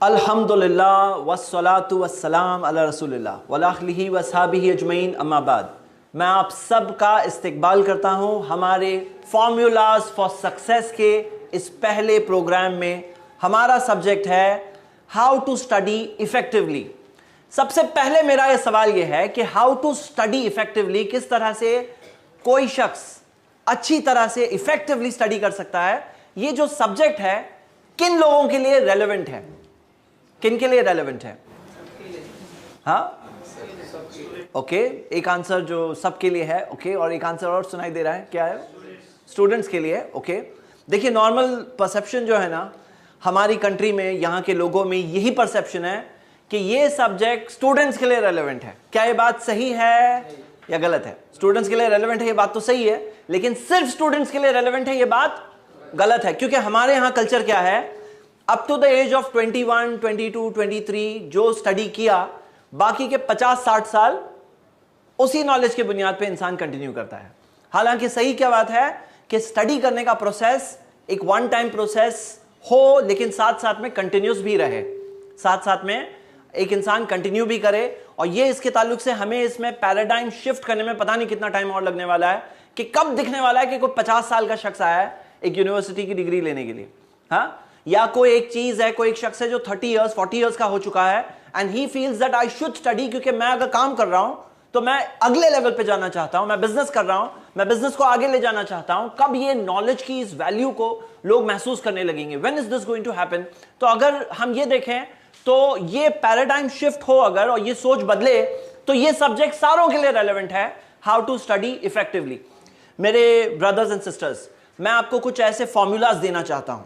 अल्हम्दुलिल्लाह वस्सलातु वस्सलाम अला रसूलिल्लाह वला आलिहि वसहबिहि अजमईन अम्मा बाद। मैं आप सब का इस्तकबाल करता हूँ हमारे फॉर्मूलाज फॉर सक्सेस के इस पहले प्रोग्राम में। हमारा सब्जेक्ट है हाउ टू स्टडी इफेक्टिवली। सबसे पहले मेरा यह सवाल यह है कि हाउ टू स्टडी इफेक्टिवली, किस तरह से कोई शख्स अच्छी तरह से इफेक्टिवली स्टडी कर सकता है। ये जो सब्जेक्ट है किन लोगों के लिए रेलेवेंट है, किन के लिए रेलेवेंट है? हाँ, ओके, एक आंसर जो सबके लिए है, ओके, और एक आंसर और सुनाई दे रहा है, क्या है? स्टूडेंट्स के लिए, ओके। देखिए, नॉर्मल परसेप्शन जो है ना हमारी कंट्री में, यहाँ के लोगों में यही परसेप्शन है कि ये सब्जेक्ट स्टूडेंट्स के लिए रेलेवेंट है। क्या ये बात सही है या गलत है? स्टूडेंट्स के लिए रेलेवेंट है, ये बात तो सही है, लेकिन सिर्फ स्टूडेंट्स के लिए रेलेवेंट है, ये बात गलत है। क्योंकि हमारे यहाँ कल्चर क्या है, up to the age of 21, 22, 23 जो स्टडी किया, बाकी के 50-60 साल उसी नॉलेज के बुनियाद पे इंसान कंटिन्यू करता है। हालांकि सही क्या बात है कि स्टडी करने का प्रोसेस एक वन टाइम प्रोसेस हो, लेकिन साथ साथ में कंटिन्यूस भी रहे, साथ साथ में एक इंसान कंटिन्यू भी करे। और ये इसके ताल्लुक से हमें इसमें पैराडाइम शिफ्ट करने में पता नहीं कितना टाइम और लगने वाला है कि कब दिखने वाला है कि कोई 50 साल का शख्स आया है एक यूनिवर्सिटी की डिग्री लेने के लिए, हाँ, या कोई एक चीज है, कोई एक शख्स है जो 30 इयर्स 40 इयर्स का हो चुका है and he feels that I should study, क्योंकि मैं अगर काम कर रहा हूं तो मैं अगले लेवल पे जाना चाहता हूं, मैं बिजनेस कर रहा हूं, मैं बिजनेस को आगे ले जाना चाहता हूं। कब ये नॉलेज की इस वैल्यू को लोग महसूस करने लगेंगे? When is this going to happen? तो अगर हम ये देखें तो ये पैराडाइम शिफ्ट हो अगर, और ये सोच बदले, तो ये सब्जेक्ट सारों के लिए रेलेवेंट है, हाउ टू स्टडी इफेक्टिवली। मेरे ब्रदर्स एंड सिस्टर्स, मैं आपको कुछ ऐसे फॉर्मूलाज देना चाहता हूं,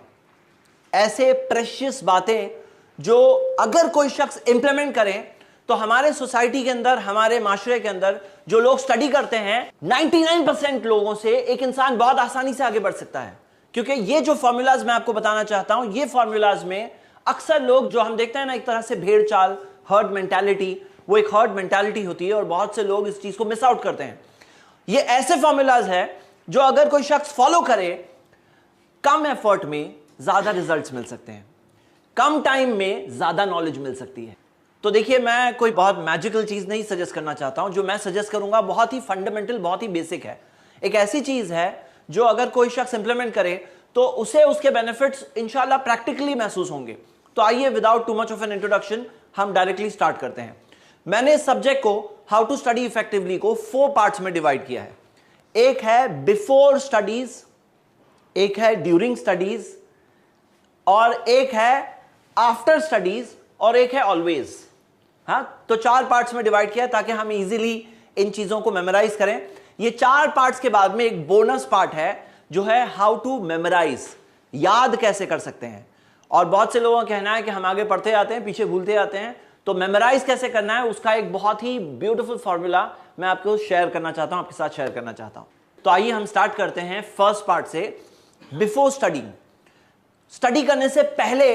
ऐसे प्रेशियस बातें जो अगर कोई शख्स इंप्लीमेंट करें तो हमारे सोसाइटी के अंदर, हमारे माशरे के अंदर जो लोग स्टडी करते हैं 99% लोगों से एक इंसान बहुत आसानी से आगे बढ़ सकता है। क्योंकि ये जो फॉर्मूलाज मैं आपको बताना चाहता हूं, ये फॉर्मूलाज में अक्सर लोग जो हम देखते हैं ना, एक तरह से भेड़ चाल, हर्ड मेंटालिटी, वो एक हर्ड मेंटालिटी होती है और बहुत से लोग इस चीज को मिस आउट करते हैं। ये ऐसे फॉर्मूलाज है जो अगर कोई शख्स फॉलो करे, कम एफर्ट में ज्यादा रिजल्ट्स मिल सकते हैं, कम टाइम में ज्यादा नॉलेज मिल सकती है। तो देखिए, मैं कोई बहुत मैजिकल चीज नहीं सजेस्ट करना चाहता हूं, जो मैं सजेस्ट करूंगा बहुत ही फंडामेंटल, बहुत ही बेसिक है। एक ऐसी चीज है जो अगर कोई शख्स इंप्लीमेंट करे तो उसे उसके बेनिफिट्स इंशाल्लाह प्रैक्टिकली महसूस होंगे। तो आइए, without too much of an introduction, हम डायरेक्टली स्टार्ट करते हैं। मैंने इस सब्जेक्ट को, हाउ टू स्टडी इफेक्टिवली को, 4 पार्ट्स में डिवाइड किया है। एक है बिफोर स्टडीज, एक है ड्यूरिंग स्टडीज, और एक है आफ्टर स्टडीज, और एक है ऑलवेज। हाँ, तो 4 पार्ट्स में डिवाइड किया ताकि हम इजीली इन चीजों को मेमोराइज करें। ये 4 पार्ट्स के बाद में एक बोनस पार्ट है जो है हाउ टू मेमोराइज, याद कैसे कर सकते हैं। और बहुत से लोगों का कहना है कि हम आगे पढ़ते जाते हैं, पीछे भूलते जाते हैं, तो मेमोराइज कैसे करना है उसका एक बहुत ही ब्यूटीफुल फॉर्मूला मैं आपको शेयर करना चाहता हूं, आपके साथ शेयर करना चाहता हूं। तो आइए हम स्टार्ट करते हैं फर्स्ट पार्ट से, बिफोर स्टडी। स्टडी करने से पहले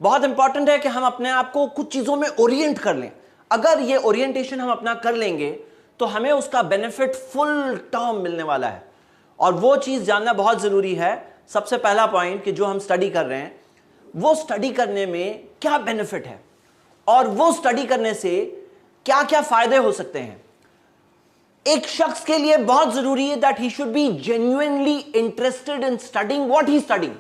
बहुत इंपॉर्टेंट है कि हम अपने आप को कुछ चीजों में ओरिएंट कर लें। अगर ये ओरिएंटेशन हम अपना कर लेंगे तो हमें उसका बेनिफिट फुल टर्म मिलने वाला है, और वो चीज जानना बहुत जरूरी है। सबसे पहला पॉइंट कि जो हम स्टडी कर रहे हैं वो स्टडी करने में क्या बेनिफिट है, और वो स्टडी करने से क्या क्या फायदे हो सकते हैं। एक शख्स के लिए बहुत जरूरी है that he should be genuinely interested in studying what he studying.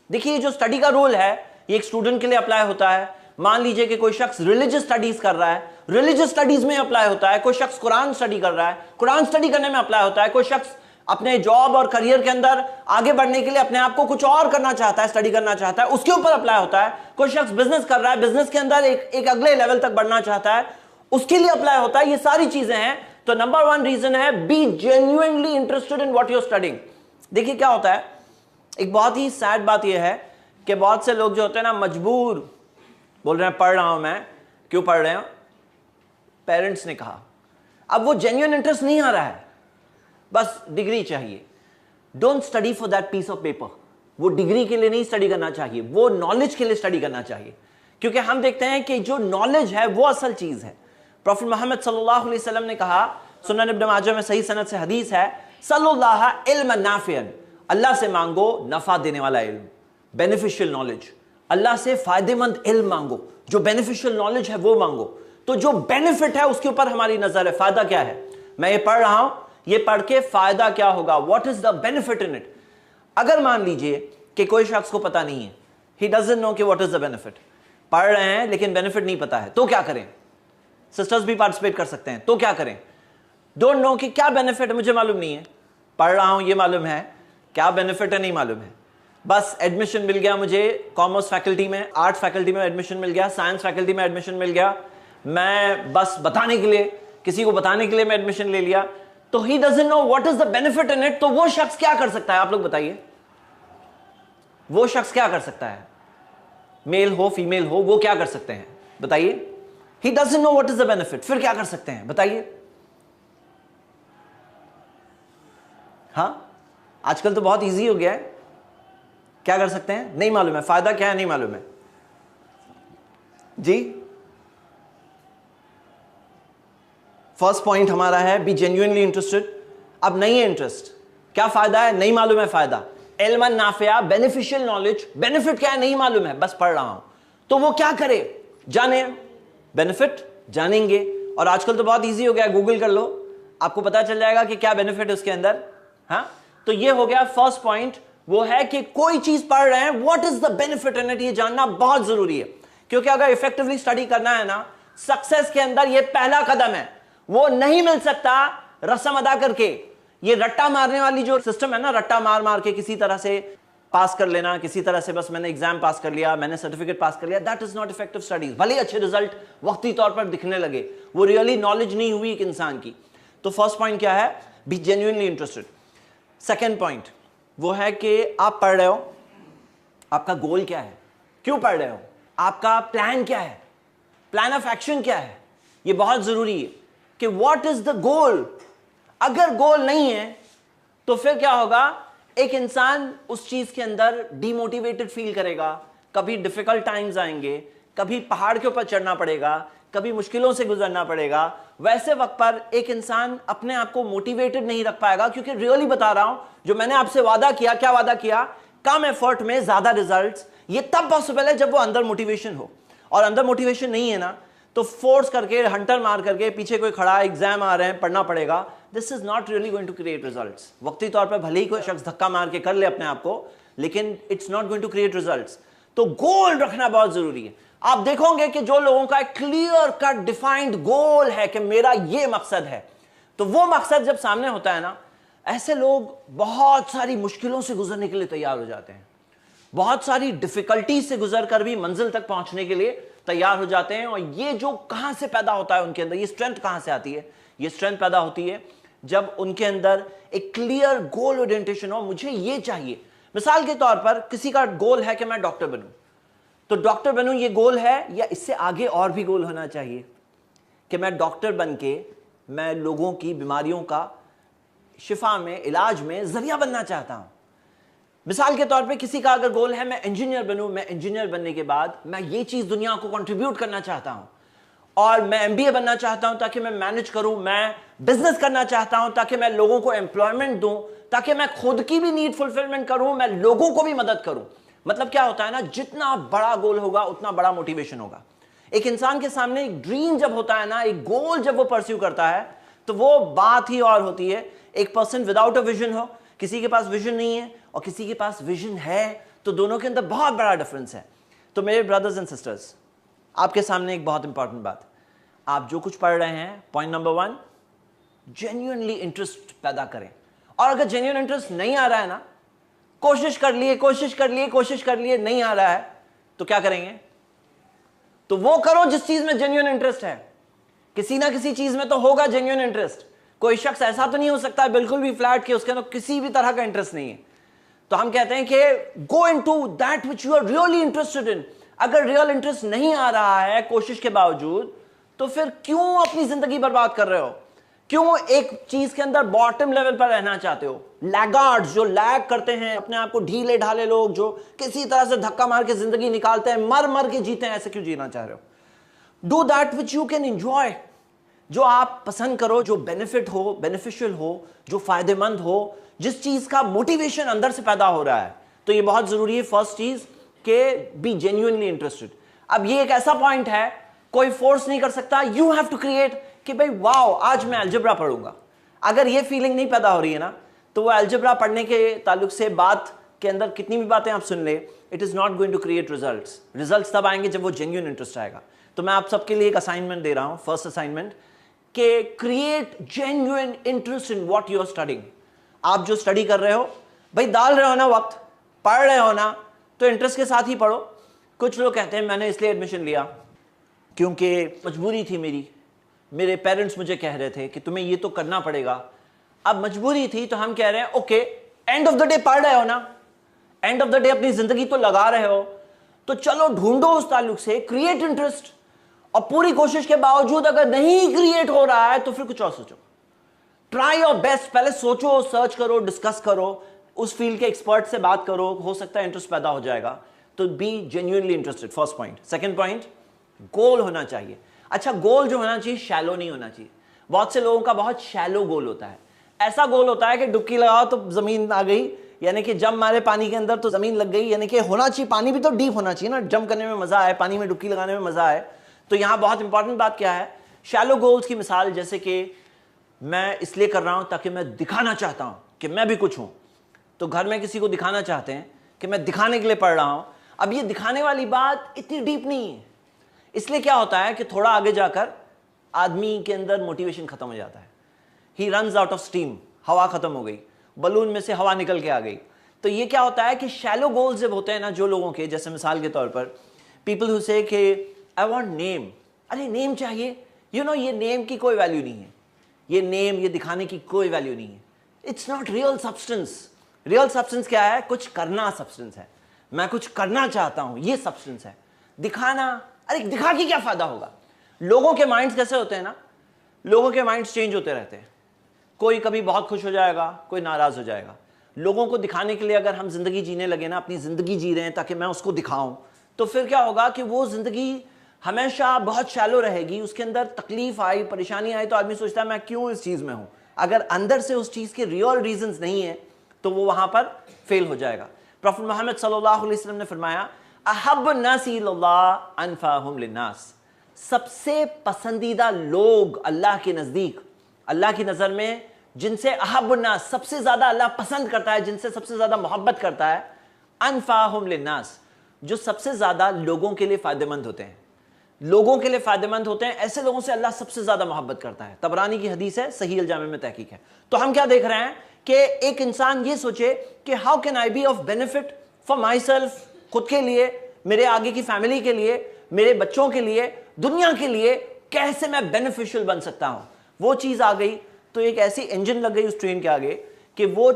देखिए, जो स्टडी का रोल है ये एक स्टूडेंट के लिए अप्लाई होता है। मान लीजिए कि कोई शख्स रिलीजियस स्टडीज कर रहा है, रिलीजियस स्टडीज में अप्लाई होता है। कोई शख्स कुरान स्टडी कर रहा है, कुरान स्टडी करने में अप्लाई होता है। कोई शख्स अपने जॉब और करियर के अंदर आगे बढ़ने के लिए अपने आप को कुछ और करना चाहता है, स्टडी करना चाहता है, उसके ऊपर अप्लाई होता है। कोई शख्स बिजनेस कर रहा है, बिजनेस के अंदर एक अगले लेवल तक बढ़ना चाहता है, उसके लिए अप्लाई होता है। ये सारी चीजें हैं। तो नंबर 1 रीजन है be genuinely interested in what you are studying. देखिए क्या होता है, एक बहुत ही सैड बात यह है कि बहुत से लोग जो होते हैं ना, मजबूर बोल रहे हैं पढ़ रहा हूं मैं। क्यों पढ़ रहे हो? पेरेंट्स ने कहा। अब वो जेन्युइन इंटरेस्ट नहीं आ रहा है, बस डिग्री चाहिए। Don't study for that piece of paper. वो डिग्री के लिए नहीं स्टडी करना चाहिए, वो नॉलेज के लिए स्टडी करना चाहिए। क्योंकि हम देखते हैं कि जो नॉलेज है वो असल चीज है। प्रॉफेट मोहम्मद सल्लल्लाहु अलैहि वसल्लम ने कहा, सुनन इब्न माजा में सही सनद से हदीस है, सल्लल्लाहु इल्मन नाफियन, अल्लाह से मांगो नफा देने वाला इल्म, बेनिफिशियल नॉलेज। अल्लाह से फायदेमंद इल्म मांगो, जो बेनिफिशियल नॉलेज है वो मांगो। तो जो बेनिफिट है उसके ऊपर हमारी नजर है। फायदा क्या है, मैं ये पढ़ रहा हूं, ये पढ़ के फायदा क्या होगा, what is the benefit in it. अगर मान लीजिए कि कोई शख्स को पता नहीं है, ही डजंट नो कि व्हाट इज द बेनिफिट, पढ़ रहे हैं लेकिन बेनिफिट नहीं पता है, तो क्या करें। सिस्टर्स भी पार्टिसिपेट कर सकते हैं, तो क्या करें। डोंट नो कि क्या बेनिफिट है, मुझे मालूम नहीं है, पढ़ रहा हूं ये मालूम है, क्या बेनिफिट है नहीं मालूम है, बस एडमिशन मिल गया मुझे कॉमर्स फैकल्टी में, आर्ट फैकल्टी में एडमिशन मिल गया, साइंस फैकल्टी में एडमिशन मिल गया, मैं बस बताने के लिए, किसी को बताने के लिए मैं एडमिशन ले लिया, तो he doesn't know what is the benefit in it. तो वो शख्स क्या कर सकता है, आप लोग बताइए, वो शख्स क्या कर सकता है, मेल हो फीमेल हो, वो क्या कर सकते हैं बताइए। He doesn't know what is the benefit, फिर क्या कर सकते हैं बताइए। हाँ, आजकल तो बहुत इजी हो गया है, क्या कर सकते हैं, नहीं मालूम है, फायदा क्या है नहीं मालूम है जी। फर्स्ट पॉइंट हमारा है बी जेन्युइनली इंटरेस्टेड। अब नहीं है इंटरेस्ट, क्या फायदा है नहीं मालूम है, फायदा इल्मन नाफिया, बेनिफिशियल नॉलेज, बेनिफिट क्या है नहीं मालूम है, बस पढ़ रहा हूं, तो वो क्या करे, जाने बेनिफिट, जानेंगे। और आजकल तो बहुत इजी हो गया, गूगल कर लो, आपको पता चल जाएगा कि क्या बेनिफिट है उसके अंदर। हाँ, तो ये हो गया फर्स्ट पॉइंट, वो है कि कोई चीज पढ़ रहे हैं, what is the benefit in it, ये जानना बहुत जरूरी है। क्योंकि अगर इफेक्टिवली स्टडी करना है ना, सक्सेस के अंदर ये पहला कदम है, वो नहीं मिल सकता रस्म अदा करके। ये रट्टा मारने वाली जो सिस्टम है ना, रट्टा मार मार के किसी तरह से पास कर लेना, किसी तरह से बस मैंने एग्जाम पास कर लिया, मैंने सर्टिफिकेट पास कर लिया, that is not effective studies. भले ही अच्छे रिजल्ट वक्ती तौर पर दिखने लगे, वो रियली नॉलेज नहीं हुई एक इंसान की। तो फर्स्ट पॉइंट क्या है, be genuinely interested. Second point वो है कि आप पढ़ रहे हो, आपका गोल क्या है, क्यों पढ़ रहे हो, आपका प्लान क्या है, प्लान ऑफ एक्शन क्या है, ये बहुत जरूरी है कि व्हाट इज द गोल। अगर गोल नहीं है तो फिर क्या होगा, एक इंसान उस चीज के अंदर डीमोटिवेटेड फील करेगा, कभी डिफिकल्ट टाइम्स आएंगे, कभी पहाड़ के ऊपर चढ़ना पड़ेगा, कभी मुश्किलों से गुजरना पड़ेगा, वैसे वक्त पर एक इंसान अपने आप को मोटिवेटेड नहीं रख पाएगा। क्योंकि रियली बता रहा हूं, जो मैंने आपसे वादा किया, क्या वादा किया, कम एफर्ट में ज्यादा रिजल्ट्स, ये तब पॉसिबल है जब वो अंदर मोटिवेशन हो। और अंदर मोटिवेशन नहीं है ना, तो फोर्स करके, हंटर मार करके, पीछे कोई खड़ा, एग्जाम आ रहे हैं, पढ़ना पड़ेगा, this is not really going to create results. वक्ती तौर पर भले ही कोई शख्स धक्का मार के कर ले अपने आप को, लेकिन it's not going to create results. तो गोल रखना बहुत जरूरी है। आप देखोगे कि जो लोगों का एक क्लियर कट डिफाइंड गोल है कि मेरा ये मकसद है, तो वो मकसद जब सामने होता है ना, ऐसे लोग बहुत सारी मुश्किलों से गुजरने के लिए तैयार हो जाते हैं, बहुत सारी डिफिकल्टी से गुजर कर भी मंजिल तक पहुंचने के लिए तैयार हो जाते हैं। और ये जो कहां से पैदा होता है उनके अंदर, ये स्ट्रेंथ कहां से आती है, ये स्ट्रेंथ पैदा होती है जब उनके अंदर एक क्लियर गोल ओरिएंटेशन हो, मुझे ये चाहिए। मिसाल के तौर पर किसी का गोल है कि मैं डॉक्टर बनूं, तो डॉक्टर बनूं ये गोल है, या इससे आगे और भी गोल होना चाहिए कि मैं डॉक्टर बन के मैं लोगों की बीमारियों का शिफा में, इलाज में जरिया बनना चाहता हूं। मिसाल के तौर पे किसी का अगर गोल है मैं इंजीनियर बनूं, मैं इंजीनियर बनने के बाद मैं ये चीज दुनिया को कंट्रीब्यूट करना चाहता हूं, और मैं एमबीए बनना चाहता हूं ताकि मैं मैनेज करूं, मैं बिजनेस करना चाहता हूं ताकि मैं लोगों को एम्प्लॉयमेंट दूं, ताकि मैं खुद की भी नीड फुलफिलमेंट करूं, मैं लोगों को भी मदद करूं। मतलब क्या होता है ना, जितना बड़ा गोल होगा उतना बड़ा मोटिवेशन होगा। एक इंसान के सामने एक ड्रीम जब होता है ना, एक गोल जब वो परस्यू करता है, तो वो बात ही और होती है। एक पर्सन विदाउट अ विजन हो, किसी के पास विजन नहीं है और किसी के पास विजन है, तो दोनों के अंदर बहुत बड़ा डिफरेंस है। तो मेरे ब्रदर्स एंड सिस्टर्स, आपके सामने एक बहुत इंपॉर्टेंट बात, आप जो कुछ पढ़ रहे हैं, पॉइंट नंबर 1, जेन्युइनली इंटरेस्ट पैदा करें। और अगर जेन्युइन इंटरेस्ट नहीं आ रहा है ना, कोशिश कर लिए, नहीं आ रहा है, तो क्या करेंगे, तो वो करो जिस चीज में जेन्युइन इंटरेस्ट है। किसी ना किसी चीज में तो होगा जेन्युइन इंटरेस्ट। कोई शख्स ऐसा तो नहीं हो सकता है बिल्कुल भी फ्लैट कि उसके अंदर किसी भी तरह का इंटरेस्ट नहीं है। तो हम कहते हैं कि go into that which you are really interested in. अगर रियल इंटरेस्ट नहीं आ रहा है कोशिश के बावजूद, तो फिर क्यों अपनी जिंदगी बर्बाद कर रहे हो, क्यों एक चीज के अंदर बॉटम लेवल पर रहना चाहते हो। लैगार्ड्स, जो लैग करते हैं, अपने आप को ढीले ढाले लोग, जो किसी तरह से धक्का मार के जिंदगी निकालते हैं, मर मर के जीते हैं, ऐसे क्यों जीना चाह रहे हो। Do that which you can enjoy, जो आप पसंद करो, जो बेनिफिट हो, बेनिफिशियल हो, जो फायदेमंद हो, जिस चीज का मोटिवेशन अंदर से पैदा हो रहा है। तो ये बहुत जरूरी है फर्स्ट चीज, कि बी जेन्युइनली इंटरेस्टेड। अब ये एक ऐसा पॉइंट है, कोई फोर्स नहीं कर सकता, यू हैव टू क्रिएट कि भाई वाओ आज मैं अलजेब्रा पढ़ूंगा। अगर ये फीलिंग नहीं पैदा हो रही है ना, तो वो अलजेब्रा पढ़ने के ताल्लुक से बात के अंदर कितनी भी बातें आप सुन ले, it is not going to create results. Results तब आएंगे जब वो जेन्युइन इंटरेस्ट आएगा। तो मैं आप सबके लिए एक असाइनमेंट दे रहा हूं, फर्स्ट असाइनमेंट, कि create genuine interest in what you are studying. आप जो स्टडी कर रहे हो भाई, डाल रहे हो ना वक्त, पढ़ रहे हो ना, तो इंटरेस्ट के साथ ही पढ़ो। कुछ लोग कहते हैं मैंने इसलिए एडमिशन लिया क्योंकि मजबूरी थी मेरे पेरेंट्स मुझे कह रहे थे कि तुम्हें ये तो करना पड़ेगा। अब मजबूरी थी तो हम कह रहे हैं okay, end of the day पढ़ रहे हो ना, एंड ऑफ द डे अपनी जिंदगी तो लगा रहे हो, तो चलो ढूंढो उस ताल्लुक से, क्रिएट इंटरेस्ट। और पूरी कोशिश के बावजूद अगर नहीं क्रिएट हो रहा है तो फिर कुछ और सोचो, ट्राई योर बेस्ट। पहले सोचो, सर्च करो, डिस्कस करो, उस फील्ड के एक्सपर्ट से बात करो, हो सकता है इंटरेस्ट पैदा हो जाएगा। तो be genuinely interested, first point. Second point, goal होना चाहिए। अच्छा, गोल जो होना चाहिए शैलो नहीं होना चाहिए। बहुत से लोगों का बहुत शैलो गोल होता है। ऐसा गोल होता है कि डुबकी लगाओ तो जमीन आ गई, यानी कि जंप मारे पानी के अंदर तो जमीन लग गई। यानी कि होना चाहिए, पानी भी तो डीप होना चाहिए ना, जंप करने में मजा आए, पानी में डुबकी लगाने में मजा आए। तो यहां बहुत इंपॉर्टेंट बात क्या है, शैलो गोल्स की मिसाल, जैसे कि मैं इसलिए कर रहा हूं ताकि मैं दिखाना चाहता हूं कि मैं भी कुछ हूं। तो घर में किसी को दिखाना चाहते हैं कि मैं दिखाने के लिए पढ़ रहा हूं। अब ये दिखाने वाली बात इतनी डीप नहीं है, इसलिए क्या होता है कि थोड़ा आगे जाकर आदमी के अंदर मोटिवेशन खत्म हो जाता है। He runs out of steam, हवा खत्म हो गई, बलून में से हवा निकल के आ गई। तो ये क्या होता है कि शैलो गोल्स जब होते हैं ना, जो लोगों के, जैसे मिसाल के तौर पर पीपल हु से कि आई वांट नेम, अरे नेम चाहिए, यू नो ये नेम की कोई वैल्यू नहीं है, ये नेम, ये दिखाने की कोई वैल्यू नहीं है। It's not real substance. Real substance क्या है? कुछ करना सब्सटेंस है। मैं कुछ करना चाहता हूं, ये सब्सटेंस है। दिखाना, अरे दिखा के क्या फायदा होगा? लोगों के माइंड्स कैसे होते हैं ना, लोगों के माइंड्स चेंज होते रहते हैं। कोई कभी बहुत खुश हो जाएगा, कोई नाराज हो जाएगा। लोगों को दिखाने के लिए अगर हम जिंदगी जीने लगे ना, अपनी जिंदगी जी रहे हैं ताकि मैं उसको दिखाऊं, तो फिर क्या होगा कि वो जिंदगी हमेशा बहुत शैलो रहेगी। उसके अंदर तकलीफ आई, परेशानी आई, तो आदमी सोचता है मैं क्यों इस चीज में हूं। अगर अंदर से उस चीज के रियल रीजंस नहीं है तो वो वहां पर फेल हो जाएगा। प्रॉफेट मोहम्मद सल्लल्लाहु अलैहि वसल्लम ने फरमाया, अहब्बुन नासी इलल्लाह अनफअहुम लिन्नास। सबसे पसंदीदा लोग अल्लाह के नजदीक, अल्लाह की नजर में जिनसे अहब्बुन नास, सबसे ज्यादा अल्लाह पसंद करता है, जिनसे सबसे ज्यादा मोहब्बत करता है, अनफअहुम लिन्नास, जो सबसे ज्यादा लोगों के लिए फायदेमंद होते हैं। लोगों के लिए फायदेमंद होते हैं, ऐसे लोगों से अल्लाह सबसे ज्यादा मोहब्बत करता है। तबरानी की हदीस है, सही अल जामे में तहकीक है। तो हम क्या देख रहे हैं कि एक इंसान ये सोचे कि how can I be of benefit for myself, खुद के लिए, मेरे आगे की फैमिली के लिए, मेरे बच्चों के लिए, दुनिया के लिए, कैसे मैं बेनिफिशियल बन सकता हूं। वो चीज आ गई तो एक ऐसी इंजन लग गई उस ट्रेन के आगे कि वो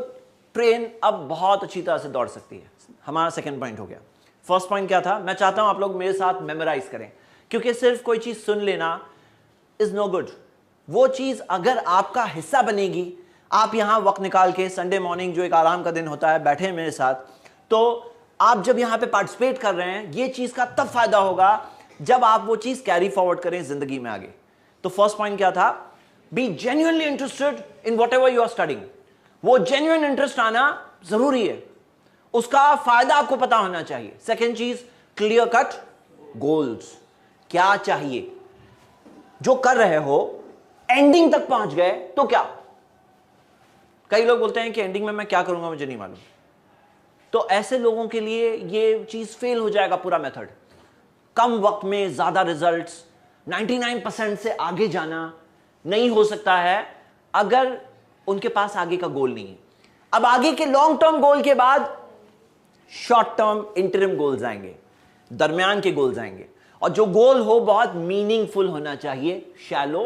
ट्रेन अब बहुत अच्छी तरह से दौड़ सकती है। हमारा सेकंड पॉइंट हो गया। फर्स्ट पॉइंट क्या था? मैं चाहता हूं आप लोग मेरे साथ मेमोराइज करें, क्योंकि सिर्फ कोई चीज सुन लेना इज नो गुड। वो चीज अगर आपका हिस्सा बनेगी, आप यहां वक्त निकाल के संडे मॉर्निंग जो एक आराम का दिन होता है, बैठे हैं मेरे साथ, तो आप जब यहां पे पार्टिसिपेट कर रहे हैं, ये चीज का तब फायदा होगा जब आप वो चीज कैरी फॉरवर्ड करें जिंदगी में आगे। तो फर्स्ट पॉइंट क्या था? Be genuinely interested in whatever you are studying. वो जेन्युइन इंटरेस्ट आना जरूरी है, उसका फायदा आपको पता होना चाहिए। सेकेंड चीज, क्लियर कट गोल्स। क्या चाहिए? जो कर रहे हो एंडिंग तक पहुंच गए तो क्या? कई लोग बोलते हैं कि एंडिंग में मैं क्या करूंगा मुझे नहीं मालूम। तो ऐसे लोगों के लिए ये चीज फेल हो जाएगा पूरा मेथड। कम वक्त में ज्यादा रिजल्ट्स, 99% से आगे जाना नहीं हो सकता है अगर उनके पास आगे का गोल नहीं है। अब आगे के लॉन्ग टर्म गोल के बाद शॉर्ट टर्म इंटरिम गोल्स आएंगे, दरमियान के गोल्स आएंगे, और जो गोल हो बहुत मीनिंगफुल होना चाहिए, शैलो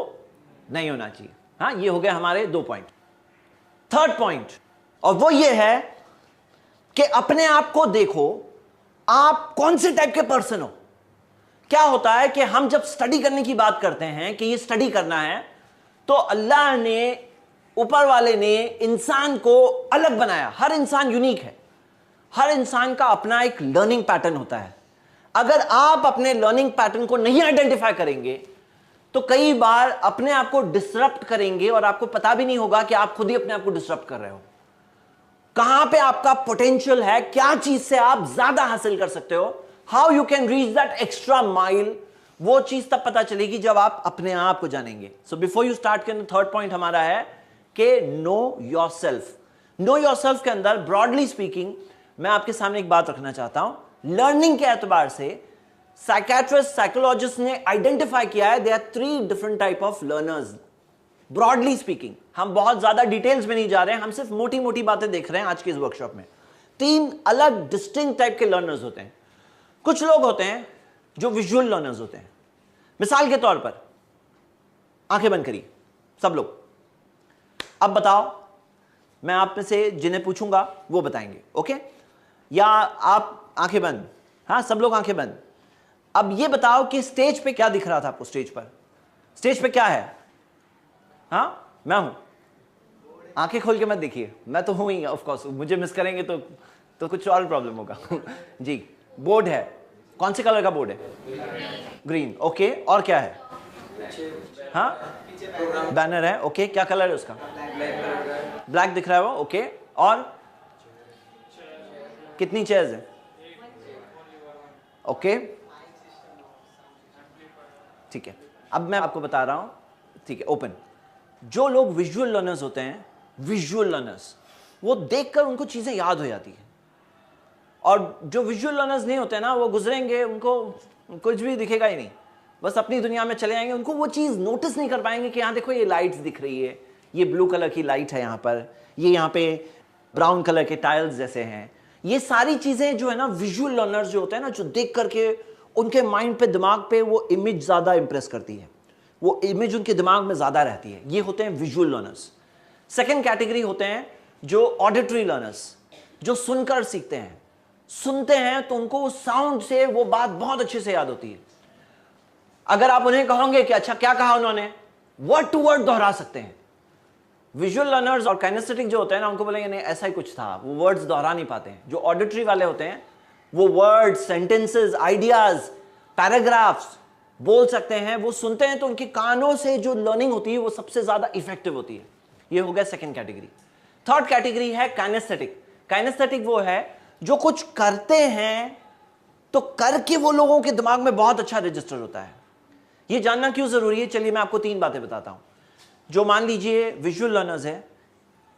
नहीं होना चाहिए। हाँ, ये हो गए हमारे 2 पॉइंट। थर्ड पॉइंट, और वो ये है कि अपने आप को देखो, आप कौन से टाइप के पर्सन हो। क्या होता है कि हम जब स्टडी करने की बात करते हैं कि ये स्टडी करना है, तो अल्लाह ने, ऊपर वाले ने इंसान को अलग बनाया। हर इंसान यूनिक है, हर इंसान का अपना एक लर्निंग पैटर्न होता है। अगर आप अपने लर्निंग पैटर्न को नहीं आइडेंटिफाई करेंगे तो कई बार अपने आप को डिसरप्ट करेंगे और आपको पता भी नहीं होगा कि आप खुद ही अपने आप को डिसरप्ट कर रहे हो। कहां पे आपका पोटेंशियल है, क्या चीज से आप ज्यादा हासिल कर सकते हो, how you can reach that extra mile, वो चीज तब पता चलेगी जब आप अपने आप को जानेंगे. सो बिफोर यू स्टार्ट के थर्ड पॉइंट हमारा है कि नो योरसेल्फ. नो योरसेल्फ के अंदर ब्रॉडली स्पीकिंग मैं आपके सामने एक बात रखना चाहता हूं. लर्निंग के एतबार से साइकेट्रिस्ट, साइकोलॉजिस्ट ने आइडेंटिफाई किया है, there are 3 different type of learners. Broadly speaking, हम बहुत ज्यादा डिटेल्स में नहीं जा रहे हैं, हम सिर्फ मोटी मोटी बातें देख रहे हैं आज के इस वर्कशॉप में. 3 अलग डिस्टिंक्ट टाइप के लर्नर्स होते हैं. कुछ लोग होते हैं जो विजुअल लर्नर्स होते हैं. मिसाल के तौर पर आंखें बंद करिए सब लोग. अब बताओ, मैं आप में से जिन्हें पूछूंगा वो बताएंगे, ओके? या आप आंखें बंद. हाँ, सब लोग आंखें बंद. अब ये बताओ कि स्टेज पे क्या दिख रहा था आपको? स्टेज पर, स्टेज पे क्या है? हाँ, मैं हूं. आंखें खोल के मत देखिए, मैं तो हूं ही ऑफ कोर्स. मुझे मिस करेंगे तो कुछ और प्रॉब्लम होगा. जी, बोर्ड है. कौन से कलर का बोर्ड है? ग्रीन. ओके, और क्या है? हाँ, बैनर है. ओके, क्या कलर है उसका? ब्लैक दिख रहा है वो. ओके, और कितनी चेयर्स है? ओके, ठीक है. अब मैं आपको बता रहा हूं, ठीक है, ओपन. जो लोग विजुअल लर्नर्स होते हैं, विजुअल लर्नर्स, वो देखकर उनको चीजें याद हो जाती है. और जो विजुअल लर्नर्स नहीं होते ना, वो गुजरेंगे, उनको कुछ भी दिखेगा ही नहीं, बस अपनी दुनिया में चले जाएंगे. उनको वो चीज नोटिस नहीं कर पाएंगे कि यहां देखो ये लाइट्स दिख रही है, ये ब्लू कलर की लाइट है यहां पर, ये यहां पे ब्राउन कलर के टाइल्स जैसे हैं. ये सारी चीजें जो है ना, विजुअल लर्नर्स जो होते हैं ना, जो देख करके उनके माइंड पे, दिमाग पे वो इमेज ज्यादा इंप्रेस करती है, वो इमेज उनके दिमाग में ज्यादा रहती है. ये होते हैं विजुअल लर्नर्स. सेकेंड कैटेगरी होते हैं जो ऑडिटरी लर्नर्स, जो सुनकर सीखते हैं. सुनते हैं तो उनको उस साउंड से वो बात बहुत अच्छे से याद होती है. अगर आप उन्हें कहोगे कि अच्छा क्या कहा उन्होंने, वर्ड टू वर्ड दोहरा सकते हैं. विजुअल लर्नर्स और काइनेस्थेटिक जो होते हैं ना, उनको बोलेंगे नहीं ऐसा ही कुछ था, वो वर्ड्स दोहरा नहीं पाते हैं. जो ऑडिटरी वाले होते हैं वो वर्ड्स, सेंटेंसेस, आइडियाज, पैराग्राफ्स बोल सकते हैं. वो सुनते हैं तो उनके कानों से जो लर्निंग होती है वो सबसे ज्यादा इफेक्टिव होती है. ये हो गया सेकंड कैटेगरी. थर्ड कैटेगरी है काइनेस्थेटिक. काइनेस्थेटिक वो है जो कुछ करते हैं तो करके वो लोगों के दिमाग में बहुत अच्छा रजिस्टर होता है. ये जानना क्यों जरूरी है? चलिए मैं आपको 3 बातें बताता हूं. जो मान लीजिए विजुअल लर्नर्स है,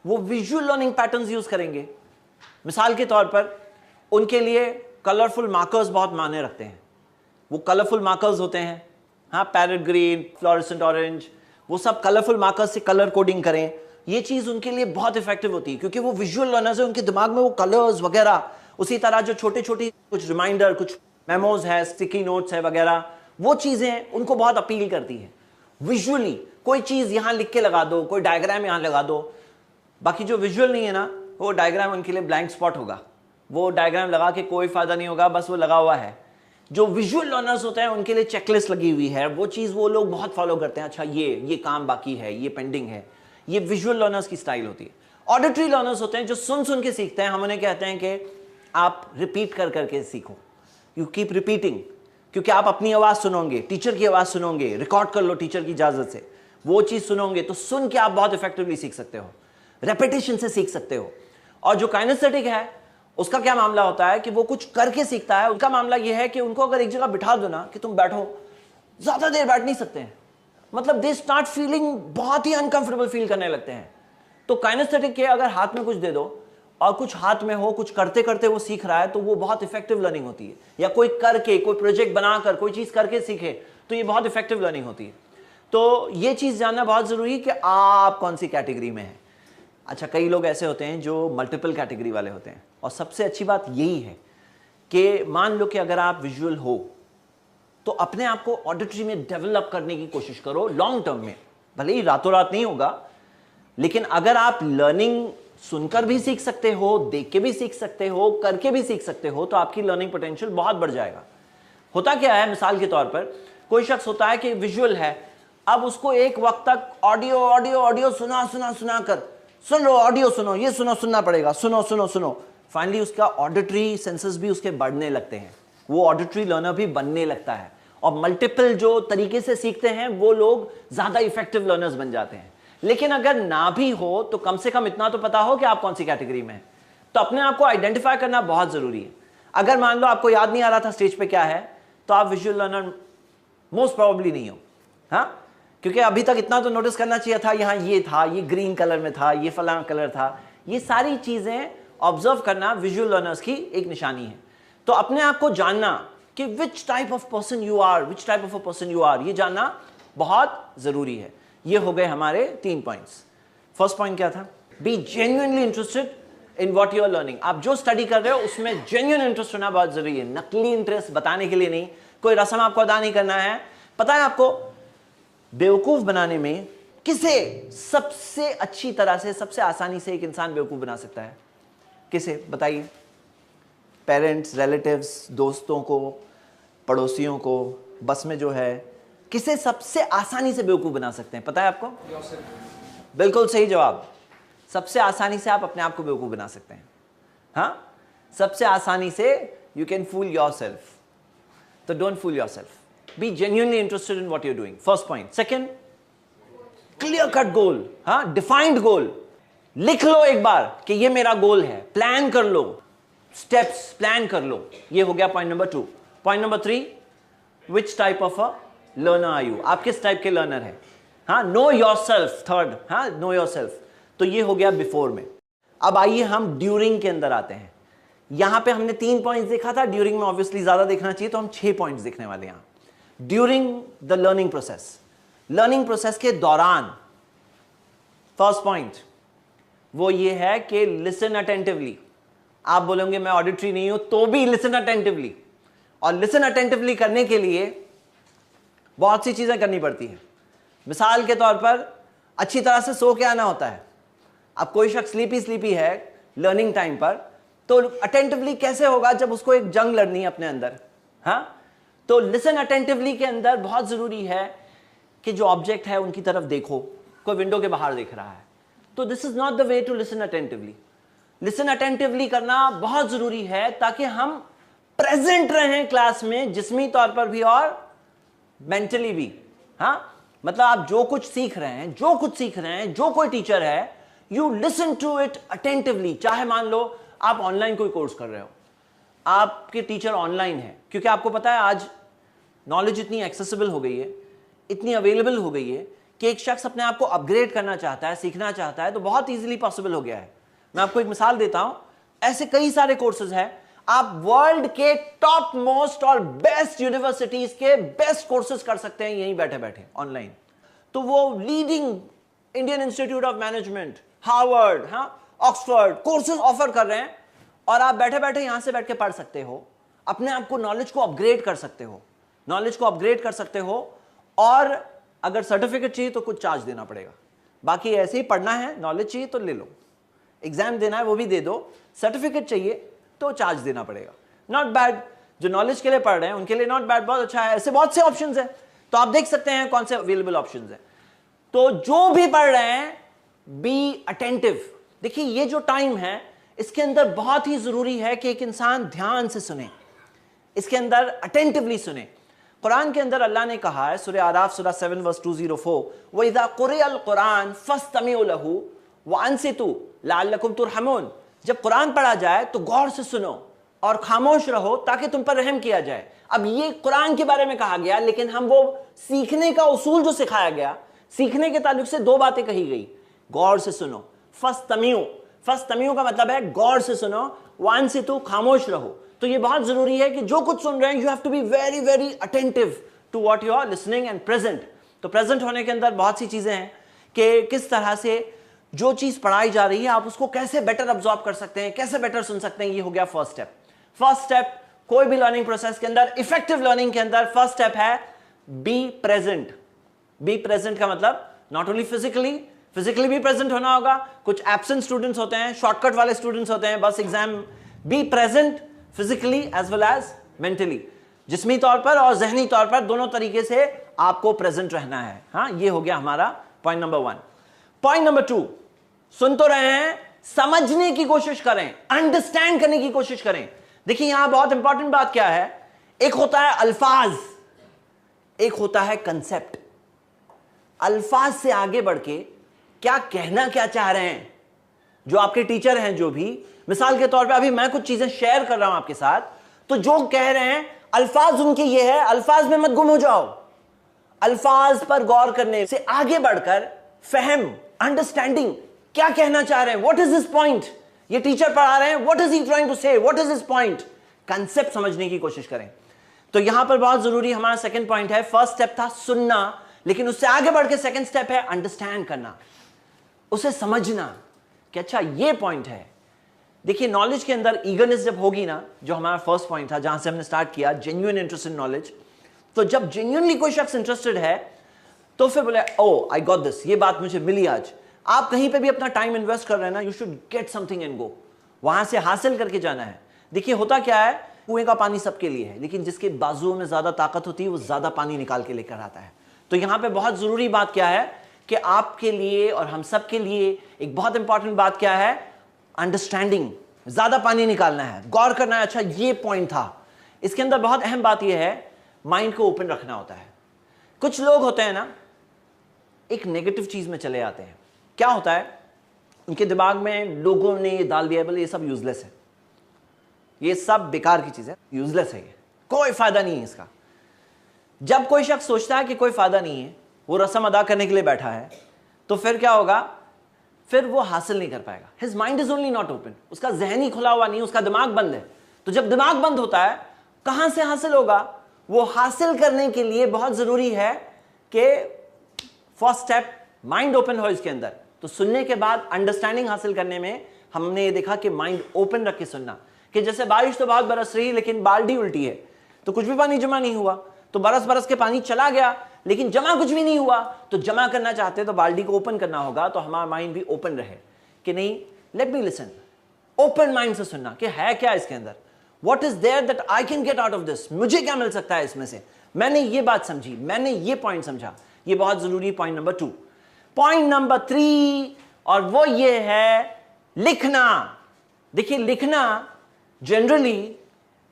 वो विजुअल लर्निंग पैटर्न्स यूज करेंगे. मिसाल के तौर पर उनके लिए कलरफुल मार्कर्स बहुत मायने रखते हैं. वो कलरफुल मार्कर्स होते हैं, हाँ, पैरेट ग्रीन, फ्लोरेसेंट ऑरेंज, वो सब कलरफुल मार्कर्स से कलर कोडिंग करें. ये चीज उनके लिए बहुत इफेक्टिव होती है क्योंकि वो विजुअल लर्नर्स है, उनके दिमाग में वो कलर्स वगैरह. उसी तरह जो छोटी छोटी कुछ रिमाइंडर, कुछ मेमोज है, स्टिकी नोट्स है वगैरह, वो चीजें उनको बहुत अपील करती है. विजुअली कोई चीज यहां लिख के लगा दो, कोई डायग्राम यहां लगा दो. बाकी जो विजुअल नहीं है ना, वो डायग्राम उनके लिए ब्लैंक स्पॉट होगा. वो डायग्राम लगा के कोई फायदा नहीं होगा, बस वो लगा हुआ है. जो विजुअल लर्नर्स होते हैं उनके लिए चेकलिस्ट लगी हुई है, वो चीज वो लोग बहुत फॉलो करते हैं. अच्छा ये काम बाकी है, ये पेंडिंग है. ये विजुअल लर्नर्स की स्टाइल होती है. ऑडिटरी लर्नर्स होते हैं जो सुन सुन के सीखते हैं. हम उन्हें कहते हैं कि आप रिपीट कर करके सीखो. यू कीप रिपीटिंग, क्योंकि आप अपनी आवाज सुनोगे, टीचर की आवाज सुनोगे, रिकॉर्ड कर लो टीचर की इजाजत से, वो चीज सुनोगे तो सुन के आप बहुत इफेक्टिवली सीख सकते हो, रेपिटेशन से सीख सकते हो. और जो काइनेस्थेटिक है उसका क्या मामला होता है कि वो कुछ करके सीखता है. उनका मामला ये है कि उनको अगर एक जगह बिठा दो ना कि तुम बैठो, ज्यादा देर बैठ नहीं सकते हैं. मतलब दे स्टार्ट फीलिंग, बहुत ही अनकंफर्टेबल फील करने लगते हैं. तो काइनेस्थेटिक के अगर हाथ में कुछ दे दो और कुछ हाथ में हो, कुछ करते करते वो सीख रहा है, तो वो बहुत इफेक्टिव लर्निंग होती है. या कोई करके, कोई प्रोजेक्ट बनाकर, कोई चीज करके सीखे तो ये बहुत इफेक्टिव लर्निंग होती है. तो ये चीज जानना बहुत जरूरी है कि आप कौन सी कैटेगरी में हैं. अच्छा, कई लोग ऐसे होते हैं जो मल्टीपल कैटेगरी वाले होते हैं. और सबसे अच्छी बात यही है कि मान लो कि अगर आप विजुअल हो तो अपने आप को ऑडिटरी में डेवलप करने की कोशिश करो लॉन्ग टर्म में. भले ही रातों रात नहीं होगा, लेकिन अगर आप लर्निंग सुनकर भी सीख सकते हो, देख के भी सीख सकते हो, करके भी सीख सकते हो, तो आपकी लर्निंग पोटेंशियल बहुत बढ़ जाएगा. होता क्या है, मिसाल के तौर पर कोई शख्स होता है कि विजुअल है, अब उसको एक वक्त तक ऑडियो ऑडियो ऑडियो सुना सुना सुना कर, सुन लो ऑडियो सुनो, ये सुनो, सुनना पड़ेगा, सुनो सुनो सुनो. फाइनली उसका ऑडिटरी सेंसेस भी उसके बढ़ने लगते हैं, वो ऑडिटरी लर्नर भी बनने लगता है. और मल्टीपल जो तरीके से सीखते हैं वो लोग ज्यादा इफेक्टिव लर्नर्स बन जाते हैं. लेकिन अगर ना भी हो तो कम से कम इतना तो पता हो कि आप कौन सी कैटेगरी में हैं. तो अपने आप को आइडेंटिफाई करना बहुत जरूरी है। अगर मान लो आपको याद नहीं आ रहा था स्टेज पे क्या है, तो आप विजुअल लर्नर मोस्ट प्रोबेबली नहीं हो। हाँ, क्योंकि अभी तक इतना तो नोटिस करना चाहिए था, यहां ये था, ये ग्रीन कलर में था, ये फलाना कलर था। ये सारी चीजें ऑब्जर्व करना विजुअल लर्नर्स की एक निशानी है। तो अपने आप को जानना कि which type of person you are, which type of a person you are, ये जानना बहुत जरूरी है। ये हो गए हमारे 3 पॉइंट्स। फर्स्ट पॉइंट क्या था? Be genuinely interested in what you are learning. आप जो स्टडी कर रहे हो उसमें जेन्युइन इंटरेस्ट होना बहुत जरूरी है। नकली इंटरेस्ट बताने के लिए नहीं, कोई रस्म आपको अदा नहीं करना है। पता है आपको बेवकूफ बनाने में किसे सबसे अच्छी तरह से, सबसे आसानी से एक इंसान बेवकूफ बना सकता है? किसे बताइए? पेरेंट्स, रिलेटिव्स, दोस्तों को, पड़ोसियों को, बस में जो है, किसे सबसे आसानी से बेवकूफ बना सकते हैं? पता है आपको? बिल्कुल सही जवाब। सबसे आसानी से आप अपने आप को बेवकूफ बना सकते हैं। हाँ, सबसे आसानी से यू कैन फूल योरसेल्फ। तो don't fool yourself, be genuinely interested in what you are doing. First point. Second, clear cut goal. हाँ, डिफाइंड गोल। लिख लो एक बार कि ये मेरा गोल है, प्लान कर लो, स्टेप्स प्लान कर लो। ये हो गया point number 2। Point number 3, which type of a learner are you? आप किस टाइप के लर्नर हैं? हाँ, नो योरसेल्फ। थर्ड, हाँ, नो योरसेल्फ। तो ये हो गया बिफोर में। अब आइए हम ड्यूरिंग के अंदर आते हैं। यहां पे हमने 3 पॉइंट्स देखा था, ड्यूरिंग में ऑब्वियसली ज्यादा देखना चाहिए, तो हम 6 पॉइंट्स देखने वाले हैं यहां। During the learning process, learning process के दौरान, फर्स्ट पॉइंट वो ये है कि लिसन अटेंटिवली। आप बोलेंगे मैं ऑडिटरी नहीं हूं, तो भी लिसन अटेंटिवली। और लिसन अटेंटिवली करने के लिए बहुत सी चीजें करनी पड़ती है। मिसाल के तौर पर अच्छी तरह से सो के आना होता है। अब कोई शख्स स्लीपी है लर्निंग टाइम पर, तो अटेंटिवली कैसे होगा जब उसको एक जंग लड़नी है अपने अंदर? हाँ, तो लिसन अटेंटिवली के अंदर बहुत जरूरी है कि जो ऑब्जेक्ट है उनकी तरफ देखो। कोई विंडो के बाहर देख रहा है, तो this is not the way to listen attentively. Listen attentively करना बहुत जरूरी है ताकि हम प्रेजेंट रहें क्लास में, जिस्मी तौर पर भी और मेंटली भी। हाँ, मतलब आप जो कुछ सीख रहे हैं, जो कोई टीचर है, you listen to it attentively. चाहे मान लो आप ऑनलाइन कोई कोर्स कर रहे हो, आपके टीचर ऑनलाइन है, क्योंकि आपको पता है आज नॉलेज इतनी एक्सेसिबल हो गई है, इतनी अवेलेबल हो गई है कि एक शख्स अपने आप को अपग्रेड करना चाहता है, सीखना चाहता है, तो बहुत इजीली पॉसिबल हो गया है। मैं आपको एक मिसाल देता हूं, ऐसे कई सारे कोर्सेज हैं। आप वर्ल्ड के टॉप मोस्ट और बेस्ट यूनिवर्सिटीज के बेस्ट कोर्सेज कर सकते हैं यहीं बैठे बैठे ऑनलाइन। तो वो leading Indian institute of management, Harvard, हाँ, ऑक्सफोर्ड कोर्सेज ऑफर कर रहे हैं, और आप बैठे बैठे यहां से बैठ के पढ़ सकते हो, अपने आप को नॉलेज को अपग्रेड कर सकते हो। और अगर सर्टिफिकेट चाहिए तो कुछ चार्ज देना पड़ेगा, बाकी ऐसे ही पढ़ना है, नॉलेज चाहिए तो ले लो, एग्जाम देना है वो भी दे दो, सर्टिफिकेट चाहिए तो चार्ज देना पड़ेगा। नॉट बैड, जो नॉलेज के लिए पढ़ रहे हैं उनके लिए नॉट बैड, बहुत अच्छा है। ऐसे बहुत से ऑप्शंस हैं, तो आप देख सकते हैं कौन से अवेलेबल ऑप्शंस हैं। तो जो भी पढ़ रहे हैं, बी अटेंटिव। देखिए ये जो टाइम है, इसके अंदर बहुत ही जरूरी है कि एक इंसान ध्यान से सुने, इसके अंदर अटेंटिवली सुने। कुरान के अंदर अल्लाह ने कहा है, सूरह आराफ सूरह 7 वर्स 204, व इज़ा कुरिअल कुरान फस्तमिउ लहू व अंसितू लअल्लकुम तुरहमून। जब कुरान पढ़ा जाए तो गौर से सुनो और खामोश रहो ताकि तुम पर रहम किया जाए। अब ये कुरान के बारे में कहा गया, लेकिन हम वो सीखने का उसूल जो सिखाया गया, सीखने के ताल्लुक से 2 बातें कही गई। गौर से सुनो, फस्तमिउ का मतलब है गौर से सुनो, वांसितू खामोश रहो। तो ये बहुत जरूरी है कि जो कुछ सुन रहे हैं, you have to be very very attentive to what you are listening and present. तो प्रेजेंट होने के अंदर बहुत सी चीजें हैं कि किस तरह से जो चीज पढ़ाई जा रही है आप उसको कैसे बेटर अब्सॉर्ब कर सकते हैं, कैसे बेटर सुन सकते हैं। ये हो गया फर्स्ट स्टेप। फर्स्ट स्टेप कोई भी लर्निंग प्रोसेस के अंदर, इफेक्टिव लर्निंग के अंदर फर्स्ट स्टेप है बी प्रेजेंट। बी प्रेजेंट का मतलब नॉट ओनली फिजिकली भी प्रेजेंट होना होगा। कुछ एब्सेंट स्टूडेंट्स होते हैं, शॉर्टकट वाले स्टूडेंट्स होते हैं, बस exam. Be present physically as well as mentally, जिस्मी तौर पर और जहनी तौर पर, दोनों तरीके से आपको प्रेजेंट रहना है। हाँ, ये हो गया हमारा पॉइंट नंबर 1। पॉइंट नंबर 2, सुन तो रहे हैं, समझने की कोशिश करें, अंडरस्टैंड करने की कोशिश करें। देखिए यहां बहुत इंपॉर्टेंट बात क्या है, एक होता है अल्फाज, एक होता है कंसेप्ट। अल्फाज से आगे बढ़ के क्या कहना क्या चाह रहे हैं, जो आपके टीचर हैं, जो भी मिसाल के तौर पे अभी मैं कुछ चीजें शेयर कर रहा हूं आपके साथ, तो जो कह रहे हैं अल्फाज उनके ये है, अल्फाज में मत गुम हो जाओ, अल्फाज पर गौर करने से आगे बढ़कर फहम, अंडरस्टैंडिंग, क्या कहना चाह रहे हैं, व्हाट इज दिस पॉइंट, ये टीचर पढ़ा रहे हैं, what is he trying to say, what is this point, concept समझने की कोशिश करें। तो यहां पर बहुत जरूरी हमारा सेकंड पॉइंट है, फर्स्ट स्टेप था सुनना, लेकिन उससे आगे बढ़ के सेकंड स्टेप है अंडरस्टैंड करना, उसे समझना कि अच्छा ये पॉइंट है। देखिए नॉलेज के अंदर ईगरनेस जब होगी ना, जो हमारा फर्स्ट पॉइंट था जहां से हमने स्टार्ट किया, जेन्युइन इंटरेस्ट इन नॉलेज, तो जब जेन्युइनली कोई शख्स इंटरेस्टेड है तो फिर बोले ओ आई गॉट दिस, ये बात मुझे मिली आज। आप कहीं पे भी अपना टाइम इन्वेस्ट कर रहे हैं ना, you should get something and go, वहां से हासिल करके जाना है। देखिए होता क्या है, कुएं का पानी सबके लिए है, लेकिन जिसके बाजुओं में ज्यादा ताकत होती है वो ज्यादा पानी निकाल के लेकर आता है। तो यहां पे बहुत जरूरी बात क्या है कि आपके लिए और हम सब के लिए एक बहुत इंपॉर्टेंट बात क्या है, अंडरस्टैंडिंग, ज्यादा पानी निकालना है, गौर करना है, अच्छा ये पॉइंट था। इसके अंदर बहुत अहम बात यह है, माइंड को ओपन रखना होता है। कुछ लोग होते हैं ना, एक नेगेटिव चीज में चले आते हैं। क्या होता है, उनके दिमाग में लोगों ने ये डाल दिया, बोले ये सब यूजलेस है, ये सब बेकार की चीज है, यूजलेस है, ये कोई फायदा नहीं है इसका। जब कोई शख्स सोचता है कि कोई फायदा नहीं है, वो रस्म अदा करने के लिए बैठा है, तो फिर क्या होगा, फिर वो हासिल नहीं कर पाएगा। His mind is only not open, उसका जहन ही खुला हुआ नहीं, उसका दिमाग बंद है। तो जब दिमाग बंद होता है, कहां से हासिल होगा, वो हासिल करने के लिए बहुत जरूरी है कि फर्स्ट स्टेप माइंड ओपन हो इसके अंदर। तो सुनने के बाद अंडरस्टैंडिंग हासिल करने में हमने ये देखा कि माइंड ओपन रख के सुनना, कि जैसे बारिश तो बहुत बरस रही लेकिन बाल्टी उल्टी है, तो कुछ भी पानी जमा नहीं हुआ, तो बरस बरस के पानी चला गया लेकिन जमा कुछ भी नहीं हुआ। तो जमा करना चाहते तो बाल्टी को ओपन करना होगा, तो हमारा माइंड भी ओपन रहे कि नहीं, let me listen, open mind से सुनना कि है क्या इसके अंदर, what is there that I can get out of this, मुझे क्या मिल सकता है इसमें से, मैंने ये बात समझी, मैंने ये पॉइंट समझा। ये बहुत जरूरी पॉइंट नंबर 2। पॉइंट नंबर 3, और वो ये है लिखना। देखिए लिखना जनरली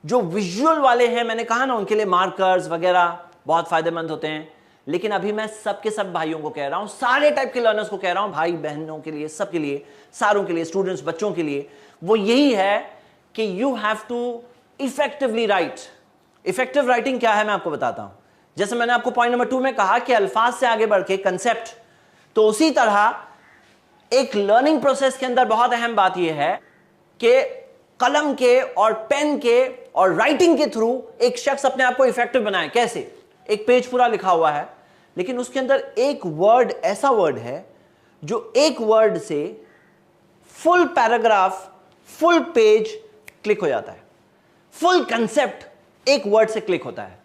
जो विजुअल वाले हैं, मैंने कहा ना, उनके लिए मार्कर्स वगैरह बहुत फायदेमंद होते हैं, लेकिन अभी मैं सबके सब भाइयों को कह रहा हूं, सारे टाइप के लर्नर्स को कह रहा हूं, भाई बहनों के लिए, सबके लिए, सारों के लिए, स्टूडेंट्स, बच्चों के लिए, वो यही है कि you have to effectively write. Effective writing क्या है मैं आपको बताता हूं। जैसे मैंने आपको पॉइंट नंबर 2 में कहा कि अल्फाज से आगे बढ़ के कंसेप्ट, तो उसी तरह एक लर्निंग प्रोसेस के अंदर बहुत अहम बात यह है कि कलम के और पेन के और राइटिंग के थ्रू एक शख्स अपने आप को इफेक्टिव बनाए। कैसे, एक पेज पूरा लिखा हुआ है, लेकिन उसके अंदर एक वर्ड ऐसा वर्ड है जो एक वर्ड से full paragraph, full page click हो जाता है, फुल कंसेप्ट एक वर्ड से क्लिक होता है।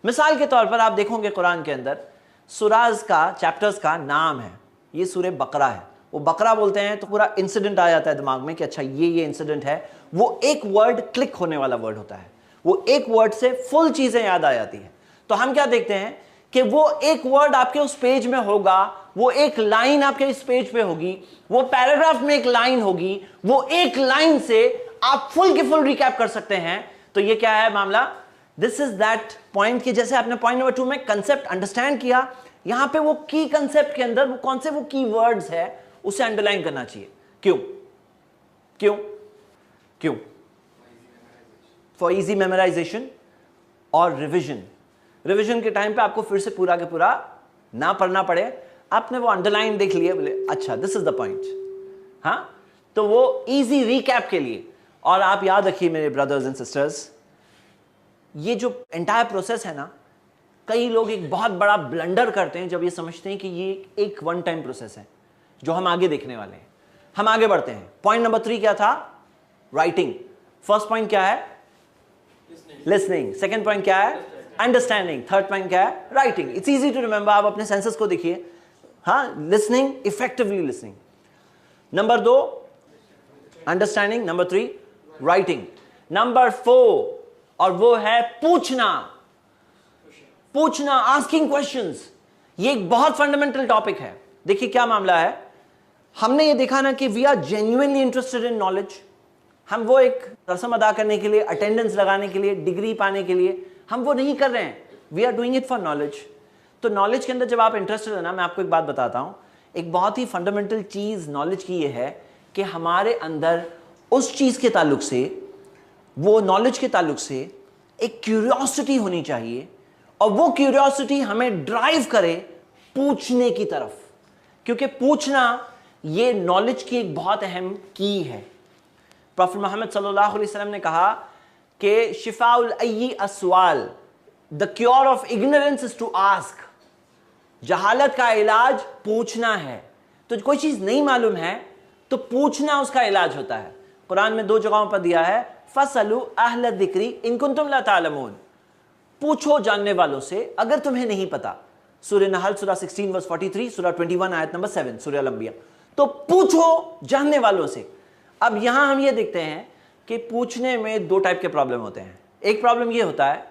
मिसाल के तौर पर आप देखोगे कुरान के अंदर सूराज का, चैप्टर्स का नाम है, ये सूरह बकरा है, वो बकरा बोलते हैं तो पूरा इंसिडेंट आ जाता है दिमाग में कि अच्छा ये इंसिडेंट है। वो एक वर्ड क्लिक होने वाला वर्ड होता है, वो एक वर्ड से फुल चीजें याद आ जाती है। तो हम क्या देखते हैं कि वो एक वर्ड आपके उस पेज में होगा, वो एक लाइन आपके इस पेज पे होगी, वो पैराग्राफ में एक लाइन होगी, वो एक लाइन से आप फुल के फुल रिकैप कर सकते हैं। तो ये क्या है मामला, दिस इज दैट पॉइंट कि जैसे आपने पॉइंट नंबर 2 में कंसेप्ट अंडरस्टैंड किया, यहां पे वो की कंसेप्ट के अंदर वो कौन से वो की वर्ड्स है उसे अंडरलाइन करना चाहिए। क्यों क्यों क्यों? फॉर इजी मेमोराइजेशन और रिविजन। रिविजन के टाइम पे आपको फिर से पूरा के पूरा ना पढ़ना पड़े, आपने वो अंडरलाइन देख लिया, बोले अच्छा दिस इज द पॉइंट, हाँ, तो वो इजी रिकैप के लिए। और आप याद रखिए मेरे ब्रदर्स एंड सिस्टर्स, ये जो एंटायर प्रोसेस है ना, कई लोग एक बहुत बड़ा ब्लंडर करते हैं जब ये समझते हैं कि ये एक वन टाइम प्रोसेस है जो हम आगे देखने वाले हैं। हम आगे बढ़ते हैं। पॉइंट नंबर 3 क्या था, राइटिंग। फर्स्ट पॉइंट क्या है, लिसनिंग। सेकंड पॉइंट क्या है, अंडरस्टैंडिंग। थर्ड पॉइंट क्या है, writing. It's easy to remember, आप अपने सेंसेस को देखिए, हाँ, listening, effectively listening. Number 2 understanding, number 3 writing, number 4 और वो है पूछना। पूछना, आस्किंग क्वेश्चंस, ये एक बहुत फंडामेंटल टॉपिक है। देखिए क्या मामला है, हमने ये देखा ना कि we are genuinely interested in knowledge. हम वो एक रस्म अदा करने के लिए, अटेंडेंस लगाने के लिए, डिग्री पाने के लिए हम वो नहीं कर रहे हैं, we are doing it for knowledge. तो नॉलेज के अंदर जब आप इंटरेस्टेड है ना, मैं आपको एक बात बताता हूं, एक बहुत ही फंडामेंटल चीज नॉलेज की ये है कि हमारे अंदर उस चीज के ताल्लुक से, वो नॉलेज के ताल्लुक से एक क्यूरियोसिटी होनी चाहिए, और वो क्यूरियोसिटी हमें ड्राइव करे पूछने की तरफ, क्योंकि पूछना ये नॉलेज की एक बहुत अहम की है। प्रॉफेट मोहम्मद सल्लल्लाहु अलैहि वसल्लम ने कहा कि शिफाउल अय्यी अस्वाल, the cure of ignorance is to ask. जहालत का इलाज पूछना है। तो कोई चीज नहीं मालूम है तो पूछना उसका इलाज होता है। कुरान में 2 जगहों पर दिया है, फसलू अहल ज़िक्री इन कुंतुम ला तालमून, पूछो जानने वालों से अगर तुम्हें नहीं पता। सूरह नहल सूरह 16 वर्स 43, सूरह 21 आयत नंबर 7 सूरह अल-अंबिया। तो पूछो जानने वालों से। अब यहां हम ये देखते हैं कि पूछने में 2 टाइप के प्रॉब्लम होते हैं। एक प्रॉब्लम ये होता है,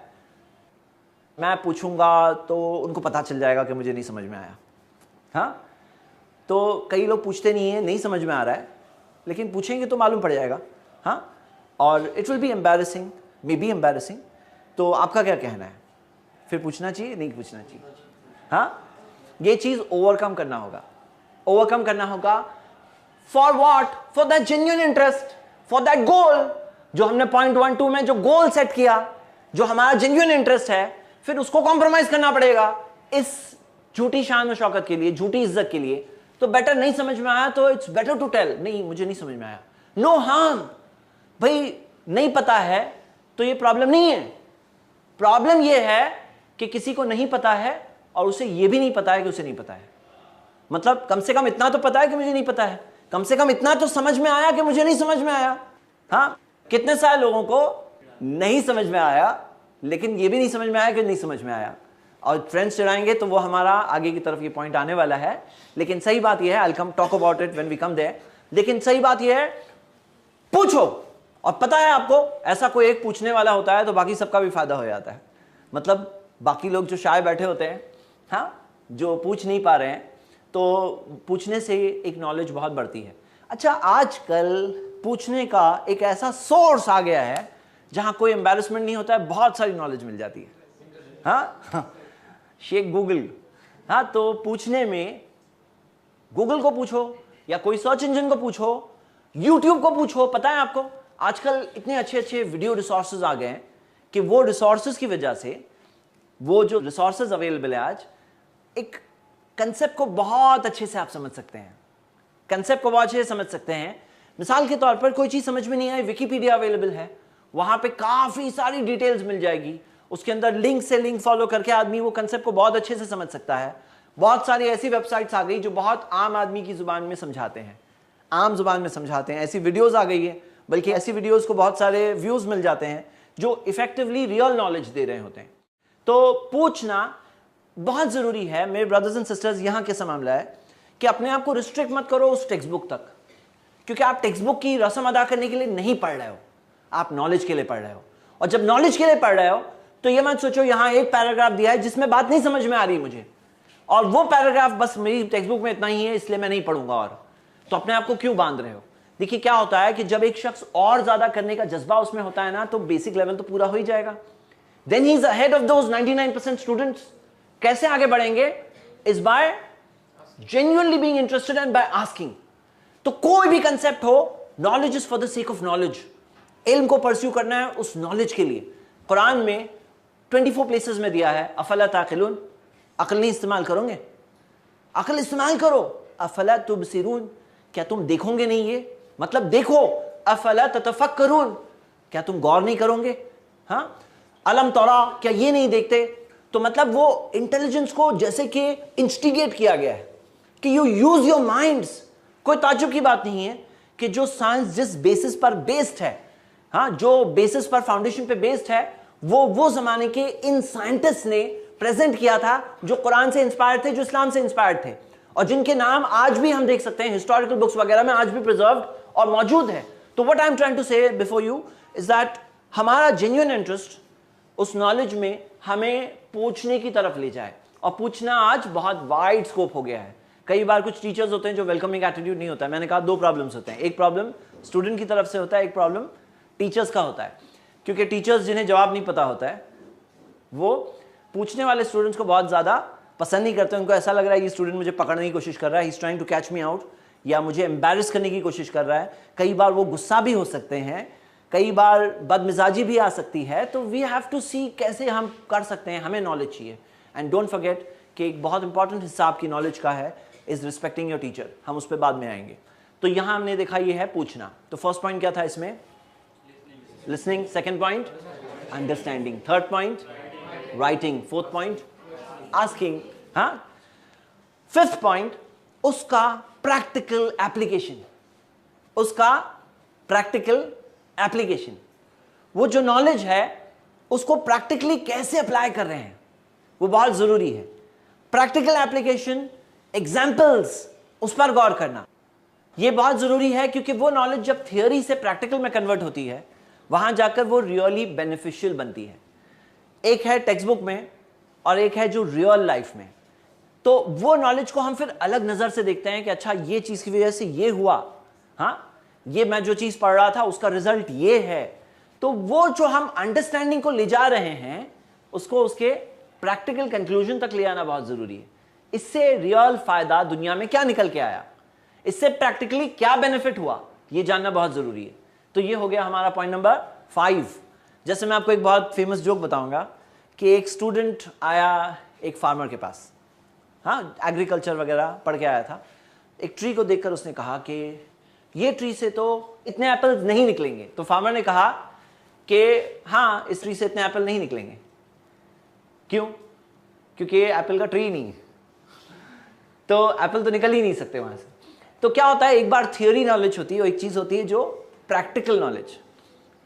मैं पूछूंगा तो उनको पता चल जाएगा कि मुझे नहीं समझ में आया। हाँ, तो कई लोग पूछते नहीं है, नहीं समझ में आ रहा है, लेकिन पूछेंगे तो मालूम पड़ जाएगा। हाँ, और it will be embarrassing, may be embarrassing. तो आपका क्या कहना है, फिर पूछना चाहिए नहीं पूछना चाहिए? हाँ, ये चीज ओवरकम करना होगा। ओवरकम करना होगा for what? For that genuine interest, for that goal. जो हमने पॉइंट 1 2 में जो गोल सेट किया, जो हमारा जेन्युइन इंटरेस्ट है, फिर उसको कॉम्प्रोमाइज करना पड़ेगा इस झूठी शान और शौकत के लिए, झूठी इज्जत के लिए। तो बेटर नहीं समझ में आया तो इट्स बेटर टू टेल, नहीं मुझे नहीं समझ में आया, नो हार्म। भाई नहीं पता है तो ये प्रॉब्लम नहीं है। प्रॉब्लम ये है कि किसी को नहीं पता है और उसे ये भी नहीं पता है कि उसे नहीं पता है। मतलब कम से कम इतना तो पता है कि मुझे नहीं पता है, कम से कम इतना तो समझ में आया कि मुझे नहीं समझ में आया। हाँ, कितने सारे लोगों को नहीं समझ में आया, लेकिन ये भी नहीं समझ में आया कि नहीं समझ में आया। और फ्रेंड्स चढ़ाएंगे तो वो हमारा आगे की तरफ ये पॉइंट आने वाला है। लेकिन सही बात ये है, I will come talk about it when we come there. लेकिन सही बात ये है, पूछो। और पता है आपको, ऐसा कोई एक पूछने वाला होता है तो बाकी सबका भी फायदा हो जाता है। मतलब बाकी लोग जो शाय बैठे होते हैं, हाँ, जो पूछ नहीं पा रहे हैं, तो पूछने से एक नॉलेज बहुत बढ़ती है। अच्छा, आजकल पूछने का एक ऐसा सोर्स आ गया है जहां कोई एम्बैरेसमेंट नहीं होता है, बहुत सारी नॉलेज मिल जाती है। हाँ, शेख गूगल। हाँ, तो पूछने में गूगल को पूछो या कोई सर्च इंजन को पूछो, यूट्यूब को पूछो। पता है आपको आजकल इतने अच्छे अच्छे वीडियो रिसोर्सेज आ गए हैं कि वो रिसोर्सेज की वजह से, वो जो रिसोर्सेज अवेलेबल है आज, एक कंसेप्ट को बहुत अच्छे से आप समझ सकते हैं। कंसेप्ट को बहुत अच्छे से समझ सकते हैं। मिसाल के तौर पर कोई चीज समझ में नहीं आई, विकिपीडिया अवेलेबल है, वहां पे काफी सारी डिटेल्स मिल जाएगी। उसके अंदर लिंक से लिंक फॉलो करके आदमी वो कंसेप्ट को बहुत अच्छे से समझ सकता है। बहुत सारी ऐसी वेबसाइट्स आ गई जो बहुत आम आदमी की जुबान में समझाते हैं, आम जुबान में समझाते हैं। ऐसी वीडियोस आ गई है, बल्कि ऐसी वीडियोस को बहुत सारे व्यूज मिल जाते हैं जो इफेक्टिवली रियल नॉलेज दे रहे होते हैं। तो पूछना बहुत जरूरी है मेरे ब्रदर्स एंड सिस्टर्स। यहां कैसा मामला है कि अपने आप को रिस्ट्रिक्ट मत करो उस टेक्स्ट बुक तक, क्योंकि आप टेक्स्ट बुक की रस्म अदा करने के लिए नहीं पढ़ रहे हो, आप नॉलेज के लिए पढ़ रहे हो। और जब नॉलेज के लिए पढ़ रहे हो तो ये मत सोचो यहां एक पैराग्राफ दिया है जिसमें बात नहीं समझ में आ रही मुझे, और वो पैराग्राफ बस मेरी टेक्स्ट बुक में इतना ही है इसलिए मैं नहीं पढ़ूंगा। और तो अपने आप को क्यों बांध रहे हो? देखिए क्या होता है कि जब एक शख्स और ज्यादा करने का जज्बा उसमें होता है ना, तो बेसिक लेवल तो पूरा हो ही जाएगा। Then he is ahead of those 99% students. कैसे आगे बढ़ेंगे? Is by genuinely being interested and by asking. तो कोई भी कंसेप्ट हो, knowledge is for the sake of knowledge. इल्म को परस्यू करना है उस नॉलेज के लिए। कुरान में 24 प्लेसेस में दिया है, अफला ताकिलून, अकल नहीं इस्तेमाल करोगे? अकल इस्तेमाल करो। अफला तुबसिरून, क्या तुम देखोगे नहीं? ये मतलब देखो। अफला ततफक्करून, क्या तुम गौर नहीं करोगे? हाँ, अलम तरा, क्या ये नहीं देखते? तो मतलब वो इंटेलिजेंस को जैसे कि इंस्टिगेट किया गया है कि यू यूज योर माइंड्स। कोई ताज्जुब की बात नहीं है कि जो साइंस जिस बेसिस पर बेस्ड है, हाँ, जो बेसिस पर फाउंडेशन पे बेस्ड है, वो जमाने के इन साइंटिस्ट ने प्रेजेंट किया था जो कुरान से इंस्पायर्ड थे, जो इस्लाम से इंस्पायर्ड थे, और जिनके नाम आज भी हम देख सकते हैं हिस्टोरिकल बुक्स वगैरह में, आज भी प्रिजर्व्ड और मौजूद है। तो what I am trying to say before you is that हमारा जेन्युइन इंटरेस्ट उस नॉलेज में हमें पूछने की तरफ ले जाए। और पूछना आज बहुत वाइड स्कोप हो गया है। कई बार कुछ टीचर्स होते हैं जो वेलकमिंग एटीट्यूड नहीं होता है। मैंने कहा 2 प्रॉब्लम्स होते हैं, एक प्रॉब्लम स्टूडेंट की तरफ से होता है, एक प्रॉब्लम टीचर्स का होता है। क्योंकि टीचर्स जिन्हें जवाब नहीं पता होता है वो पूछने वाले स्टूडेंट्स को बहुत ज़्यादा पसंद नहीं करते। उनको ऐसा लग रहा है ये स्टूडेंट मुझे पकड़ने की कोशिश कर रहा है, he is trying to catch me out, या मुझे एम्बैरस करने की कोशिश कर रहा है, कई बार वो गुस्सा भी हो सकते हैं, कई बार बदमिजाजी भी आ सकती है, तो वी हैव टू सी कैसे हम कर सकते हैं, हमें नॉलेज चाहिए। एंड डोंट फॉरगेट कि एक बहुत इंपॉर्टेंट हिस्सा आपकी नॉलेज का है इज रिस्पेक्टिंग योर टीचर, हम उस पर बाद में आएंगे। तो यहां हमने देखा ये है पूछना, तो फर्स्ट पॉइंट क्या था इसमें, listening, second point understanding, third point writing, fourth point asking, हाँ, फिफ्थ पॉइंट उसका प्रैक्टिकल एप्लीकेशन, उसका प्रैक्टिकल एप्लीकेशन, वो जो नॉलेज है उसको प्रैक्टिकली कैसे अप्लाई कर रहे हैं, वो बहुत जरूरी है। प्रैक्टिकल एप्लीकेशन, एग्जाम्पल्स, उस पर गौर करना ये बहुत जरूरी है, क्योंकि वो नॉलेज जब थियोरी से प्रैक्टिकल में कन्वर्ट होती है वहां जाकर वो रियली बेनिफिशियल बनती है। एक है टेक्स्ट बुक में और एक है जो रियल लाइफ में। तो वो नॉलेज को हम फिर अलग नजर से देखते हैं कि अच्छा ये चीज की वजह से ये हुआ, हाँ, ये मैं जो चीज पढ़ रहा था उसका रिजल्ट ये है। तो वो जो हम अंडरस्टैंडिंग को ले जा रहे हैं उसको उसके प्रैक्टिकल कंक्लूजन तक ले आना बहुत जरूरी है। इससे रियल फायदा दुनिया में क्या निकल के आया, इससे प्रैक्टिकली क्या बेनिफिट हुआ, ये जानना बहुत जरूरी है। तो ये हो गया हमारा पॉइंट नंबर 5। जैसे मैं आपको एक बहुत फेमस जोक बताऊंगा कि एक स्टूडेंट आया एक फार्मर के पास, हाँ, एग्रीकल्चर वगैरह पढ़ के आया था। एक ट्री को देखकर उसने कहा कि ये ट्री से तो इतने एप्पल नहीं निकलेंगे। तो फार्मर ने कहा कि हाँ, इस ट्री से इतने एप्पल नहीं निकलेंगे। क्यों? क्योंकि ये एप्पल का ट्री नहीं है, तो एप्पल तो निकल ही नहीं सकते वहां से। तो क्या होता है, एक बार थियोरी नॉलेज होती है और एक चीज होती है जो प्रैक्टिकल नॉलेज।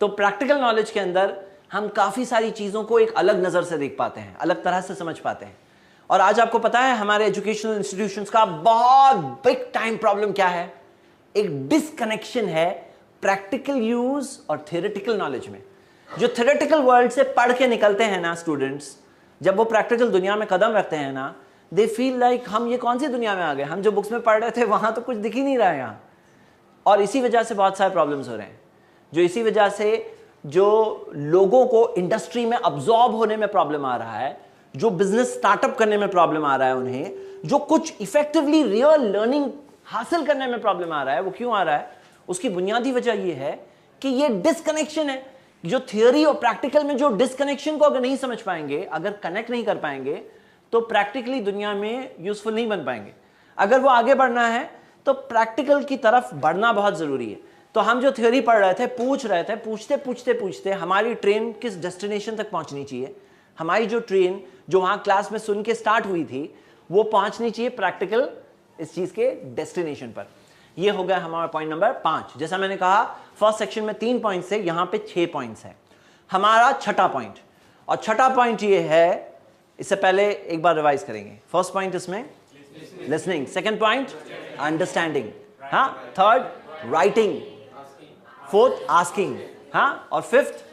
तो प्रैक्टिकल नॉलेज के अंदर हम काफी सारी चीजों को एक अलग नजर से देख पाते हैं, अलग तरह से समझ पाते हैं। और आज आपको पता है हमारे एजुकेशनल इंस्टीट्यूशंस का बहुत बिग टाइम प्रॉब्लम क्या है, एक डिसकनेक्शन है प्रैक्टिकल यूज और थ्योरेटिकल नॉलेज में। जो थ्योरेटिकल वर्ल्ड से पढ़ के निकलते हैं ना स्टूडेंट्स, जब वो प्रैक्टिकल दुनिया में कदम रखते हैं ना, दे फील लाइक हम ये कौन सी दुनिया में आ गए, हम जो बुक्स में पढ़ रहे थे वहां तो कुछ दिख ही नहीं रहा है यहाँ। और इसी वजह से बहुत सारे प्रॉब्लम्स हो रहे हैं, जो इसी वजह से जो लोगों को इंडस्ट्री में अब्जॉर्ब होने में प्रॉब्लम आ रहा है, जो बिजनेस स्टार्टअप करने में प्रॉब्लम आ रहा है उन्हें, जो कुछ इफेक्टिवली रियल लर्निंग हासिल करने में प्रॉब्लम आ रहा है, वो क्यों आ रहा है? उसकी बुनियादी वजह ये है कि ये डिसकनेक्शन है। जो थियोरी और प्रैक्टिकल में जो डिसकनेक्शन को अगर नहीं समझ पाएंगे, अगर कनेक्ट नहीं कर पाएंगे, तो प्रैक्टिकली दुनिया में यूजफुल नहीं बन पाएंगे। अगर वो आगे बढ़ना है तो प्रैक्टिकल की तरफ बढ़ना बहुत जरूरी है। तो हम जो थ्योरी पढ़ रहे थे, पूछ रहे थे, पूछते हमारी ट्रेन किस डेस्टिनेशन तक पहुंचनी चाहिए, हमारी जो ट्रेन जो वहां क्लास में सुन के स्टार्ट हुई थी वो पहुंचनी चाहिए प्रैक्टिकल इस चीज के डेस्टिनेशन पर। ये हो गया हमारा पॉइंट नंबर 5। जैसा मैंने कहा फर्स्ट सेक्शन में 3 पॉइंट्स है, यहां पे 6 पॉइंट्स है। हमारा छठा पॉइंट, और छठा पॉइंट ये है, इससे पहले एक बार रिवाइज करेंगे। फर्स्ट पॉइंट इसमें लिसनिंग, सेकंड पॉइंट अंडरस्टैंडिंग, हाँ, थर्ड राइटिंग, फोर्थ आस्किंग, हाँ, और फिफ्थ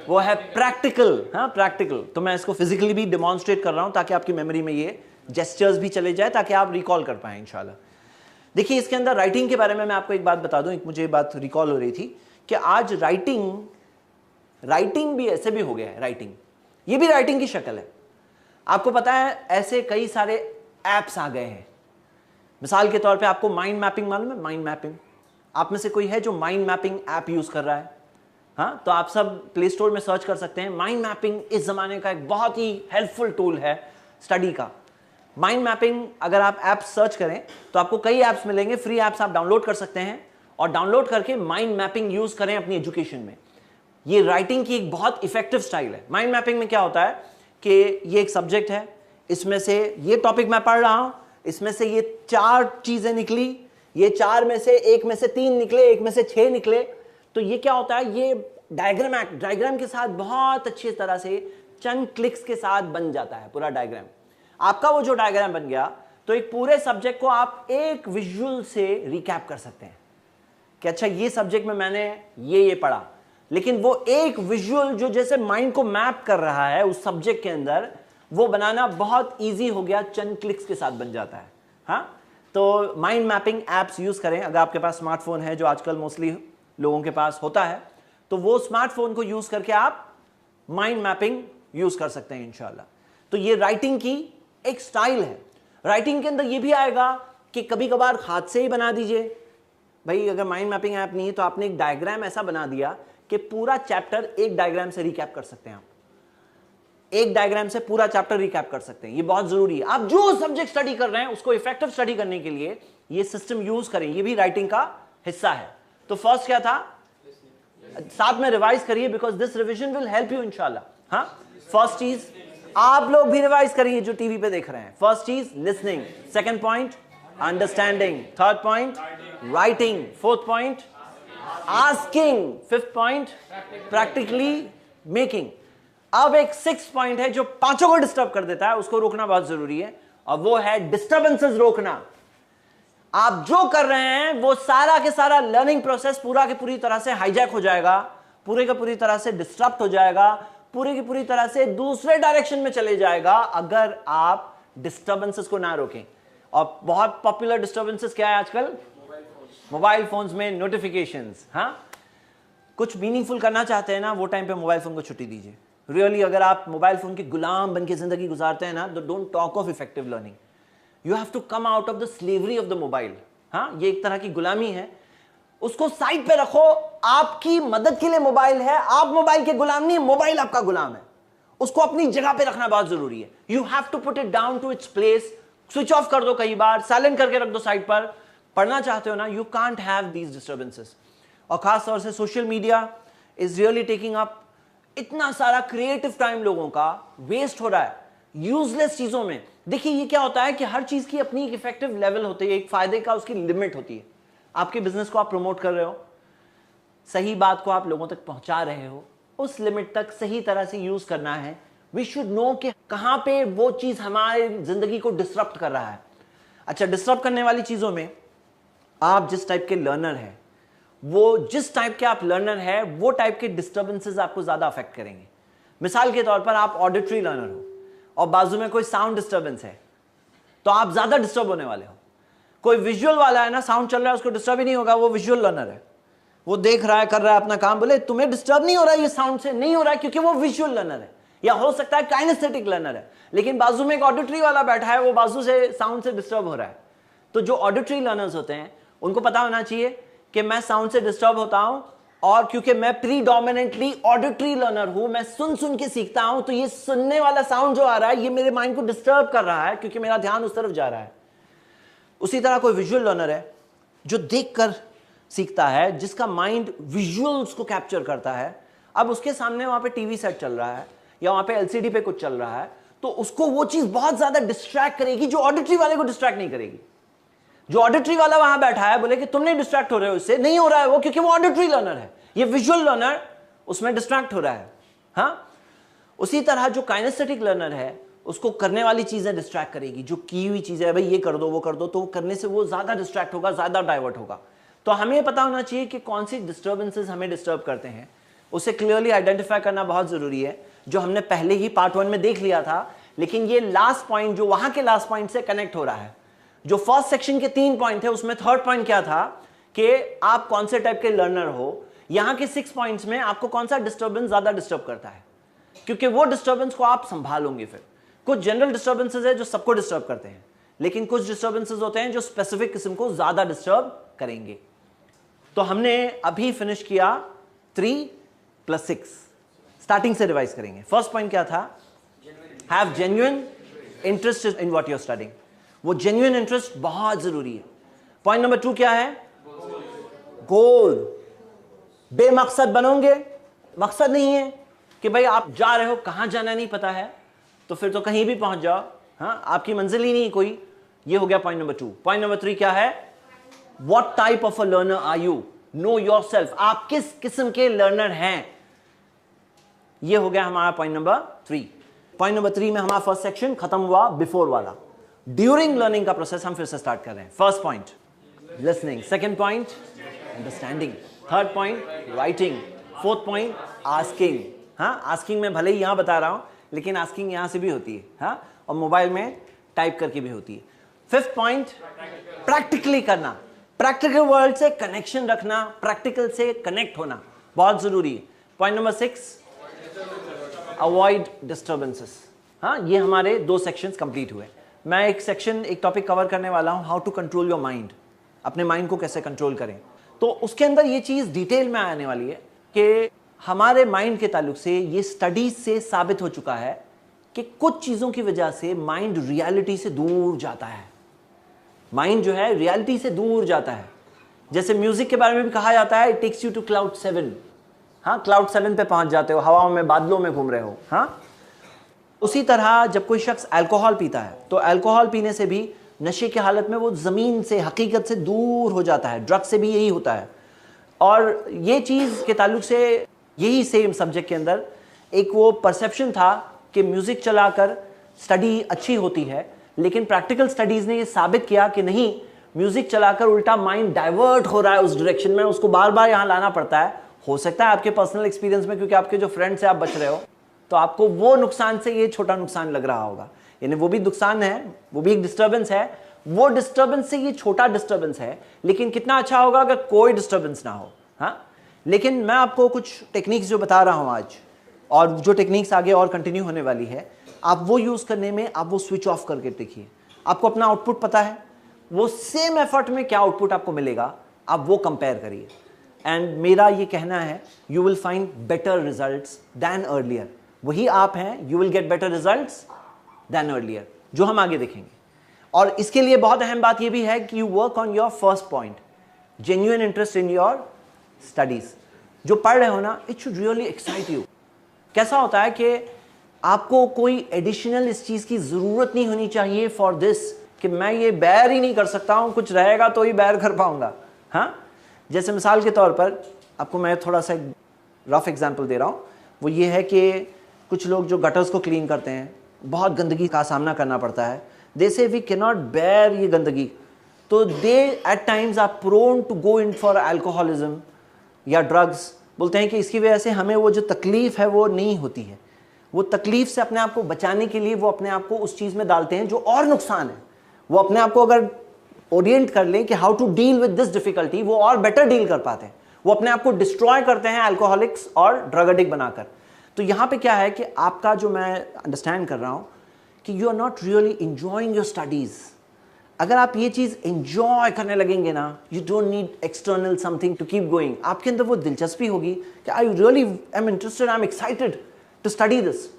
वो है प्रैक्टिकल, हाँ, प्रैक्टिकल। तो मैं इसको फिजिकली भी डेमोन्स्ट्रेट कर रहा हूं ताकि आपकी मेमोरी में ये जेस्चर्स भी चले जाए, ताकि आप रिकॉल कर पाए इंशाल्लाह। देखिए इसके अंदर राइटिंग के बारे में मैं आपको एक बात बता दूं, एक मुझे बात रिकॉल हो रही थी कि आज राइटिंग भी ऐसे भी हो गया है, राइटिंग ये भी राइटिंग की शक्ल है। आपको पता है ऐसे कई सारे एप्स आ गए हैं। मिसाल के तौर पे आपको माइंड मैपिंग मालूम है? माइंड मैपिंग, आप में से कोई है जो माइंड मैपिंग ऐप यूज कर रहा है? हाँ, तो आप सब प्ले स्टोर में सर्च कर सकते हैं। माइंड मैपिंग इस जमाने का एक बहुत ही हेल्पफुल टूल है स्टडी का। माइंड मैपिंग अगर आप ऐप सर्च करें तो आपको कई ऐप्स मिलेंगे, फ्री ऐप्स आप डाउनलोड कर सकते हैं और डाउनलोड करके माइंड मैपिंग यूज करें अपनी एजुकेशन में। ये राइटिंग की एक बहुत इफेक्टिव स्टाइल है। माइंड मैपिंग में क्या होता है कि ये एक सब्जेक्ट है, इसमें से ये टॉपिक मैं पढ़ रहा हूं, इसमें से ये 4 चीजें निकली, ये 4 में से एक में से 3 निकले, एक में से 6 निकले। तो ये क्या होता है, ये डायग्राम के साथ बहुत अच्छी तरह से चंद क्लिक्स के साथ बन जाता है पूरा डायग्राम। आपका वो जो डायग्राम बन गया तो एक पूरे सब्जेक्ट को आप एक विजुअल से रिकैप कर सकते हैं कि अच्छा ये सब्जेक्ट में मैंने ये पढ़ा। लेकिन वो एक विजुअल जो जैसे माइंड को मैप कर रहा है उस सब्जेक्ट के अंदर, वो बनाना बहुत इजी हो गया, चंद क्लिक्स के साथ बन जाता है। हाँ, तो माइंड मैपिंग एप्स यूज करें। अगर आपके पास स्मार्टफोन है, जो आजकल मोस्टली लोगों के पास होता है, तो वो स्मार्टफोन को यूज करके आप माइंड मैपिंग यूज कर सकते हैं इंशाल्लाह। तो ये राइटिंग की एक स्टाइल है। राइटिंग के अंदर ये भी आएगा कि कभी कभार हाथ से ही बना दीजिए भाई। अगर माइंड मैपिंग ऐप नहीं है तो आपने एक डायग्राम ऐसा बना दिया कि पूरा चैप्टर एक डायग्राम से रिकैप कर सकते हैं। आप एक डायग्राम से पूरा चैप्टर रिकैप कर सकते हैं। ये बहुत जरूरी है। आप जो सब्जेक्ट स्टडी कर रहे हैं उसको इफेक्टिव स्टडी करने के लिए ये सिस्टम यूज करें। ये भी राइटिंग का हिस्सा है। तो फर्स्ट क्या था, साथ में रिवाइज करिए because this revision will help you इंशाल्लाह। हाँ, फर्स्ट चीज आप लोग भी रिवाइज करिए जो टीवी पे देख रहे हैं। फर्स्ट चीज listening, second point understanding, third point writing, fourth point asking, fifth point practically making. अब एक सिक्स पॉइंट है जो पांचों को डिस्टर्ब कर देता है, उसको रोकना बहुत जरूरी है और वो है डिस्टर्बेंसेस रोकना। आप जो कर रहे हैं वो सारा के सारा लर्निंग प्रोसेस पूरा की पूरी तरह से हाईजैक हो जाएगा, पूरे का पूरी तरह से डिस्टर्ब हो जाएगा, पूरी की पूरी तरह से दूसरे डायरेक्शन में चले जाएगा अगर आप डिस्टर्बेंसेस को ना रोकें। और बहुत पॉपुलर डिस्टर्बेंसेस क्या है आजकल, मोबाइल फोन्स में नोटिफिकेशंस। हाँ, कुछ मीनिंगफुल करना चाहते हैं ना, वो टाइम पे मोबाइल फोन को छुट्टी दीजिए। रियली अगर आप मोबाइल फोन के गुलाम बन के जिंदगी गुजारते हैं ना, तो don't talk of effective learning. You have to come out of the slavery of the mobile. हाँ, ये एक तरह की गुलामी है, उसको साइड पे रखो। आपकी मदद के लिए मोबाइल है, आप मोबाइल के गुलाम नहीं, मोबाइल आपका गुलाम है। उसको अपनी जगह पे रखना बहुत जरूरी है। You have to put it down to its place. Switch off कर दो, कई बार साइलेंट करके रख दो साइड पर। पढ़ना चाहते हो ना, you can't have these disturbances. और खास तौर से social media is really taking up इतना सारा क्रिएटिव टाइम, लोगों का वेस्ट हो रहा है यूजलेस चीजों में। देखिए ये क्या होता है कि हर चीज की अपनी एक इफेक्टिव लेवल होती है, एक फायदे का उसकी लिमिट होती है। आपके बिजनेस को आप प्रमोट कर रहे हो, सही बात को आप लोगों तक पहुंचा रहे हो, उस लिमिट तक सही तरह से यूज करना है। वी शुड नो कि कहां पे वो चीज हमारे जिंदगी को डिसरप्ट कर रहा है। अच्छा, डिसरप्ट करने वाली चीजों में आप जिस टाइप के लर्नर हैं, वो जिस टाइप के आप लर्नर हैं, वो टाइप के डिस्टर्बेंसेस आपको ज्यादा अफेक्ट करेंगे। मिसाल के तौर पर आप ऑडिटरी लर्नर हो और बाजू में कोई साउंड डिस्टर्बेंस है तो आप ज्यादा डिस्टर्ब होने वाले हो। कोई विजुअल वाला है ना, साउंड चल रहा है, उसको डिस्टर्ब ही नहीं होगा, वो विजुअल लर्नर है, वो देख रहा है, कर रहा है अपना काम। बोले तुम्हें डिस्टर्ब नहीं हो रहा है ये साउंड से, नहीं हो रहा है क्योंकि वो विजुअल लर्नर है, या हो सकता है काइनेस्थेटिक लर्नर है। लेकिन बाजू में एक ऑडिटरी वाला बैठा है, वो बाजू से साउंड से डिस्टर्ब हो रहा है। तो जो ऑडिटरी लर्नर्स होते हैं उनको पता होना चाहिए कि मैं साउंड से डिस्टर्ब होता हूं, और क्योंकि मैं प्रीडोमिनेंटली ऑडिटरी लर्नर हूं, मैं सुन सुन के सीखता हूं, तो ये सुनने वाला साउंड जो आ रहा है ये मेरे माइंड को डिस्टर्ब कर रहा है क्योंकि मेरा ध्यान उस तरफ जा रहा है। उसी तरह कोई विजुअल लर्नर है जो देखकर सीखता है, जिसका माइंड विजुअल्स को कैप्चर करता है। अब उसके सामने वहां पे टीवी सेट चल रहा है या वहां पे एलसीडी पे कुछ चल रहा है, तो उसको वो चीज बहुत ज्यादा डिस्ट्रैक्ट करेगी जो ऑडिटरी वाले को डिस्ट्रैक्ट नहीं करेगी। जो ऑडिटरी वाला वहां बैठा है, बोले कि तुम नहीं डिस्ट्रैक्ट हो रहे हो, इससे नहीं हो रहा है वो, क्योंकि वो ऑडिटरी लर्नर है। ये विजुअल लर्नर उसमें डिस्ट्रैक्ट हो रहा है। हाँ, उसी तरह जो काइनेस्थेटिक लर्नर है उसको करने वाली चीजें डिस्ट्रैक्ट करेगी। जो की हुई चीजें है, भाई ये कर दो वो कर दो, तो वो करने से वो ज्यादा डिस्ट्रैक्ट होगा, ज्यादा डाइवर्ट होगा। तो हमें पता होना चाहिए कि कौन सी डिस्टर्बेंसेस हमें डिस्टर्ब करते हैं, उसे क्लियरली आइडेंटिफाई करना बहुत जरूरी है, जो हमने पहले ही पार्ट 1 में देख लिया था। लेकिन ये लास्ट पॉइंट जो वहां के लास्ट पॉइंट से कनेक्ट हो रहा है, जो फर्स्ट सेक्शन के 3 पॉइंट थे उसमें थर्ड पॉइंट क्या था कि आप कौन से टाइप के लर्नर हो। यहां के 6 पॉइंट्स में आपको कौन सा डिस्टर्बेंस ज्यादा डिस्टर्ब करता है, क्योंकि वो डिस्टर्बेंस को आप संभालोगे। फिर कुछ जनरल डिस्टर्बेंसेस है जो सबको डिस्टर्ब करते हैं, लेकिन कुछ डिस्टर्बेंसेस होते हैं जो स्पेसिफिक किस्म को ज्यादा डिस्टर्ब करेंगे। तो हमने अभी फिनिश किया 3 + 6। स्टार्टिंग से रिवाइज करेंगे। फर्स्ट पॉइंट क्या था, have genuine interest in what you are studying. वो जेन्युइन इंटरेस्ट बहुत जरूरी है। पॉइंट नंबर 2 क्या है, गोल। बेमकसद बनोगे, मकसद नहीं है कि भाई आप जा रहे हो, कहां जाना नहीं पता है, तो फिर तो कहीं भी पहुंच जाओ। हाँ, आपकी मंजिल ही नहीं कोई। ये हो गया पॉइंट नंबर 2। पॉइंट नंबर 3 क्या है, what type of a learner are you, know yourself. आप किस किस्म के लर्नर हैं, ये हो गया हमारा पॉइंट नंबर 3। पॉइंट नंबर 3 में हमारा फर्स्ट सेक्शन खत्म हुआ, बिफोर वाला। ड्यूरिंग लर्निंग का प्रोसेस हम फिर से स्टार्ट कर रहे हैं। First point listening, second point understanding, third point writing, fourth point asking. हाँ, आस्किंग में भले ही यहां बता रहा हूं, लेकिन आस्किंग यहां से भी होती है। हाँ, और मोबाइल में टाइप करके भी होती है। फिफ्थ पॉइंट प्रैक्टिकली करना, प्रैक्टिकल वर्ल्ड से कनेक्शन रखना, प्रैक्टिकल से कनेक्ट होना बहुत जरूरी है। Point number 6 avoid disturbances. हाँ, ये हमारे 2 सेक्शंस कंप्लीट हुए। मैं एक टॉपिक कवर करने वाला हूं, how to control your mind, अपने माइंड को कैसे कंट्रोल करें। तो उसके अंदर ये चीज डिटेल में आने वाली है कि हमारे माइंड के ताल्लुक से ये स्टडीज से साबित हो चुका है कि कुछ चीजों की वजह से माइंड रियलिटी से दूर जाता है। माइंड जो है रियलिटी से दूर जाता है। जैसे म्यूजिक के बारे में भी कहा जाता है, it takes you to cloud 7। हाँ, क्लाउड 7 पे पहुंच जाते हो, हवाओं में, बादलों में घूम रहे हो। हाँ, उसी तरह जब कोई शख्स अल्कोहल पीता है तो अल्कोहल पीने से भी नशे की हालत में वो ज़मीन से, हकीकत से दूर हो जाता है। ड्रग से भी यही होता है। और ये चीज़ के ताल्लुक से यही सेम सब्जेक्ट के अंदर एक वो परसेप्शन था कि म्यूज़िक चलाकर स्टडी अच्छी होती है, लेकिन प्रैक्टिकल स्टडीज़ ने ये साबित किया कि नहीं, म्यूज़िक चलाकर उल्टा माइंड डाइवर्ट हो रहा है उस डायरेक्शन में, उसको बार बार यहाँ लाना पड़ता है। हो सकता है आपके पर्सनल एक्सपीरियंस में, क्योंकि आपके जो फ्रेंड्स हैं आप बच रहे हो, तो आपको वो नुकसान से ये छोटा नुकसान लग रहा होगा। यानी वो भी नुकसान है, वो भी एक डिस्टर्बेंस है, वो डिस्टर्बेंस से ये छोटा डिस्टर्बेंस है। लेकिन कितना अच्छा होगा अगर कोई डिस्टर्बेंस ना हो। हाँ, लेकिन मैं आपको कुछ टेक्निक्स जो बता रहा हूँ आज, और जो टेक्निक्स आगे और कंटिन्यू होने वाली है, आप वो यूज़ करने में आप वो स्विच ऑफ करके देखिए। आपको अपना आउटपुट पता है, वो सेम एफर्ट में क्या आउटपुट आपको मिलेगा, आप वो कंपेयर करिए। एंड मेरा ये कहना है, you will find better results than earlier. वही आप हैं, you will get better results than earlier, जो हम आगे देखेंगे। और इसके लिए बहुत अहम बात ये भी है कि you work on your first point, genuine interest in your studies. जो पढ़ रहे हो ना, it should really excite you. कैसा होता है कि आपको कोई एडिशनल इस चीज़ की ज़रूरत नहीं होनी चाहिए फॉर दिस, कि मैं ये बैर ही नहीं कर सकता हूँ, कुछ रहेगा तो ही बैर कर पाऊंगा। हाँ, जैसे मिसाल के तौर पर आपको मैं थोड़ा सा रफ एग्जांपल दे रहा हूँ। वो ये है कि कुछ लोग जो गटर्स को क्लीन करते हैं, बहुत गंदगी का सामना करना पड़ता है। दे से वी कैन नॉट बेयर ये गंदगी, तो they at times are prone to go in for alcoholism या ड्रग्स। बोलते हैं कि इसकी वजह से हमें वो जो तकलीफ़ है वो नहीं होती है। वो तकलीफ़ से अपने आप को बचाने के लिए वो अपने आप को उस चीज़ में डालते हैं जो और नुकसान है। वो अपने आप को अगर ओरिएंट कर लें कि how to deal with this difficulty, वो और बेटर डील कर पाते हैं। वो अपने आप को डिस्ट्रॉय करते हैं अल्कोहलिक्स और ड्रग एडिक्ट बनाकर। तो यहाँ पे क्या है कि आपका जो मैं अंडरस्टैंड कर रहा हूँ कि you are not really enjoying your studies. अगर आप ये चीज़ इंजॉय करने लगेंगे ना, you don't need external something to keep going. आपके अंदर वो दिलचस्पी होगी कि I really am interested, I am excited to study this.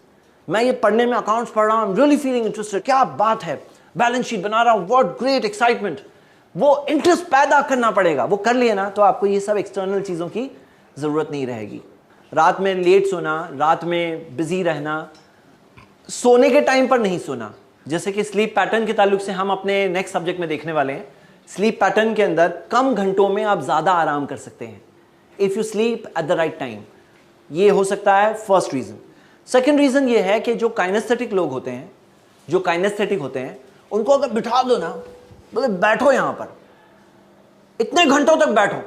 मैं ये पढ़ने में अकाउंट्स पढ़ रहा हूँ, I am really feeling interested, क्या बात है, बैलेंस शीट बना रहा हूँ, व्हाट ग्रेट एक्साइटमेंट। वो इंटरेस्ट पैदा करना पड़ेगा। वो कर लिए ना तो आपको ये सब एक्सटर्नल चीज़ों की ज़रूरत नहीं रहेगी। रात में लेट सोना, रात में बिजी रहना, सोने के टाइम पर नहीं सोना। जैसे कि स्लीप पैटर्न के ताल्लुक से हम अपने नेक्स्ट सब्जेक्ट में देखने वाले हैं। स्लीप पैटर्न के अंदर कम घंटों में आप ज़्यादा आराम कर सकते हैं if you sleep at the right time. ये हो सकता है फर्स्ट रीज़न। सेकेंड रीज़न ये है कि जो काइनेस्थेटिक लोग होते हैं, जो काइनेस्थेटिक होते हैं, उनको अगर बिठा दो ना, बोले बैठो यहाँ पर, इतने घंटों तक बैठो,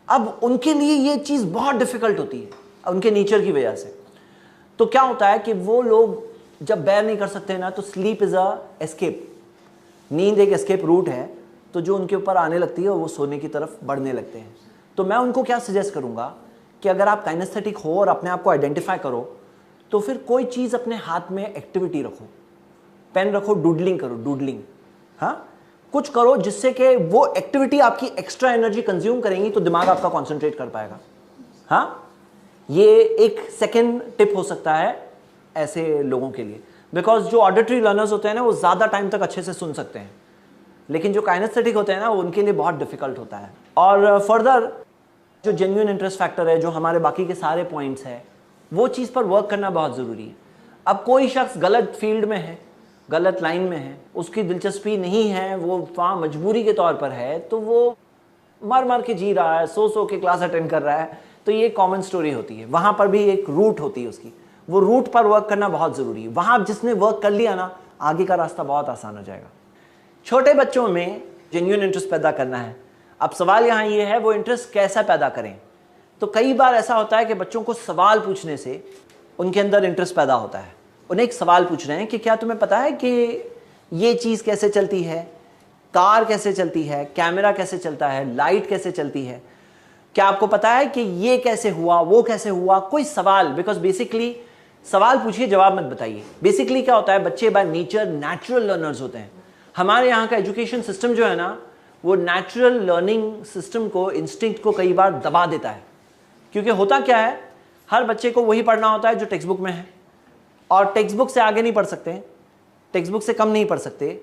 अब उनके लिए ये चीज़ बहुत डिफिकल्ट होती है उनके नेचर की वजह से। तो क्या होता है कि वो लोग जब बैर नहीं कर सकते ना, तो स्लीप इज़ अ एस्केप। नींद एक एस्केप रूट है, तो जो उनके ऊपर आने लगती है वो सोने की तरफ बढ़ने लगते हैं। तो मैं उनको क्या सजेस्ट करूँगा कि अगर आप काइनेस्थेटिक हो और अपने आप को आइडेंटिफाई करो, तो फिर कोई चीज़ अपने हाथ में एक्टिविटी रखो, पेन रखो, डूडलिंग करो, डूडलिंग। हाँ, कुछ करो जिससे कि वो एक्टिविटी आपकी एक्स्ट्रा एनर्जी कंज्यूम करेंगी, तो दिमाग आपका कॉन्सेंट्रेट कर पाएगा। हाँ, ये एक सेकेंड टिप हो सकता है ऐसे लोगों के लिए, बिकॉज जो ऑडिटरी लर्नर्स होते हैं ना, वो ज़्यादा टाइम तक अच्छे से सुन सकते हैं, लेकिन जो काइनेस्थेटिक होते हैं ना, वो उनके लिए बहुत डिफिकल्ट होता है। और फर्दर जो जेन्युइन इंटरेस्ट फैक्टर है, जो हमारे बाकी के सारे पॉइंट्स हैं, वो चीज़ पर वर्क करना बहुत ज़रूरी है। अब कोई शख्स गलत फील्ड में है, गलत लाइन में है, उसकी दिलचस्पी नहीं है, वो वहाँ मजबूरी के तौर पर है, तो वो मर मर के जी रहा है, सो के क्लास अटेंड कर रहा है, तो ये कॉमन स्टोरी होती है। वहाँ पर भी एक रूट होती है उसकी, वो रूट पर वर्क करना बहुत ज़रूरी है। वहाँ जिसने वर्क कर लिया ना, आगे का रास्ता बहुत आसान हो जाएगा। छोटे बच्चों में जेन्युइन इंटरेस्ट पैदा करना है। अब सवाल यहाँ ये है, वो इंटरेस्ट कैसा पैदा करें। तो कई बार ऐसा होता है कि बच्चों को सवाल पूछने से उनके अंदर इंटरेस्ट पैदा होता है। उन्हें एक सवाल पूछ रहे हैं कि क्या तुम्हें पता है कि ये चीज़ कैसे चलती है, कार कैसे चलती है, कैमरा कैसे चलता है, लाइट कैसे चलती है, क्या आपको पता है कि ये कैसे हुआ, वो कैसे हुआ, कोई सवाल। बिकॉज बेसिकली सवाल पूछिए, जवाब मत बताइए। बेसिकली क्या होता है, बच्चे बाय नेचर नेचुरल लर्नर्स होते हैं। हमारे यहाँ का एजुकेशन सिस्टम जो है ना, वो नेचुरल लर्निंग सिस्टम को, इंस्टिंक्ट को कई बार दबा देता है। क्योंकि होता क्या है, हर बच्चे को वही पढ़ना होता है जो टेक्स्ट बुक में है, और टेक्स्ट बुक से आगे नहीं पढ़ सकते, टेक्स्ट बुक से कम नहीं पढ़ सकते।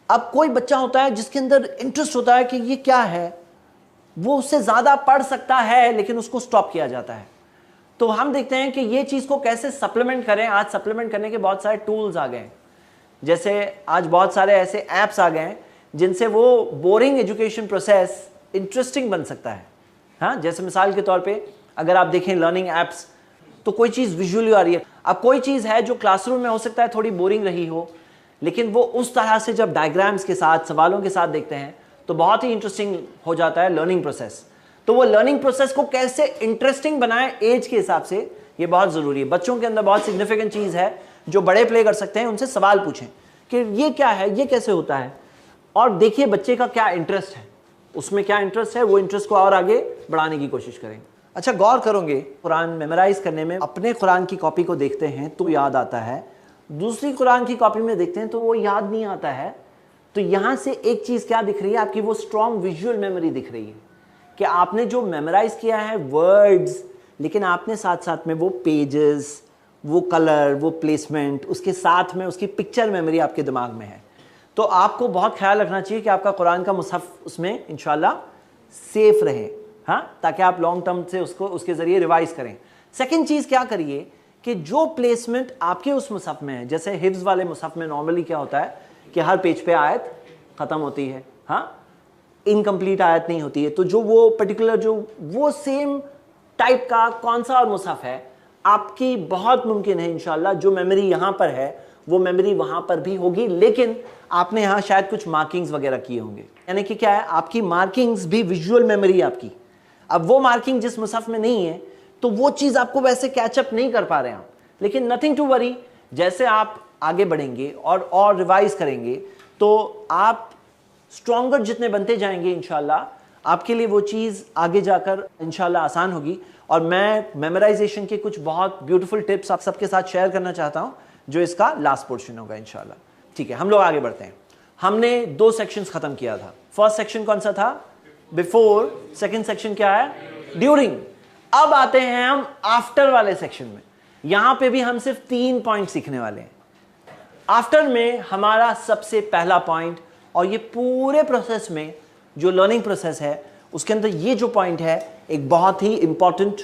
अब कोई बच्चा होता है जिसके अंदर इंटरेस्ट होता है कि ये क्या है, वो उससे ज़्यादा पढ़ सकता है, लेकिन उसको स्टॉप किया जाता है। तो हम देखते हैं कि ये चीज़ को कैसे सप्लीमेंट करें। आज सप्लीमेंट करने के बहुत सारे टूल्स आ गए हैं। जैसे आज बहुत सारे ऐसे ऐप्स आ गए हैं जिनसे वो बोरिंग एजुकेशन प्रोसेस इंटरेस्टिंग बन सकता है। हाँ, जैसे मिसाल के तौर पे अगर आप देखें लर्निंग ऐप्स, तो कोई चीज़ विजुअली आ रही है। अब कोई चीज़ है जो क्लासरूम में हो सकता है थोड़ी बोरिंग रही हो, लेकिन वो उस तरह से जब डायग्राम्स के साथ, सवालों के साथ देखते हैं तो बहुत ही इंटरेस्टिंग हो जाता है लर्निंग प्रोसेस। तो वो लर्निंग प्रोसेस को कैसे इंटरेस्टिंग बनाए एज के हिसाब से, ये बहुत ज़रूरी है। बच्चों के अंदर बहुत सिग्निफिकेंट चीज़ है जो बड़े प्ले कर सकते हैं। उनसे सवाल पूछें कि ये क्या है, ये कैसे होता है, और देखिए बच्चे का क्या इंटरेस्ट है, उसमें क्या इंटरेस्ट है, वो इंटरेस्ट को और आगे बढ़ाने की कोशिश करें। अच्छा, गौर करोगे, कुरान मेमोराइज करने में अपने कुरान की कॉपी को देखते हैं तो याद आता है, दूसरी कुरान की कॉपी में देखते हैं तो वो याद नहीं आता है। तो यहाँ से एक चीज़ क्या दिख रही है, आपकी वो स्ट्रॉन्ग विजुअल मेमोरी दिख रही है कि आपने जो मेमोराइज किया है वर्ड्स, लेकिन आपने साथ साथ में वो पेजेस, वो कलर, वो प्लेसमेंट, उसके साथ में उसकी पिक्चर मेमोरी आपके दिमाग में है। तो आपको बहुत ख्याल रखना चाहिए कि आपका कुरान का मुसहफ उसमें इंशाल्लाह सेफ रहे, हाँ, ताकि आप लॉन्ग टर्म से उसको उसके ज़रिए रिवाइज करें। सेकंड चीज़ क्या करिए कि जो प्लेसमेंट आपके उस मुसहफ में है, जैसे हिफ्ज़ वाले मुसहफ में नॉर्मली क्या होता है कि हर पेज पे आयत ख़त्म होती है, हाँ, इनकम्प्लीट आयत नहीं होती है। तो जो वो पर्टिकुलर जो वो सेम टाइप का कौन सा और मुसहफ है, आपकी बहुत मुमकिन है इंशाल्लाह जो मेमोरी यहाँ पर है वो मेमोरी वहाँ पर भी होगी, लेकिन आपने यहाँ शायद कुछ मार्किंग्स वगैरह किए होंगे। यानी कि क्या है, आपकी मार्किंग्स भी विजुअल मेमोरी आपकी। अब वो मार्किंग जिस मुसहफ में नहीं है तो वो चीज़ आपको वैसे कैचअप नहीं कर पा रहे हैं आप, लेकिन नथिंग टू वरी, जैसे आप आगे बढ़ेंगे और रिवाइज करेंगे तो आप स्ट्रॉन्गर जितने बनते जाएंगे इंशाल्लाह आपके लिए वो चीज़ आगे जाकर इंशाल्लाह आसान होगी। और मैं मेमोराइजेशन के कुछ बहुत ब्यूटीफुल टिप्स आप सबके साथ शेयर करना चाहता हूँ, जो इसका लास्ट पोर्शन होगा इंशाल्लाह। ठीक है, हम लोग आगे बढ़ते हैं। हमने 2 सेक्शंस खत्म किया था। फर्स्ट सेक्शन कौन सा था, बिफोर। सेकंड सेक्शन क्या है, ड्यूरिंग। अब आते हैं हम आफ्टर वाले सेक्शन में। यहां पे भी हम सिर्फ 3 पॉइंट सीखने वाले हैं। आफ्टर में हमारा सबसे पहला पॉइंट, और ये पूरे प्रोसेस में जो लर्निंग प्रोसेस है उसके अंदर ये जो पॉइंट है एक बहुत ही इंपॉर्टेंट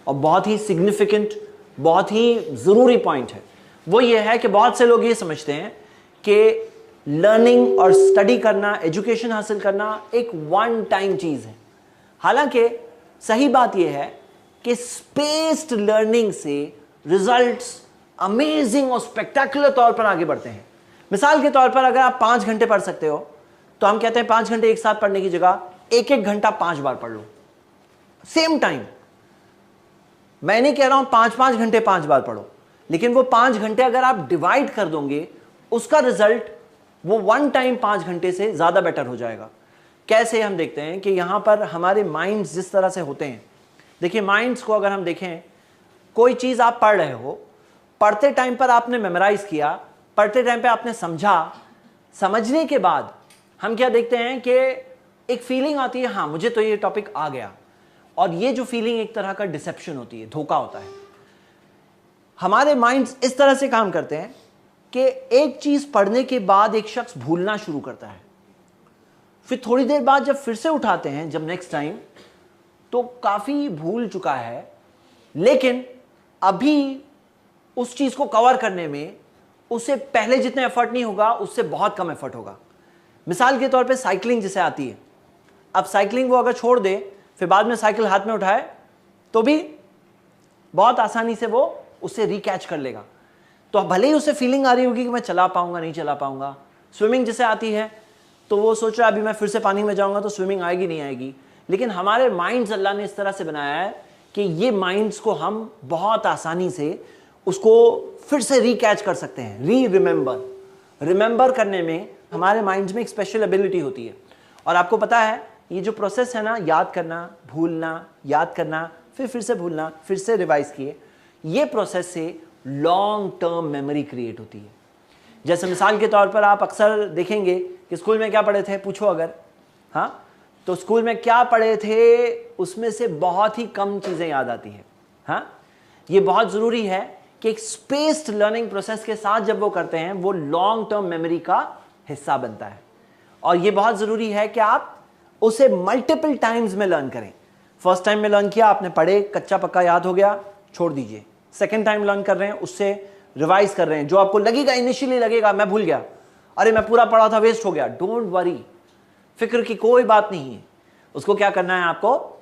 और बहुत ही सिग्निफिकेंट, बहुत ही ज़रूरी पॉइंट है। वो ये है कि बहुत से लोग ये समझते हैं कि लर्निंग और स्टडी करना, एजुकेशन हासिल करना एक वन टाइम चीज़ है। हालांकि सही बात यह है कि स्पेस्ड लर्निंग से रिजल्ट्स अमेजिंग और स्पेक्टेकुलर तौर पर आगे बढ़ते हैं। मिसाल के तौर पर अगर आप 5 घंटे पढ़ सकते हो तो हम कहते हैं 5 घंटे एक साथ पढ़ने की जगह 1-1 घंटा 5 बार पढ़ लो, सेम टाइम। मैं नहीं कह रहा हूं 5-5 घंटे 5 बार पढ़ो, लेकिन वो 5 घंटे अगर आप डिवाइड कर दोगे उसका रिजल्ट वो वन टाइम 5 घंटे से ज़्यादा बेटर हो जाएगा। कैसे, हम देखते हैं कि यहाँ पर हमारे माइंड्स जिस तरह से होते हैं, देखिए माइंड्स को अगर हम देखें, कोई चीज़ आप पढ़ रहे हो, पढ़ते टाइम पर आपने मेमोराइज किया, पढ़ते टाइम पे आपने समझा, समझने के बाद हम क्या देखते हैं कि एक फीलिंग आती है, हाँ मुझे तो ये टॉपिक आ गया, और ये जो फीलिंग एक तरह का डिसेप्शन होती है, धोखा होता है। हमारे माइंड्स इस तरह से काम करते हैं कि एक चीज पढ़ने के बाद एक शख्स भूलना शुरू करता है, फिर थोड़ी देर बाद जब फिर से उठाते हैं, जब नेक्स्ट टाइम, तो काफी भूल चुका है, लेकिन अभी उस चीज को कवर करने में उससे पहले जितने एफर्ट नहीं होगा उससे बहुत कम एफर्ट होगा। मिसाल के तौर पे साइकिलिंग जैसे आती है, अब साइकिलिंग वो अगर छोड़ दे फिर बाद में साइकिल हाथ में उठाए तो भी बहुत आसानी से वो उसे रिकैच कर लेगा। तो भले ही उसे फीलिंग आ रही होगी कि मैं चला पाऊंगा नहीं चला पाऊंगा। स्विमिंग जैसे आती है तो वो सोच रहा है अभी मैं फिर से पानी में जाऊंगा तो स्विमिंग आएगी नहीं आएगी, लेकिन हमारे माइंड्स अल्लाह ने इस तरह से बनाया है कि ये माइंड्स को हम बहुत आसानी से उसको फिर से रिकैच कर सकते हैं। रिमेंबर करने में हमारे माइंड्स में एक स्पेशल एबिलिटी होती है। और आपको पता है ये जो प्रोसेस है ना, याद करना, भूलना, याद करना, फिर से भूलना, फिर से रिवाइज किए, ये प्रोसेस से लॉन्ग टर्म मेमोरी क्रिएट होती है। जैसे मिसाल के तौर पर आप अक्सर देखेंगे कि स्कूल में क्या पढ़े थे, पूछो अगर, हाँ, तो स्कूल में क्या पढ़े थे उसमें से बहुत ही कम चीज़ें याद आती है। हाँ, ये बहुत ज़रूरी है कि एक स्पेस्ड लर्निंग प्रोसेस के साथ जब वो करते हैं वो लॉन्ग टर्म मेमोरी का हिस्सा बनता है। और ये बहुत ज़रूरी है कि आप उसे मल्टीपल टाइम्स में लर्न करें। फर्स्ट टाइम में लर्न किया, आपने पढ़े, कच्चा पक्का याद हो गया, छोड़ दीजिए। सेकेंड टाइम लर्न कर रहे हैं, उससे रिवाइज कर रहे हैं। जो आपको लगेगा, इनिशियली लगेगा मैं भूल गया, अरे मैं पूरा पढ़ा था, वेस्ट हो गया, डोंट वरी, फिक्र की कोई बात नहीं है। उसको क्या करना है, आपको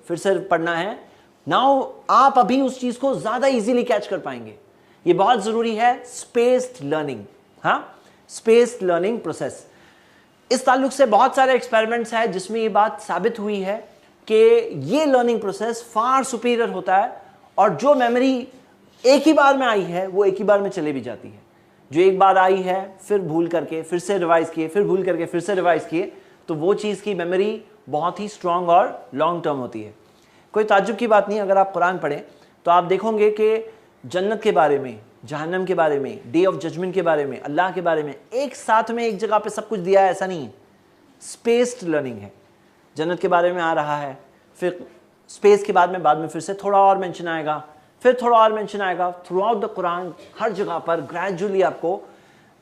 फिर से पढ़ना है। नाउ आप अभी उस चीज को ज्यादा इजीली कैच कर पाएंगे। ये बहुत जरूरी है, स्पेस्ड लर्निंग। हाँ, स्पेस्ड लर्निंग प्रोसेस। इस ताल्लुक से बहुत सारे एक्सपेरिमेंट्स हैं जिसमें ये बात साबित हुई है कि ये लर्निंग प्रोसेस फार सुपीरियर होता है, और जो मेमोरी एक ही बार में आई है वो एक ही बार में चले भी जाती है। जो एक बार आई है, फिर भूल करके फिर से रिवाइज किए, फिर भूल करके फिर से रिवाइज किए, तो वो चीज़ की मेमोरी बहुत ही स्ट्रांग और लॉन्ग टर्म होती है। कोई ताज्जुब की बात नहीं, अगर आप कुरान पढ़ें तो आप देखोगे कि जन्नत के बारे में, जहन्नम के बारे में, डे ऑफ जजमेंट के बारे में, अल्लाह के बारे में एक साथ में एक जगह पे सब कुछ दिया है, ऐसा नहीं है। स्पेस्ड लर्निंग है। जन्नत के बारे में आ रहा है, फिर स्पेस के बाद में फिर से थोड़ा और मेंशन आएगा, फिर थोड़ा और मेंशन आएगा। थ्रू आउट द कुरान हर जगह पर ग्रेजुअली आपको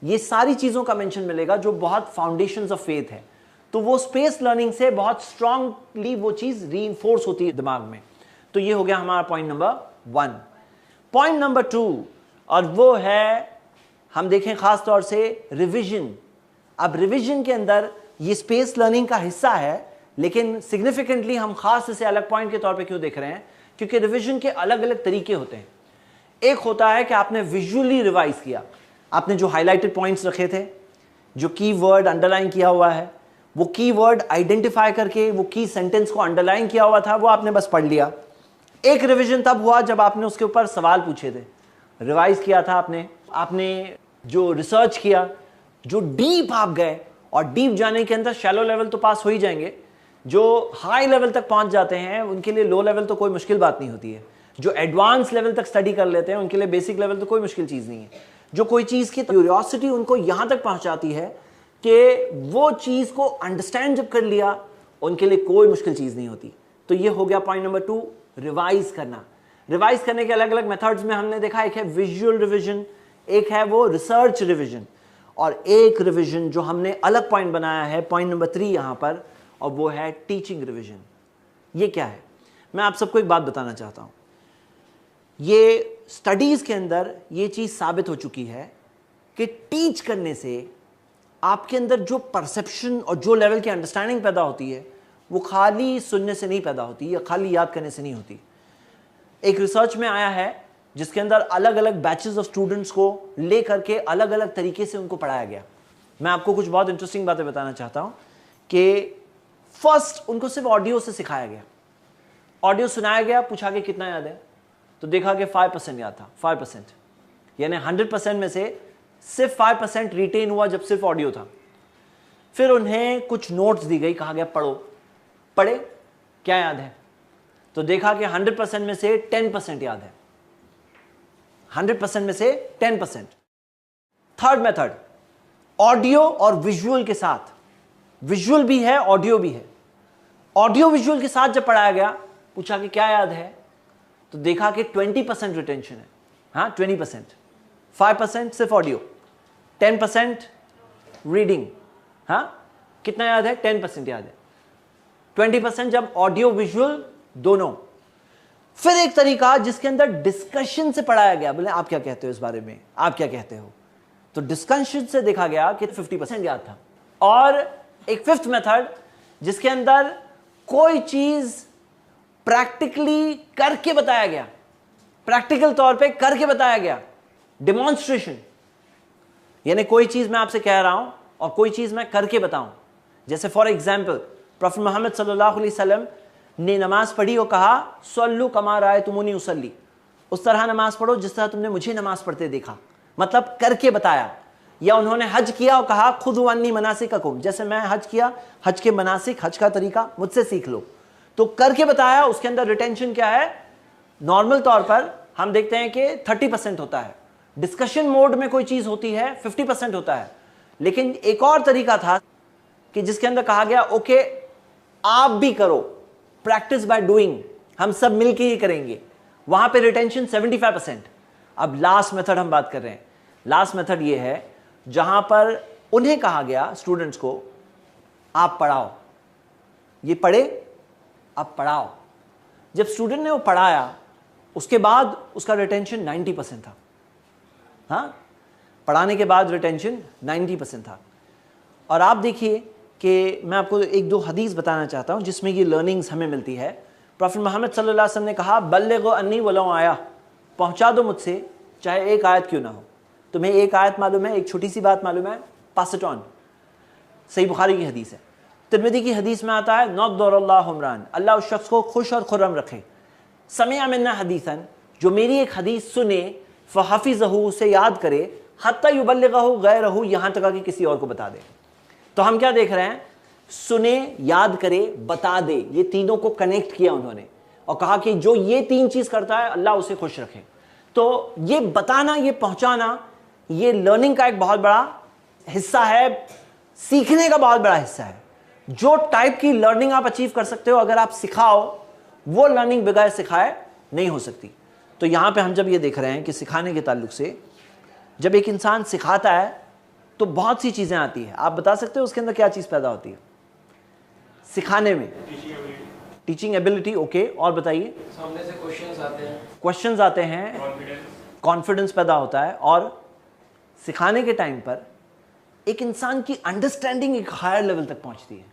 ये सारी चीज़ों का मेंशन मिलेगा जो बहुत फाउंडेशंस ऑफ फेथ है। तो वो स्पेस लर्निंग से बहुत स्ट्रांगली वो चीज़ रीइंफोर्स होती है दिमाग में। तो ये हो गया हमारा पॉइंट नंबर 1। पॉइंट नंबर 2, और वो है, हम देखें खास तौर से रिविजन। अब रिविजन के अंदर ये स्पेस लर्निंग का हिस्सा है, लेकिन सिग्निफिकेंटली हम खास इसे अलग पॉइंट के तौर पे क्यों देख रहे हैं, क्योंकि रिवीजन के अलग अलग तरीके होते हैं। एक होता है कि आपने विजुअली रिवाइज किया, आपने जो हाईलाइटेड पॉइंट्स रखे थे, जो की वर्ड अंडरलाइन किया हुआ है, वो की वर्ड आइडेंटिफाई करके वो की सेंटेंस को अंडरलाइन किया हुआ था, वो आपने बस पढ़ लिया। एक रिवीजन तब हुआ जब आपने उसके ऊपर सवाल पूछे थे, रिवाइज किया था आपने जो रिसर्च किया, जो डीप आप गए, और डीप जाने के अंदर शैलो लेवल तो पास हो ही जाएंगे, जो हाई लेवल तक पहुंच जाते हैं उनके लिए लो लेवल तो कोई मुश्किल बात नहीं होती है। जो एडवांस लेवल तक स्टडी कर लेते हैं उनके लिए बेसिक लेवल तो कोई मुश्किल चीज़ नहीं है। जो कोई चीज़ की क्यूरियोसिटी उनको यहाँ तक पहुँचाती है कि वो चीज़ को अंडरस्टैंड जब कर लिया, उनके लिए कोई मुश्किल चीज़ नहीं होती। तो ये हो गया पॉइंट नंबर 2, रिवाइज करना। रिवाइज करने के अलग अलग मेथड्स में हमने देखा, एक है विजुअल रिविजन, एक है वो रिसर्च रिविजन, और एक रिविजन जो हमने अलग पॉइंट बनाया है, पॉइंट नंबर 3 यहाँ पर, और वो है टीचिंग रिवीजन। ये क्या है, मैं आप सबको एक बात बताना चाहता हूँ। ये स्टडीज़ के अंदर ये चीज़ साबित हो चुकी है कि टीच करने से आपके अंदर जो परसेप्शन और जो लेवल की अंडरस्टैंडिंग पैदा होती है वो खाली सुनने से नहीं पैदा होती या खाली याद करने से नहीं होती। एक रिसर्च में आया है जिसके अंदर अलग अलग बैचेस ऑफ स्टूडेंट्स को ले करके अलग अलग तरीके से उनको पढ़ाया गया। मैं आपको कुछ बहुत इंटरेस्टिंग बातें बताना चाहता हूँ कि फर्स्ट उनको सिर्फ ऑडियो से सिखाया गया, ऑडियो सुनाया गया, पूछा कि कितना याद है, तो देखा कि 5% याद था। 5%, यानी 100% में से सिर्फ 5% रिटेन हुआ जब सिर्फ ऑडियो था। फिर उन्हें कुछ नोट्स दी गई, कहा गया पढ़ो, पढ़े, क्या याद है, तो देखा कि 100% में से 10% याद है। 100% में से 10%। थर्ड मेथड, ऑडियो और विजुअल के साथ, विजुअल भी है ऑडियो भी है। ऑडियो विजुअल के साथ जब पढ़ाया गया, पूछा कि क्या याद है, तो देखा कि 20% रिटेंशन है। हाँ 20%, 5% सिर्फ ऑडियो, 10% रीडिंग। हाँ कितना याद है, 10% याद है, 20% जब ऑडियो विजुअल दोनों। फिर एक तरीका जिसके अंदर डिस्कशन से पढ़ाया गया, बोले आप क्या कहते हो इस बारे में, आप क्या कहते हो, तो डिस्कशन से देखा गया कि 50% याद था। और एक फिफ्थ मेथड जिसके अंदर कोई चीज प्रैक्टिकली करके बताया गया, प्रैक्टिकल तौर पे करके बताया गया, डेमोन्स्ट्रेशन, यानी कोई चीज मैं आपसे कह रहा हूं और कोई चीज मैं करके बताऊं। जैसे फॉर एग्जाम्पल प्रोफेट मोहम्मद सल्लल्लाहु अलैहि वसल्लम ने नमाज पढ़ी और कहा सल्लु कमा रायतुमूनी उसल्ली, उस तरह नमाज पढ़ो जिस तरह तुमने मुझे नमाज पढ़ते देखा, मतलब करके बताया। या उन्होंने हज किया और कहा खुदू अन्नी मनासिककुम, जैसे मैं हज किया, हज के मनासिक, हज का तरीका मुझसे सीख लो। तो करके बताया, उसके अंदर रिटेंशन क्या है, नॉर्मल तौर पर हम देखते हैं कि 30% होता है, डिस्कशन मोड में कोई चीज होती है 50% होता है। लेकिन एक और तरीका था कि जिसके अंदर कहा गया ओके आप भी करो, प्रैक्टिस बाय डूइंग, हम सब मिलके ही करेंगे, वहां पे रिटेंशन 75%। अब लास्ट मेथड हम बात कर रहे हैं। लास्ट मेथड ये है जहां पर उन्हें कहा गया स्टूडेंट्स को आप पढ़ाओ, ये पढ़े अब पढ़ाओ। जब स्टूडेंट ने वो पढ़ाया उसके बाद उसका रिटेंशन 90% था। हाँ, पढ़ाने के बाद रिटेंशन 90% था। और आप देखिए कि मैं आपको एक दो हदीस बताना चाहता हूं जिसमें ये लर्निंग्स हमें मिलती है। प्रॉफेट मोहम्मद सल्लल्लाहु अलैहि वसल्लम ने कहा बल्लिगु अन्नी वलो आया, पहुंचा दो मुझसे चाहे एक आयत क्यों ना हो। तुम्हें एक आयत मालूम है, एक छोटी सी बात मालूम है, पास इट ऑन। सही बुखारी की हदीस है। तिरमिज़ी की हदीस में आता है नद्दरल्लाहु उमरान, अल्लाह उस शख्स को खुश और खुर्रम रखे, समिअ मिन्ना हदीसन, जो मेरी एक हदीस सुने, फहफिज़हु, उसे याद करे, हत्ता युबल्लिगहु गैरहु, यहाँ तक कि किसी और को बता दे। तो हम क्या देख रहे हैं, सुने, याद करे, बता दे, ये तीनों को कनेक्ट किया उन्होंने और कहा कि जो ये तीन चीज करता है अल्लाह उसे खुश रखे। तो ये बताना, ये पहुंचाना, ये लर्निंग का एक बहुत बड़ा हिस्सा है, सीखने का बहुत बड़ा हिस्सा है। जो टाइप की लर्निंग आप अचीव कर सकते हो अगर आप सिखाओ, वो लर्निंग बगैर सिखाए नहीं हो सकती। तो यहां पे हम जब ये देख रहे हैं कि सिखाने के ताल्लुक से जब एक इंसान सिखाता है तो बहुत सी चीजें आती है। आप बता सकते हो उसके अंदर क्या चीज पैदा होती है सिखाने में? Teaching ability. ओके, और बताइए। सामने से क्वेश्चंस आते हैं, कॉन्फिडेंस पैदा होता है, और सिखाने के टाइम पर एक इंसान की अंडरस्टैंडिंग एक हायर लेवल तक पहुंचती है।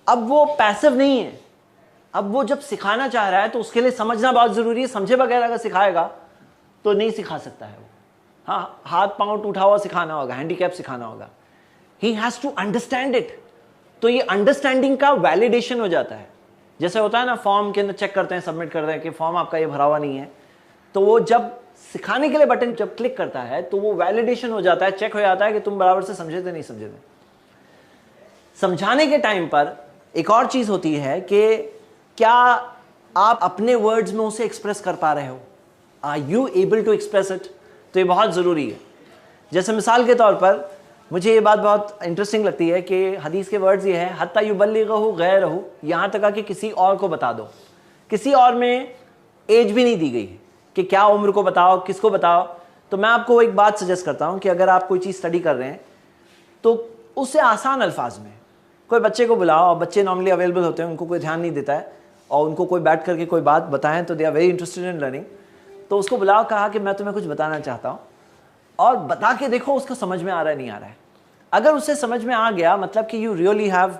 अब वो पैसिव नहीं है, अब वो जब सिखाना चाह रहा है तो उसके लिए समझना बहुत जरूरी है। समझे बगैर अगर सिखाएगा तो नहीं सिखा सकता है वो। हाँ, हाथ पांव टूटा हुआ सिखाना होगा, हैंडीकैप सिखाना होगा, he has to understand it. तो ये अंडरस्टैंडिंग का वैलिडेशन हो जाता है। जैसे होता है ना, फॉर्म के अंदर चेक करते हैं, सबमिट करते हैं कि फॉर्म आपका ये भरा हुआ नहीं है, तो वो जब सिखाने के लिए बटन जब क्लिक करता है तो वो वैलिडेशन हो जाता है, चेक हो जाता है कि तुम बराबर से समझे थे नहीं समझे थे। समझाने के टाइम पर एक और चीज होती है कि क्या आप अपने वर्ड्स में उसे एक्सप्रेस कर पा रहे हो, are you able to express it. तो ये बहुत ज़रूरी है। जैसे मिसाल के तौर पर मुझे ये बात बहुत इंटरेस्टिंग लगती है कि हदीस के वर्ड्स ये है हत्ता युबल्लिगहु गैरहु, यहाँ तक कि किसी और को बता दो। किसी और में एज भी नहीं दी गई है कि क्या उम्र को बताओ, किसको बताओ। तो मैं आपको एक बात सजेस्ट करता हूँ कि अगर आप कोई चीज़ स्टडी कर रहे हैं तो उससे आसान अल्फाज में कोई बच्चे को बुलाओ, और बच्चे नॉर्मली अवेलेबल होते हैं, उनको कोई ध्यान नहीं देता है, और उनको कोई बैठ करके कोई बात बताएं तो they are very interested in learning. तो उसको बुलाओ, कहा कि मैं तुम्हें कुछ बताना चाहता हूँ, और बता के देखो उसको समझ में आ रहा है नहीं आ रहा है। अगर उसे समझ में आ गया मतलब कि यू रियली हैव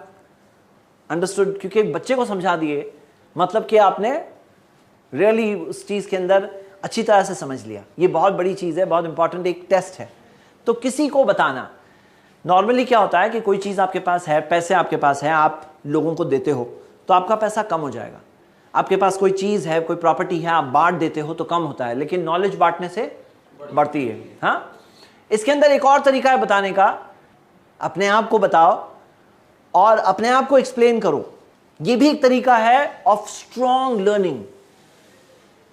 अंडरस्टूड, क्योंकि बच्चे को समझा दिए मतलब कि आपने रियली उस चीज़ के अंदर अच्छी तरह से समझ लिया। ये बहुत बड़ी चीज़ है, बहुत इंपॉर्टेंट एक टेस्ट है। तो किसी को बताना, नॉर्मली क्या होता है कि कोई चीज़ आपके पास है, पैसे आपके पास है, आप लोगों को देते हो तो आपका पैसा कम हो जाएगा। आपके पास कोई चीज़ है, कोई प्रॉपर्टी है, आप बांट देते हो तो कम होता है, लेकिन नॉलेज बांटने से बढ़ती है। हाँ, इसके अंदर एक और तरीका है बताने का, अपने आप को बताओ और अपने आप को एक्सप्लेन करो। ये भी एक तरीका है ऑफ स्ट्रॉन्ग लर्निंग।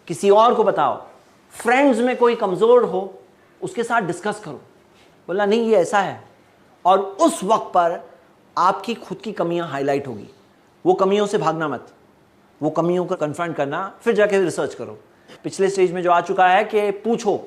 किसी और को बताओ, फ्रेंड्स में कोई कमजोर हो उसके साथ डिस्कस करो, बोला नहीं ये ऐसा है, और उस वक्त पर आपकी खुद की कमियां हाईलाइट होगी। वो कमियों से भागना मत, वो कमियों को कन्फ्रंट करना, फिर जाके रिसर्च करो। पिछले स्टेज में जो आ चुका है कि पूछो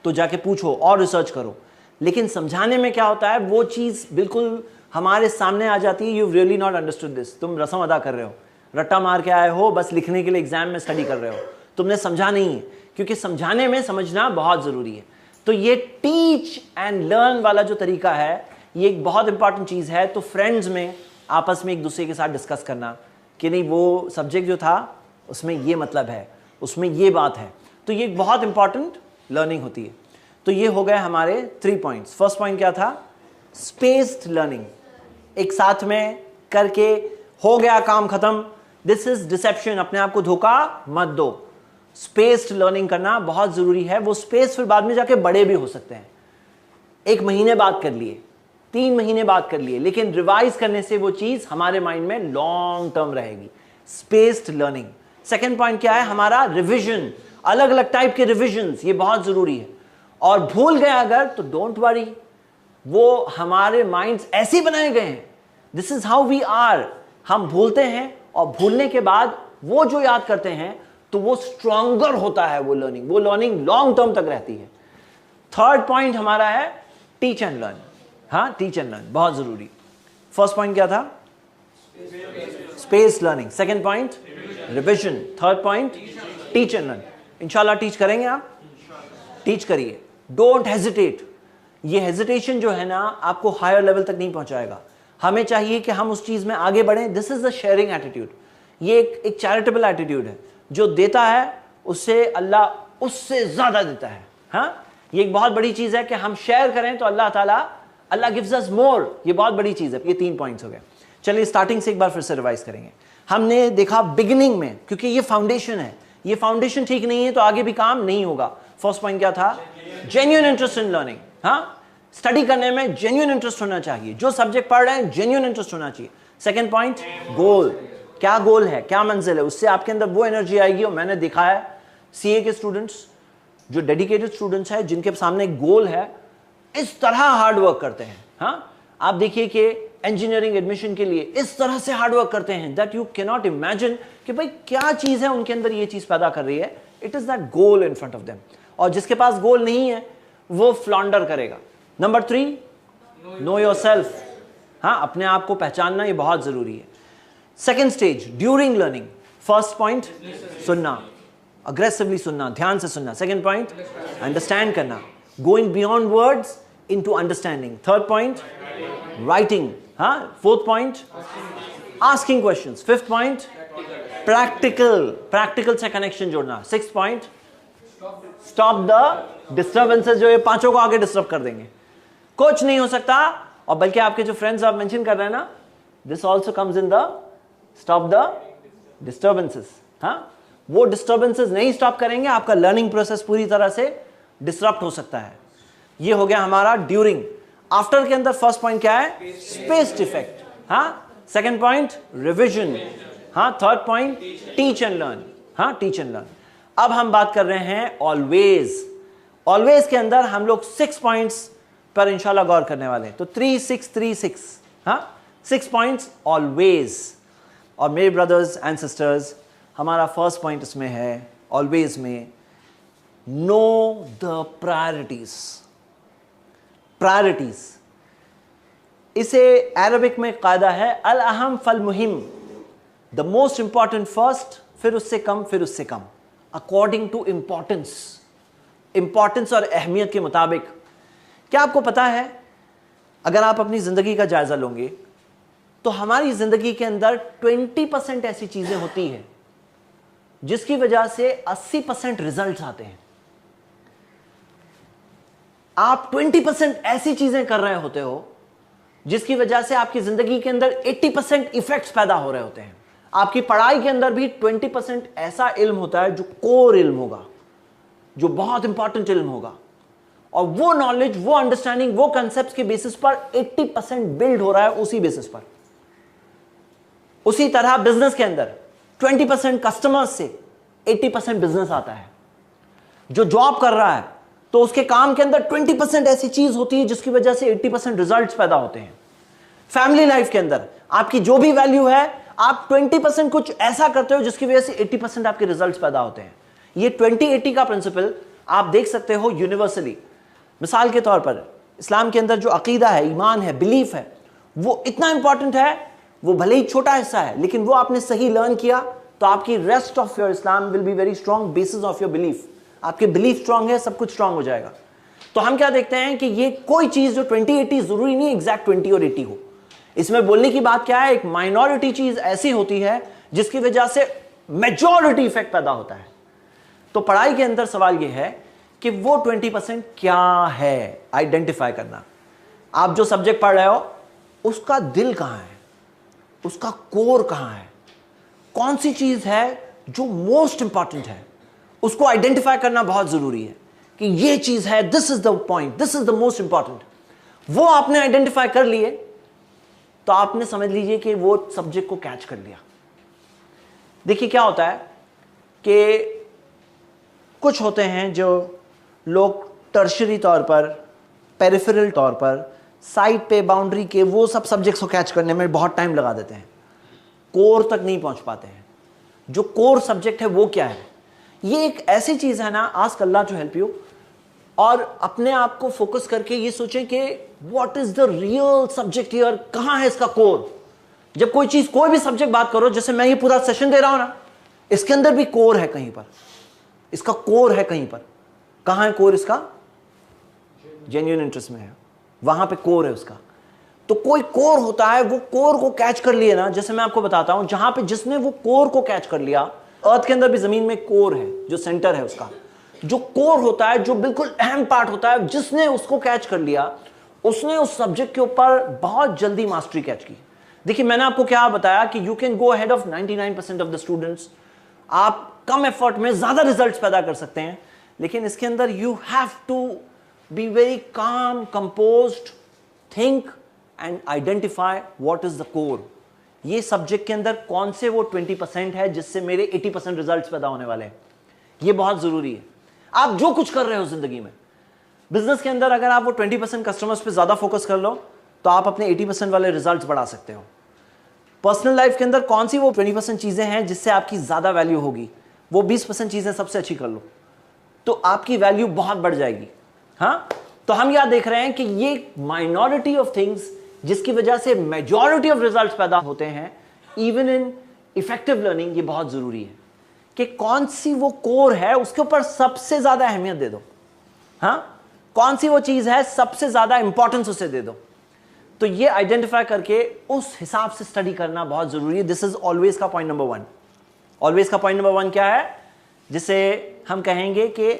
तो जाके पूछो और रिसर्च करो। लेकिन समझाने में क्या होता है, वो चीज़ बिल्कुल हमारे सामने आ जाती है, you really not understood this. तुम रस्म अदा कर रहे हो, रट्टा मार के आए हो, बस लिखने के लिए एग्जाम में स्टडी कर रहे हो, तुमने समझा नहीं है। क्योंकि समझाने में समझना बहुत ज़रूरी है। तो ये टीच एंड लर्न वाला जो तरीका है, ये एक बहुत इंपॉर्टेंट चीज़ है। तो फ्रेंड्स में आपस में एक दूसरे के साथ डिस्कस करना कि नहीं वो सब्जेक्ट जो था उसमें ये मतलब है, उसमें ये बात है, तो ये एक बहुत इंपॉर्टेंट लर्निंग होती है। तो ये हो गए हमारे 3 पॉइंट्स। फर्स्ट पॉइंट क्या था, स्पेस्ड लर्निंग, एक साथ में करके हो गया काम खत्म, दिस इज डिसेप्शन, अपने आप को धोखा मत दो। स्पेस्ड लर्निंग करना बहुत जरूरी है। वो स्पेस फिर बाद में जाके बड़े भी हो सकते हैं, 1 महीने बाद कर लिए, 3 महीने बाद कर लिए, लेकिन रिवाइज करने से वो चीज हमारे माइंड में लॉन्ग टर्म रहेगी। Spaced learning. सेकेंड पॉइंट क्या है हमारा, रिविजन अलग अलग टाइप के रिविजन्स, ये बहुत जरूरी है। और भूल गए अगर तो डोंट वरी, वो हमारे माइंड्स ऐसे बनाए गए हैं, this is how we are. हम भूलते हैं और भूलने के बाद वो जो याद करते हैं तो वो स्ट्रॉन्गर होता है, वो लर्निंग लॉन्ग टर्म तक रहती है। थर्ड पॉइंट हमारा है टीच एंड लर्न। हाँ, टीच एंड लर्न बहुत जरूरी। फर्स्ट पॉइंट क्या था? Space learning. Second point revision. Third point teach and learn. इंशाल्लाह टीच करेंगे आप, टीच करिए, डोंट हेजिटेट। ये हेजिटेशन जो है ना आपको हायर लेवल तक नहीं पहुंचाएगा। हमें चाहिए कि हम उस चीज में आगे बढ़ें। This is the sharing attitude. ये एक चैरिटेबल एटीट्यूड है। जो देता है उससे अल्लाह उससे ज्यादा देता है। हाँ, ये एक बहुत बड़ी चीज है कि हम शेयर करें तो अल्लाह गिव्स अस मोर। ये बहुत बड़ी चीज है। ये 3 पॉइंट्स हो गए। चलिए स्टार्टिंग से एक बार फिर से रिवाइज करेंगे। हमने देखा बिगिनिंग में, क्योंकि ये फाउंडेशन है, ये फाउंडेशन ठीक नहीं है तो आगे भी काम नहीं होगा। फर्स्ट पॉइंट क्या था? Genuine interest in learning. हाँ, स्टडी करने में जेन्युइन इंटरेस्ट होना चाहिए। जो सब्जेक्ट पढ़ रहे हैं जेन्युइन इंटरेस्ट होना चाहिए। सेकंड पॉइंट गोल। क्या गोल है, क्या मंजिल है, उससे आपके अंदर वो एनर्जी आएगी। और मैंने देखा है सीए के स्टूडेंट्स, जो डेडिकेटेड स्टूडेंट्स हैं, जिनके सामने गोल है, इस तरह हार्ड वर्क करते हैं। हाँ, आप देखिए कि इंजीनियरिंग एडमिशन के लिए इस तरह से हार्ड वर्क करते हैं that you can not imagine कि भाई क्या चीज है उनके अंदर ये चीज पैदा कर रही है। It is that goal in front of them. और जिसके पास गोल नहीं है वो फ्लॉन्डर करेगा। Number 3, know yourself. हाँ, अपने आप को पहचानना ये बहुत जरूरी है। Second stage during learning. First point सुनना, अग्रेसिवली सुनना, ध्यान से सुनना। सेकेंड पॉइंट अंडरस्टैंड करना, going beyond words into understanding. Third point writing. हाँ, fourth point asking questions. Fifth point practical से कनेक्शन जोड़ना। Sixth point stop the disturbances, जो ये पांचों को आगे डिस्टर्ब कर देंगे। कुछ नहीं हो सकता। और बल्कि आपके जो फ्रेंड्स आप मेंशन कर रहे हैं ना, this also comes in the stop the disturbances. हाँ, वो डिस्टर्बेंसेस नहीं स्टॉप करेंगे, आपका लर्निंग प्रोसेस पूरी तरह से डिस्टर्ब हो सकता है। ये हो गया हमारा ड्यूरिंग। आफ्टर के अंदर फर्स्ट पॉइंट क्या है? Spaced effect. हाँ, सेकंड पॉइंट रिविजन। हाँ, third point teach and learn. हाँ, टीच एंड लर्न। अब हम बात कर रहे हैं ऑलवेज। ऑलवेज के अंदर हम लोग 6 पॉइंट्स पर इंशाल्लाह गौर करने वाले हैं। तो 3 6 3 6। हाँ, 6 पॉइंट्स ऑलवेज। और मेरे ब्रदर्स एंड सिस्टर्स, हमारा फर्स्ट पॉइंट इसमें है ऑलवेज में, नो द प्रायोरिटीज। प्रायोरिटीज, इसे अरबिक में कायदा है अल अहम फल मुहिम। द मोस्ट इंपॉर्टेंट फर्स्ट, फिर उससे कम, फिर उससे कम, अकॉर्डिंग टू इंपॉर्टेंस और अहमियत के मुताबिक। क्या आपको पता है, अगर आप अपनी जिंदगी का जायजा लोगे तो हमारी जिंदगी के अंदर 20% ऐसी चीजें होती हैं जिसकी वजह से 80% रिजल्ट्स आते हैं। आप 20% ऐसी चीजें कर रहे होते हो जिसकी वजह से आपकी जिंदगी के अंदर 80% इफेक्ट्स पैदा हो रहे होते हैं। आपकी पढ़ाई के अंदर भी 20% ऐसा इल्म होता है जो कोर इल्म होगा, जो बहुत इंपॉर्टेंट इल्म होगा, और वो नॉलेज, वो अंडरस्टैंडिंग, वो कंसेप्ट के बेसिस पर 80% बिल्ड हो रहा है उसी बेसिस पर। उसी तरह बिजनेस के अंदर 20% कस्टमर्स से 80% बिजनेस आता है। जो जॉब कर रहा है तो उसके काम के अंदर 20% ऐसी चीज होती है जिसकी वजह से 80% रिजल्ट्स पैदा होते हैं। फैमिली लाइफ के अंदर आपकी जो भी वैल्यू है, आप 20% कुछ ऐसा करते हो जिसकी वजह से 80% आपके रिजल्ट्स पैदा होते हैं। ये 20-80 का प्रिंसिपल आप देख सकते हो यूनिवर्सली। मिसाल के तौर पर इस्लाम के अंदर जो अकीदा है, ईमान है, बिलीफ है, वो इतना इंपॉर्टेंट है। वो भले ही छोटा हिस्सा है, लेकिन वो आपने सही लर्न किया तो आपकी rest of your Islam will be very strong bases of your belief. आपके बिलीफ स्ट्रांग है, सब कुछ स्ट्रांग हो जाएगा। तो हम क्या देखते हैं कि ये कोई चीज जो 20-80, जरूरी नहीं एग्जैक्ट 20 और 80 हो। इसमें बोलने की बात क्या है, एक माइनॉरिटी चीज ऐसी होती है जिसकी वजह से मेजॉरिटी इफेक्ट पैदा होता है। तो पढ़ाई के अंदर सवाल यह है कि वो 20% क्या है, आइडेंटिफाई करना। आप जो सब्जेक्ट पढ़ रहे हो उसका दिल कहां है, उसका कोर कहां है, कौन सी चीज है जो मोस्ट इंपॉर्टेंट है, उसको आइडेंटिफाई करना बहुत जरूरी है कि ये चीज है, this is the point, this is the most important. वो आपने आइडेंटिफाई कर लिए तो आपने समझ लीजिए कि वो सब्जेक्ट को कैच कर लिया। देखिए क्या होता है कि कुछ होते हैं जो लोग टर्शरी तौर पर, पेरिफेरल तौर पर, साइड पे, बाउंड्री के वो सब सब्जेक्ट्स को कैच करने में बहुत टाइम लगा देते हैं, कोर तक नहीं पहुंच पाते हैं। जो कोर सब्जेक्ट है वो क्या है? ये एक ऐसी चीज है ना, ask Allah to help you, और अपने आप को फोकस करके ये सोचें कि what is the real subject here, कहां है इसका कोर। जब कोई चीज, कोई भी सब्जेक्ट बात करो, जैसे मैं ये पूरा सेशन दे रहा हूं ना, इसके अंदर भी कोर है कहीं पर, इसका कोर है कहीं पर। कहां है कोर इसका? जेन्युइन इंटरेस्ट में है, वहां पे कोर है उसका। तो कोई कोर होता है, वो कोर को कैच कर लिए ना, जैसे मैं आपको बताता हूं, जहां पे जिसने वो कोर को कैच कर लिया, अर्थ के अंदर भी जमीन में कोर है, जो सेंटर है उसका, जो कोर होता है, जो बिल्कुल अहम पार्ट होता है, जिसने उसको कैच कर लिया, उसने उस सब्जेक्ट के ऊपर बहुत जल्दी मास्टरी कैच की। देखिए मैंने आपको क्या बताया कि you can go ahead of 99% of the students. आप कम एफर्ट में ज्यादा रिजल्ट्स पैदा कर सकते हैं, लेकिन इसके अंदर you have to be very calm, composed, think and identify what is the core. ये सब्जेक्ट के अंदर कौन से वो 20% है जिससे मेरे 80% रिजल्ट्स पैदा होने वाले हैं। ये बहुत जरूरी है। आप जो कुछ कर रहे हो जिंदगी में, बिजनेस के अंदर अगर आप वो 20% कस्टमर्स पे ज्यादा फोकस कर लो तो आप अपने 80% वाले रिजल्ट्स बढ़ा सकते हो। पर्सनल लाइफ के अंदर कौन सी वो 20% चीजें हैं जिससे आपकी ज्यादा वैल्यू होगी, वो 20% चीजें सबसे अच्छी कर लो तो आपकी वैल्यू बहुत बढ़ जाएगी। हाँ, तो हम यहां देख रहे हैं कि ये माइनॉरिटी ऑफ थिंग्स जिसकी वजह से मेजॉरिटी ऑफ रिजल्ट्स पैदा होते हैं, इवन इन इफेक्टिव लर्निंग, ये बहुत जरूरी है कि कौन सी वो कोर है, उसके ऊपर सबसे ज्यादा अहमियत दे दो। हाँ, कौन सी वो चीज है, सबसे ज्यादा इंपॉर्टेंस उसे दे दो। तो ये आइडेंटिफाई करके उस हिसाब से स्टडी करना बहुत जरूरी है। दिस इज ऑलवेज का पॉइंट नंबर 1। ऑलवेज का पॉइंट नंबर 1 क्या है, जिसे हम कहेंगे कि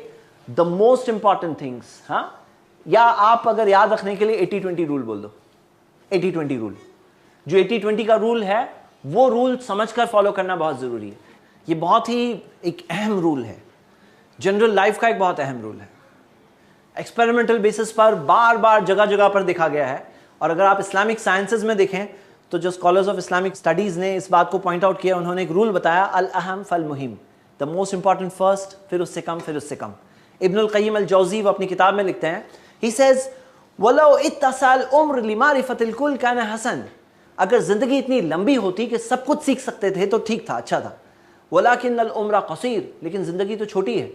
द मोस्ट इंपॉर्टेंट थिंग्स। हाँ, या आप अगर याद रखने के लिए 80-20 रूल बोल दो। 80-20 रूल, जो 80-20 का रूल है, वो रूल समझकर फॉलो करना बहुत जरूरी है। ये बहुत ही एक अहम रूल है, जनरल लाइफ का एक बहुत अहम रूल है। एक्सपेरिमेंटल बेसिस पर बार बार जगह जगह पर देखा गया है। और अगर आप इस्लामिक साइंसेज में देखें तो जो स्कॉलर्स ऑफ इस्लामिक स्टडीज ने इस बात को पॉइंट आउट किया, उन्होंने एक रूल बताया, अल अहम फल मुहिम, द मोस्ट इंपॉर्टेंट फर्स्ट, फिर उससे कम, फिर उससे कम। इब्नुल क़य्यिम अल जौज़ी वो अपनी किताब में लिखते हैं, ही सेज वलो इत्तसल उम्र लिमारिफतिल कुल कान हसन, अगर जिंदगी इतनी लंबी होती कि सब कुछ सीख सकते थे तो ठीक था, अच्छा था। वलाकिन्नल उम्र क़सीर, लेकिन जिंदगी तो छोटी है।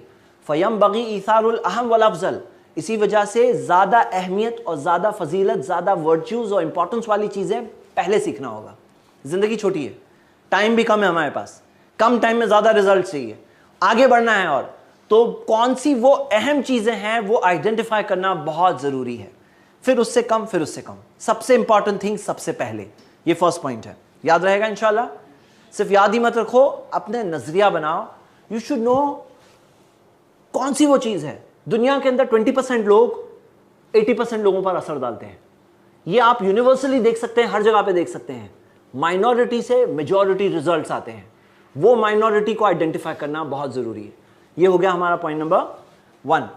फयंबगी ईसारुल अहम वल अफजल, इसी वजह से ज्यादा अहमियत और ज्यादा फजीलत, ज्यादा वर्च्यूज और इंपॉर्टेंस वाली चीजें पहले सीखना होगा। जिंदगी छोटी है, टाइम भी कम है हमारे पास, कम टाइम में ज्यादा रिजल्ट चाहिए, आगे बढ़ना है, और तो कौन सी वो अहम चीजें हैं वो आइडेंटिफाई करना बहुत जरूरी है। फिर उससे कम, फिर उससे कम, सबसे इंपॉर्टेंट थिंग सबसे पहले। ये फर्स्ट पॉइंट है, याद रहेगा इंशाल्लाह। सिर्फ याद ही मत रखो, अपने नजरिया बनाओ। यू शुड नो कौन सी वो चीज है। दुनिया के अंदर 20% लोग 80% लोगों पर असर डालते हैं। ये आप यूनिवर्सली देख सकते हैं, हर जगह पे देख सकते हैं। माइनॉरिटी से मेजॉरिटी रिजल्ट्स आते हैं, वो माइनॉरिटी को आइडेंटिफाई करना बहुत जरूरी है। ये हो गया हमारा पॉइंट नंबर 1।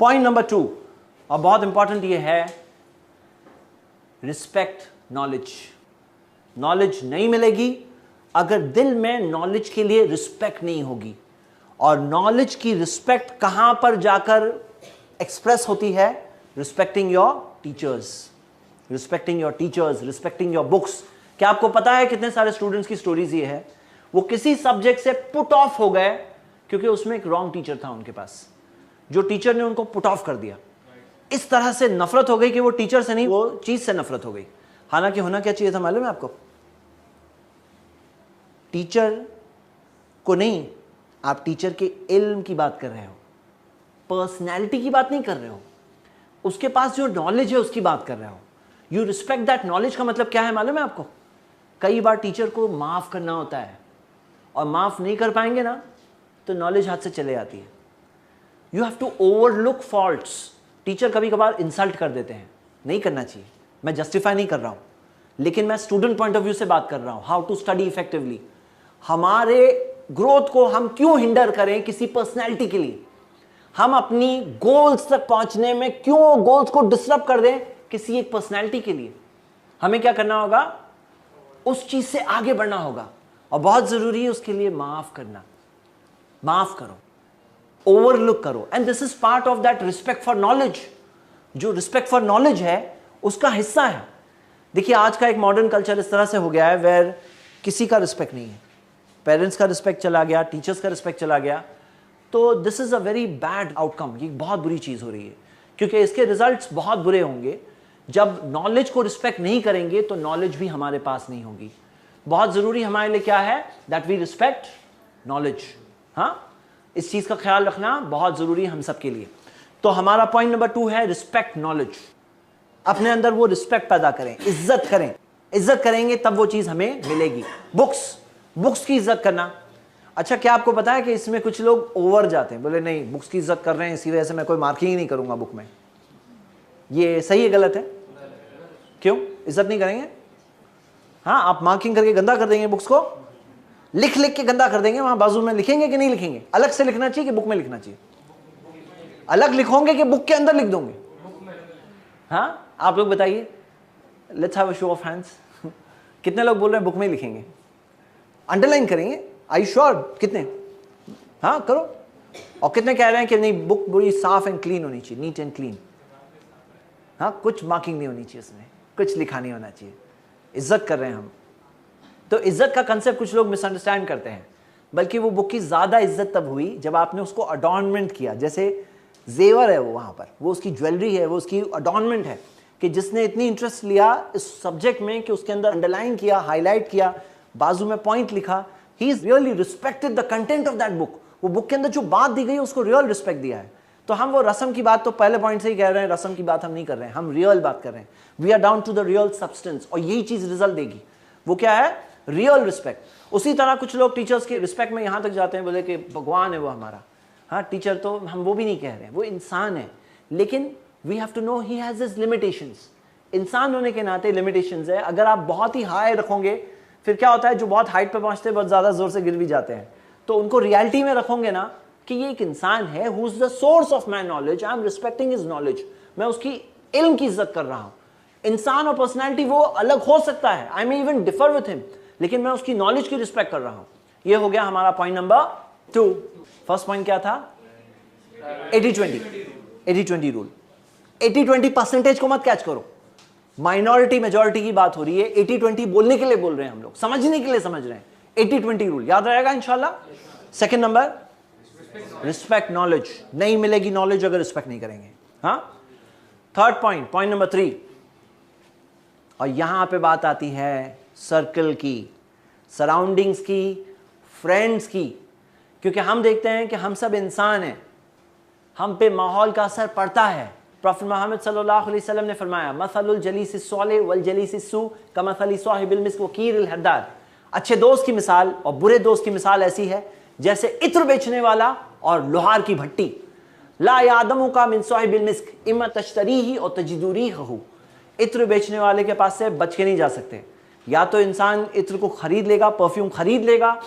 पॉइंट नंबर 2, और बहुत इंपॉर्टेंट ये है, रिस्पेक्ट नॉलेज। नॉलेज नहीं मिलेगी अगर दिल में नॉलेज के लिए रिस्पेक्ट नहीं होगी। और नॉलेज की रिस्पेक्ट कहां पर जाकर एक्सप्रेस होती है? Respecting your teachers, respecting your teachers, respecting your books. क्या आपको पता है कितने सारे स्टूडेंट्स की स्टोरीज ये है, वो किसी सब्जेक्ट से पुट ऑफ हो गए क्योंकि उसमें एक रॉन्ग टीचर था उनके पास, जो टीचर ने उनको पुट ऑफ कर दिया। इस तरह से नफरत हो गई कि वो टीचर से नहीं, वो चीज से नफरत हो गई। हालांकि होना क्या चाहिए था मालूम है आपको? टीचर को नहीं, आप टीचर के इल्म की बात कर रहे हो, पर्सनैलिटी की बात नहीं कर रहे हो, उसके पास जो नॉलेज है उसकी बात कर रहे हो। यू रिस्पेक्ट दैट नॉलेज का मतलब क्या है मालूम है आपको? कई बार टीचर को माफ करना होता है, और माफ नहीं कर पाएंगे ना तो नॉलेज हाथ से चले जाती है। You have to overlook faults. Teacher कभी कभार इंसल्ट कर देते हैं, नहीं करना चाहिए, मैं जस्टिफाई नहीं कर रहा हूं, लेकिन मैं स्टूडेंट पॉइंट ऑफ व्यू से बात कर रहा हूं, हाउ टू स्टडी इफेक्टिवली। हमारे ग्रोथ को हम क्यों हिंडर करें किसी पर्सनैलिटी के लिए? हम अपनी गोल्स तक पहुंचने में क्यों गोल्स को डिस्टर्ब कर दें किसी एक पर्सनैलिटी के लिए? हमें क्या करना होगा? उस चीज से आगे बढ़ना होगा, और बहुत जरूरी है उसके लिए माफ करना। माफ करो, ओवरलुक करो। And this is part of that respect for knowledge. जो रिस्पेक्ट फॉर नॉलेज है उसका हिस्सा है। देखिए आज का एक मॉडर्न कल्चर इस तरह से हो गया है वेयर किसी का रिस्पेक्ट नहीं है, पेरेंट्स का रिस्पेक्ट चला गया, टीचर्स का रिस्पेक्ट चला गया। तो this is a very bad outcome, ये बहुत बुरी चीज हो रही है, क्योंकि इसके रिजल्ट्स बहुत बुरे होंगे। जब नॉलेज को रिस्पेक्ट नहीं करेंगे तो नॉलेज भी हमारे पास नहीं होगी। बहुत जरूरी हमारे लिए क्या है, दैट वी रिस्पेक्ट नॉलेज। हाँ, इस चीज का ख्याल रखना बहुत जरूरी है हम सबके लिए। तो हमारा पॉइंट नंबर 2 है रिस्पेक्ट नॉलेज। अपने अंदर वो रिस्पेक्ट पैदा करें, इज्जत करें। इज्जत करेंगे तब वो चीज हमें मिलेगी। बुक्स की इज्जत करना। अच्छा, क्या आपको पता है कि इसमें कुछ लोग ओवर जाते हैं, बोले नहीं बुक्स की इज्जत कर रहे हैं इसी वजह से मैं कोई मार्किंग ही नहीं करूंगा बुक में। ये सही है गलत है? क्यों इज्जत नहीं करेंगे? हाँ, आप मार्किंग करके गंदा कर देंगे बुक्स को, लिख लिख के गंदा कर देंगे। वहां बाजू में लिखेंगे कि नहीं लिखेंगे? अलग से लिखना चाहिए कि बुक में लिखना चाहिए? अलग लिखोगे कि बुक के अंदर लिख दोगे? हाँ, आप लोग बताइए। Let's have a show off hands. कितने लोग बोल रहे हैं बुक में लिखेंगे, अंडरलाइन करेंगे? I sure? कितने? हाँ करो। और कितने कह रहे हैं कि नहीं बुक बड़ी साफ एंड क्लीन होनी चाहिए, नीट एंड क्लीन? हाँ, कुछ मार्किंग नहीं होनी चाहिए उसमें, कुछ लिखा नहीं होना चाहिए। इज्जत कर रहे हैं हम। तो इज्जत का कंसेप्ट कुछ लोग मिसअंडरस्टैंड करते हैं, बल्कि वो बुक की ज्यादा इज्जत तब हुई जब आपने उसको अडॉर्नमेंट किया। जैसे जेवर है वो, वहां पर वो उसकी ज्वेलरी है, वो उसकी अडॉर्नमेंट है, कि जिसने इतनी इंटरेस्ट लिया इस सब्जेक्ट में कि उसके अंदर अंडरलाइन किया, हाईलाइट किया, बाजू में पॉइंट लिखा, he is really respected the content of that book. वो बुक के अंदर जो बात दी गई उसको रियल रिस्पेक्ट दिया है। तो हम वो रस्म की बात तो पहले पॉइंट से ही कह रहे हैं, रस्म की बात हम नहीं कर रहे हैं, हम रियल बात कर रहे हैं। We are down to the real substance, और यही चीज रिजल्ट देगी। वो क्या है? Real respect. उसी तरह कुछ लोग टीचर्स के रिस्पेक्ट में यहां तक जाते हैं, बोले कि भगवान है वो हमारा। हाँ, टीचर तो हम वो भी नहीं कह रहे हैं, वो इंसान है, लेकिन we have to know he has his limitations. इंसान होने के नाते लिमिटेशंस है। अगर आप बहुत ही हाई रखोगे, फिर क्या होता है, जो बहुत हाइट पे पहुंचते हैं बहुत ज्यादा जोर से गिर भी जाते हैं। तो उनको रियलिटी में रखोगे ना कि ये एक इंसान है, who is the source of my knowledge, I am respecting his knowledge. मैं उसकी इल्म की इज्जत कर रहा हूं। इंसान और पर्सनैलिटी वो अलग हो सकता है, I may even differ with him, लेकिन मैं उसकी नॉलेज की रिस्पेक्ट कर रहा हूं। ये हो गया हमारा पॉइंट नंबर 2। फर्स्ट पॉइंट क्या था? 80-20 रूल। 80-20 परसेंटेज को मत कैच करो, माइनॉरिटी मेजॉरिटी की बात हो रही है। 80-20 बोलने के लिए बोल रहे हैं हम लोग, समझने के लिए समझ रहे हैं। 80-20 रूल याद रहेगा इंशाल्लाह। Second number, respect knowledge. नहीं मिलेगी नॉलेज अगर रिस्पेक्ट नहीं करेंगे। हाँ, थर्ड पॉइंट, पॉइंट नंबर 3, और यहां पे बात आती है सर्कल की, सराउंडिंग्स की, फ्रेंड्स की। क्योंकि हम देखते हैं कि हम सब इंसान हैं, हम पे माहौल का असर पड़ता है। प्रॉफेट मोहम्मद सल्लल्लाहु अलैहि वसल्लम ने फरमाया, मसलुल जलीसिस सालिह वल जलीसिस सू कमसली साहिबिल मिस्क व कीरिल हद्दाद। अच्छे दोस्त की मिसाल और बुरे दोस्त की मिसाल ऐसी है जैसे इत्र बेचने वाला और लोहार की भट्टी। ला यादमु का मिन साहिबिल मिस्क इम्मा तश्तरीही और तजिदुरीहु। इत्र बेचने वाले के पास से बच के नहीं जा सकते। या तो इंसान इत्र को खरीद लेगा, परफ्यूम खरीद लेगा,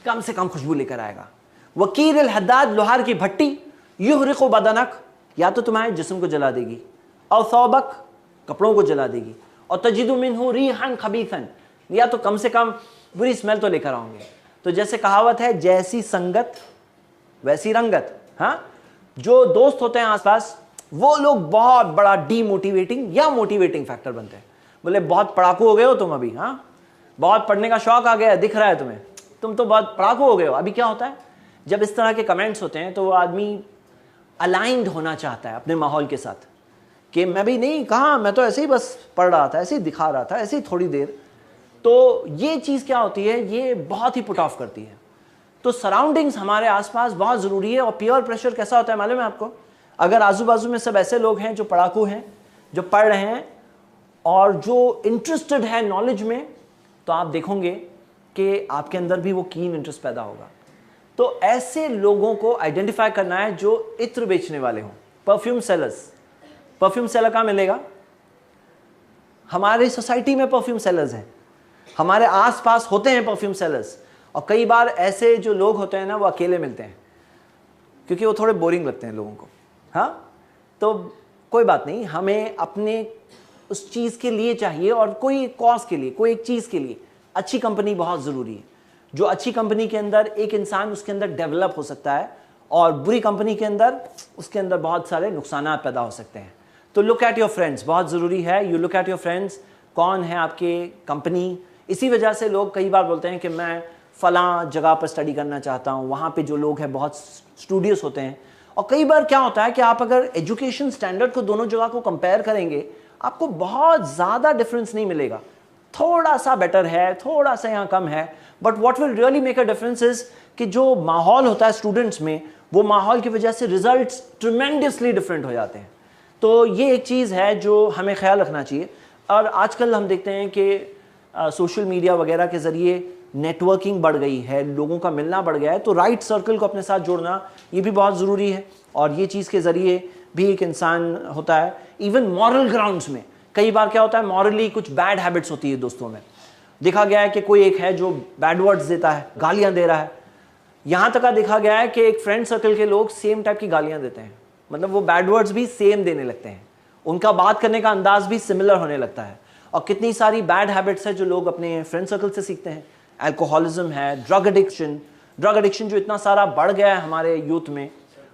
कम से कम खुशबू लेकर आएगा। वकीरिल हद्दाद, लोहार की भट्टी, युहरिकु बदनक, या तो तुम्हारे जिस्म को जला देगी, और सौबक, कपड़ों को जला देगी, और तजिदु मिन्हु रीहन खबीसन, या तो कम से कम बुरी स्मेल तो लेकर आओगे। तो जैसे कहावत है, जैसी संगत वैसी रंगत। हाँ, जो दोस्त होते हैं आसपास वो लोग बहुत बड़ा डीमोटिवेटिंग या मोटिवेटिंग फैक्टर बनते हैं। बोले बहुत पढ़ाकू हो गए हो तुम अभी, हाँ बहुत पढ़ने का शौक आ गया, दिख रहा है तुम्हें, तुम तो बहुत पढ़ाकू हो गए हो। अभी क्या होता है, जब इस तरह के कमेंट्स होते हैं तो वो आदमी अलाइंड होना चाहता है अपने माहौल के साथ, कि मैं भी नहीं, कहाँ, मैं तो ऐसे ही बस पढ़ रहा था, ऐसे ही दिखा रहा था, ऐसे ही थोड़ी देर। तो ये चीज़ क्या होती है, ये बहुत ही पुट ऑफ करती है। तो सराउंडिंग्स हमारे आसपास बहुत ज़रूरी है। और पीयर प्रेशर कैसा होता है मालूम है आपको? अगर आजू बाजू में सब ऐसे लोग हैं जो पढ़ाकू हैं, जो पढ़ रहे हैं और जो इंटरेस्टेड है नॉलेज में, तो आप देखोगे कि आपके अंदर भी वो कीन इंटरेस्ट पैदा होगा। तो ऐसे लोगों को आइडेंटिफाई करना है जो इत्र बेचने वाले हों, परफ्यूम सेलर्स। परफ्यूम सेलर कहाँ मिलेगा? हमारे सोसाइटी में परफ्यूम सेलर्स हैं, हमारे आसपास होते हैं परफ्यूम सेलर्स। और कई बार ऐसे जो लोग होते हैं ना, वो अकेले मिलते हैं क्योंकि वो थोड़े बोरिंग लगते हैं लोगों को। हाँ, तो कोई बात नहीं, हमें अपने उस चीज़ के लिए चाहिए और कोई कॉज के लिए, कोई एक चीज़ के लिए अच्छी कंपनी बहुत ज़रूरी है। जो अच्छी कंपनी के अंदर एक इंसान उसके अंदर डेवलप हो सकता है और बुरी कंपनी के अंदर उसके अंदर बहुत सारे नुकसान पैदा हो सकते हैं। तो लुक एट योर फ्रेंड्स, बहुत ज़रूरी है। You look at your friends, कौन है आपके कंपनी। इसी वजह से लोग कई बार बोलते हैं कि मैं फ़लाँ जगह पर स्टडी करना चाहता हूँ, वहाँ पे जो लोग हैं बहुत स्टूडियस होते हैं। और कई बार क्या होता है कि आप अगर एजुकेशन स्टैंडर्ड को दोनों जगह को कंपेयर करेंगे, आपको बहुत ज़्यादा डिफरेंस नहीं मिलेगा। थोड़ा सा बेटर है, थोड़ा सा यहाँ कम है, but what will really make a difference is कि जो माहौल होता है स्टूडेंट्स में, वो माहौल की वजह से रिजल्ट्स ट्रिमेंडसली डिफरेंट हो जाते हैं। तो ये एक चीज़ है जो हमें ख्याल रखना चाहिए। और आजकल हम देखते हैं कि सोशल मीडिया वगैरह के ज़रिए नेटवर्किंग बढ़ गई है, लोगों का मिलना बढ़ गया है, तो राइट सर्कल को अपने साथ जोड़ना ये भी बहुत ज़रूरी है। और ये चीज़ के ज़रिए भी एक इंसान होता है। इवन मॉरल ग्राउंड्स में कई बार क्या होता है, मॉरली कुछ बैड हैबिट्स होती है दोस्तों में। देखा गया है कि कोई एक है जो बैड वर्ड्स देता है, गालियाँ दे रहा है। यहाँ तक देखा गया है कि एक फ्रेंड सर्कल के लोग सेम टाइप की गालियाँ देते हैं, मतलब वो बैड वर्ड्स भी सेम देने लगते हैं, उनका बात करने का अंदाज भी सिमिलर होने लगता है। और कितनी सारी बैड हैबिट्स है जो लोग अपने फ्रेंड सर्कल से सीखते हैं। अल्कोहलिज्म है, ड्रग एडिक्शन जो इतना सारा बढ़ गया है हमारे यूथ में,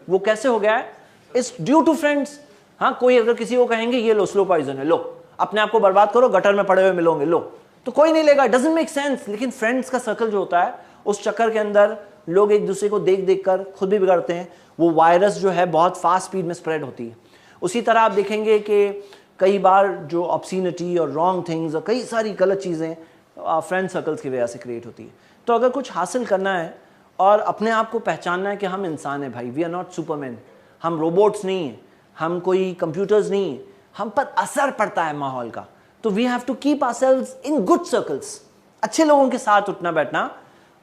वो कैसे हो गया है? It's due to friends. हाँ, कोई अगर किसी को कहेंगे ये लो स्लो पॉइजन है, लो अपने आप को बर्बाद करो, गटर में पड़े हुए मिलोगे, लो, तो कोई नहीं लेगा, डजंट मेक सेंस। लेकिन फ्रेंड्स का सर्कल जो होता है, उस चक्कर के अंदर लोग एक दूसरे को देख देख कर खुद भी बिगड़ते हैं। वो वायरस जो है बहुत फास्ट स्पीड में स्प्रेड होती है। उसी तरह आप देखेंगे कि कई बार जो ऑब्सीनिटी और रॉन्ग थिंग्स और कई सारी गलत चीज़ें फ्रेंड सर्कल्स की वजह से क्रिएट होती है। तो अगर कुछ हासिल करना है और अपने आप को पहचानना है कि हम इंसान हैं भाई, वी आर नॉट सुपरमैन, हम रोबोट्स नहीं हैं, हम कोई कंप्यूटर्स नहीं हैं, हम पर असर पड़ता है माहौल का। तो we have to keep ourselves in good circles. अच्छे लोगों के साथ उठना बैठना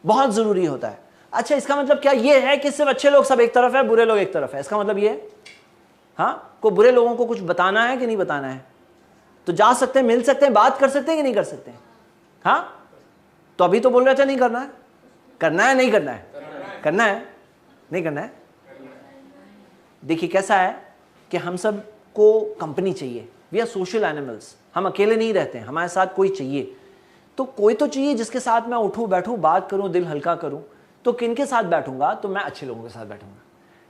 बहुत ज़रूरी होता है। अच्छा, इसका मतलब क्या ये है कि सिर्फ अच्छे लोग सब एक तरफ है, बुरे लोग एक तरफ है? इसका मतलब ये है हाँ, को बुरे लोगों को कुछ बताना है कि नहीं बताना है? तो जा सकते हैं, मिल सकते हैं, बात कर सकते हैं कि नहीं कर सकते हैं? हाँ, तो अभी तो बोल रहे थे नहीं करना है, करना है नहीं करना है? करना है नहीं करना है? देखिए कैसा है कि हम सब को कंपनी चाहिए, वी आर सोशल एनिमल्स, हम अकेले नहीं रहते हैं, हमारे साथ कोई चाहिए। तो कोई तो चाहिए जिसके साथ मैं उठूं बैठूं, बात करूं, दिल हल्का करूं। तो किन के साथ बैठूंगा? तो मैं अच्छे लोगों के साथ बैठूंगा।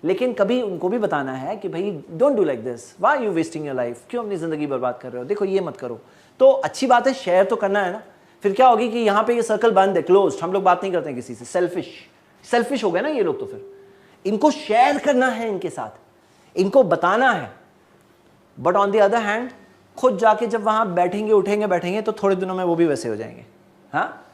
लेकिन कभी उनको भी बताना है कि भाई don't do like this, why you wasting your life, क्यों अपनी ज़िंदगी बर्बाद कर रहे हो, देखो ये मत करो। तो अच्छी बात है, शेयर तो करना है ना। फिर क्या होगी कि यहाँ पे ये सर्कल बंद है, क्लोज्ड, हम लोग बात नहीं करते हैं किसी से, सेल्फिश हो गए ना ये लोग। तो फिर इनको शेयर करना है, इनके साथ इनको बताना है। But on the other hand खुद जाके जब वहाँ बैठेंगे उठेंगे तो थोड़े दिनों में वो भी वैसे हो जाएंगे। हाँ,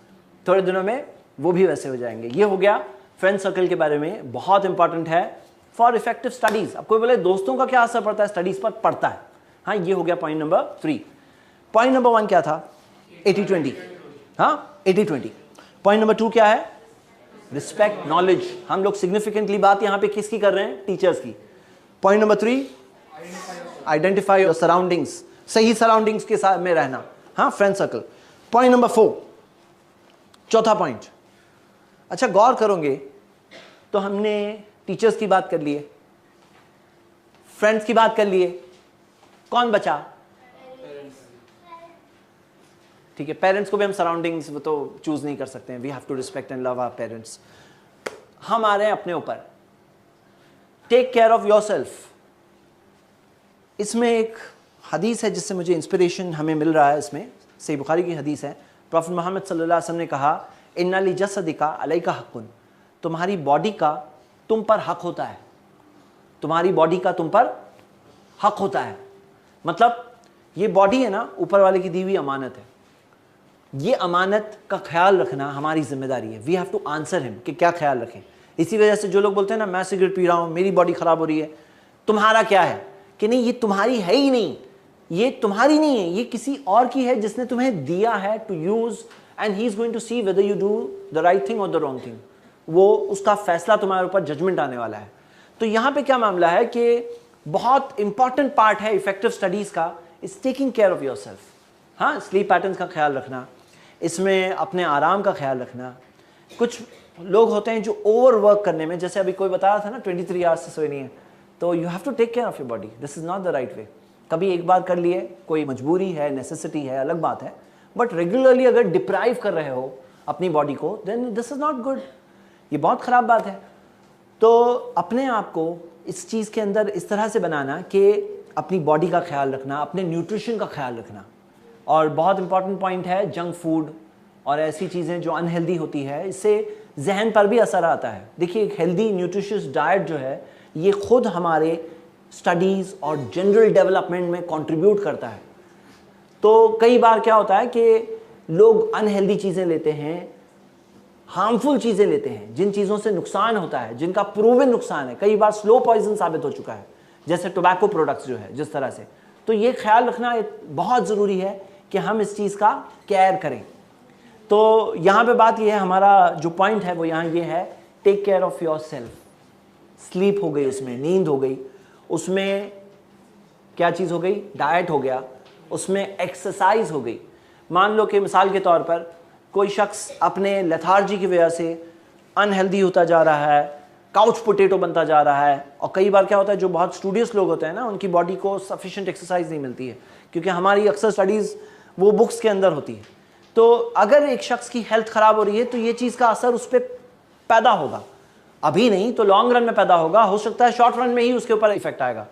थोड़े दिनों में वो भी वैसे हो जाएंगे। ये हो गया फ्रेंड सर्कल के बारे में, बहुत इंपॉर्टेंट है फॉर इफेक्टिव स्टडीज। अब कोई बोले दोस्तों का क्या असर पड़ता है स्टडीज पर? पड़ता है। हाँ, ये हो गया पॉइंट नंबर 3। पॉइंट नंबर 1 क्या था? 80-20। हाँ, 80-20। पॉइंट नंबर 2 क्या है? Respect knowledge. हम लोग सिग्निफिकेंटली बात यहाँ पे किसकी कर रहे हैं? टीचर्स की। Point number 3, identify your surroundings, सही सराउंडिंग्स के साथ में रहना। हाँ, फ्रेंड सर्कल। पॉइंट नंबर 4, चौथा पॉइंट। अच्छा, गौर करोगे तो हमने टीचर्स की बात कर लिए, फ्रेंड्स की बात कर लिए, कौन बचा? ठीक है, पेरेंट्स को भी हम सराउंडिंग्स वो तो चूज नहीं कर सकते हैं, we have to respect and love our parents. हम आ रहे हैं अपने ऊपर, टेक केयर ऑफ योरसेल्फ। इसमें एक हदीस है जिससे मुझे इंस्पिरेशन हमें मिल रहा है। इसमें सही बुखारी की हदीस है। प्रॉफेट मोहम्मद सल्लल्लाहु अलैहि वसल्लम ने कहा, इन्ना ली जसदिका अलैका हक़्क़ुन, तुम्हारी बॉडी का तुम पर हक होता है, तुम्हारी बॉडी का तुम पर हक होता है। मतलब ये बॉडी है ना, ऊपर वाले की दी हुई अमानत है। ये अमानत का ख्याल रखना हमारी जिम्मेदारी है। We have to answer him कि क्या ख्याल रखें। इसी वजह से जो लोग बोलते हैं ना, मैं सिगरेट पी रहा हूँ, मेरी बॉडी खराब हो रही है, तुम्हारा क्या है? कि नहीं, ये तुम्हारी है ही नहीं, ये तुम्हारी नहीं है, ये किसी और की है जिसने तुम्हें दिया है to use, and he is going to see whether you do the right thing और द रॉन्ग थिंग। वो उसका फैसला तुम्हारे ऊपर, जजमेंट आने वाला है। तो यहाँ पे क्या मामला है कि बहुत इंपॉर्टेंट पार्ट है इफेक्टिव स्टडीज का, is taking care of yourself. हाँ, स्लीप पैटर्न्स का ख्याल रखना, इसमें अपने आराम का ख्याल रखना। कुछ लोग होते हैं जो ओवर वर्क करने में, जैसे अभी कोई बता रहा था ना 23 आवर्स से सोए नहीं है, तो you have to take care of your body. This is not the right way. कभी एक बार कर लिए, कोई मजबूरी है, नेसेसिटी है, अलग बात है, बट रेगुलरली अगर डिप्राइव कर रहे हो अपनी बॉडी को, then this is not good. ये बहुत खराब बात है। तो अपने आप को इस चीज़ के अंदर इस तरह से बनाना कि अपनी बॉडी का ख्याल रखना, अपने न्यूट्रिशन का ख्याल रखना। और बहुत इंपॉर्टेंट पॉइंट है जंक फूड और ऐसी चीज़ें जो अनहेल्दी होती है, इससे जहन पर भी असर आता है। देखिए एक हेल्दी न्यूट्रिशियस डाइट जो है ये खुद हमारे स्टडीज़ और जनरल डेवलपमेंट में कंट्रीब्यूट करता है। तो कई बार क्या होता है कि लोग अनहेल्दी चीज़ें लेते हैं, हार्मफुल चीज़ें लेते हैं, जिन चीज़ों से नुकसान होता है, जिनका प्रूवन नुकसान है, कई बार स्लो पॉइजन साबित हो चुका है, जैसे टोबैको प्रोडक्ट्स जो है जिस तरह से। तो ये ख्याल रखना बहुत ज़रूरी है कि हम इस चीज़ का केयर करें। तो यहाँ पे बात ये है, हमारा जो पॉइंट है वो यहाँ ये है, take care of yourself. Sleep हो गई, उसमें नींद हो गई, उसमें क्या चीज़ हो गई, डाइट हो गया, उसमें एक्सरसाइज हो गई। मान लो कि मिसाल के तौर पर कोई शख्स अपने लेथार्जी की वजह से अनहेल्दी होता जा रहा है, काउच पोटैटो बनता जा रहा है। और कई बार क्या होता है, जो बहुत स्टूडियस लोग होते हैं ना, उनकी बॉडी को सफिशिएंट एक्सरसाइज नहीं मिलती है, क्योंकि हमारी अक्सर स्टडीज़ वो बुक्स के अंदर होती है। तो अगर एक शख्स की हेल्थ ख़राब हो रही है तो ये चीज़ का असर उस पर पैदा होगा, अभी नहीं तो लॉन्ग रन में पैदा होगा, हो सकता है शॉर्ट रन में ही उसके ऊपर इफेक्ट आएगा।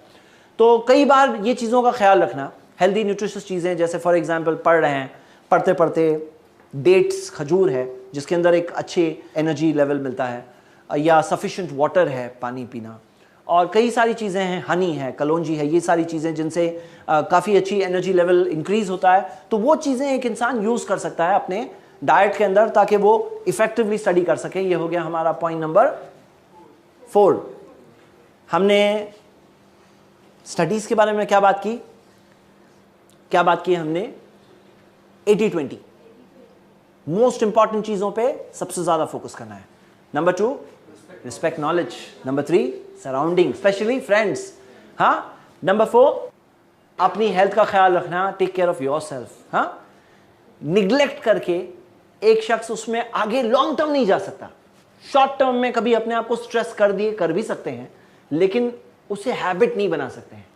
तो कई बार ये चीज़ों का ख्याल रखना, हेल्दी न्यूट्रिशियस चीज़ें, जैसे फॉर एग्जांपल पढ़ रहे हैं, पढ़ते पढ़ते डेट्स, खजूर है जिसके अंदर एक अच्छे एनर्जी लेवल मिलता है, या सफिशिएंट वाटर है, पानी पीना, और कई सारी चीज़ें हैं, हनी है, कलौंजी है, ये सारी चीज़ें जिनसे काफ़ी अच्छी एनर्जी लेवल इंक्रीज़ होता है। तो वो चीज़ें एक इंसान यूज़ कर सकता है अपने डाइट के अंदर, ताकि वो इफ़ेक्टिवली स्टडी कर सके। ये हो गया हमारा पॉइंट नंबर 4। हमने स्टडीज़ के बारे में क्या बात की, क्या बात की हमने, 80-20 मोस्ट इंपॉर्टेंट चीज़ों पे सबसे ज़्यादा फोकस करना है। Number 2 respect knowledge, number 3 surrounding, specially friends. हाँ, नंबर 4 अपनी हेल्थ का ख्याल रखना, take care of yourself. हाँ, निग्लेक्ट करके एक शख्स उसमें आगे लॉन्ग टर्म नहीं जा सकता। शॉर्ट टर्म में कभी अपने आप को स्ट्रेस कर भी सकते हैं, लेकिन उसे हैबिट नहीं बना सकते हैं,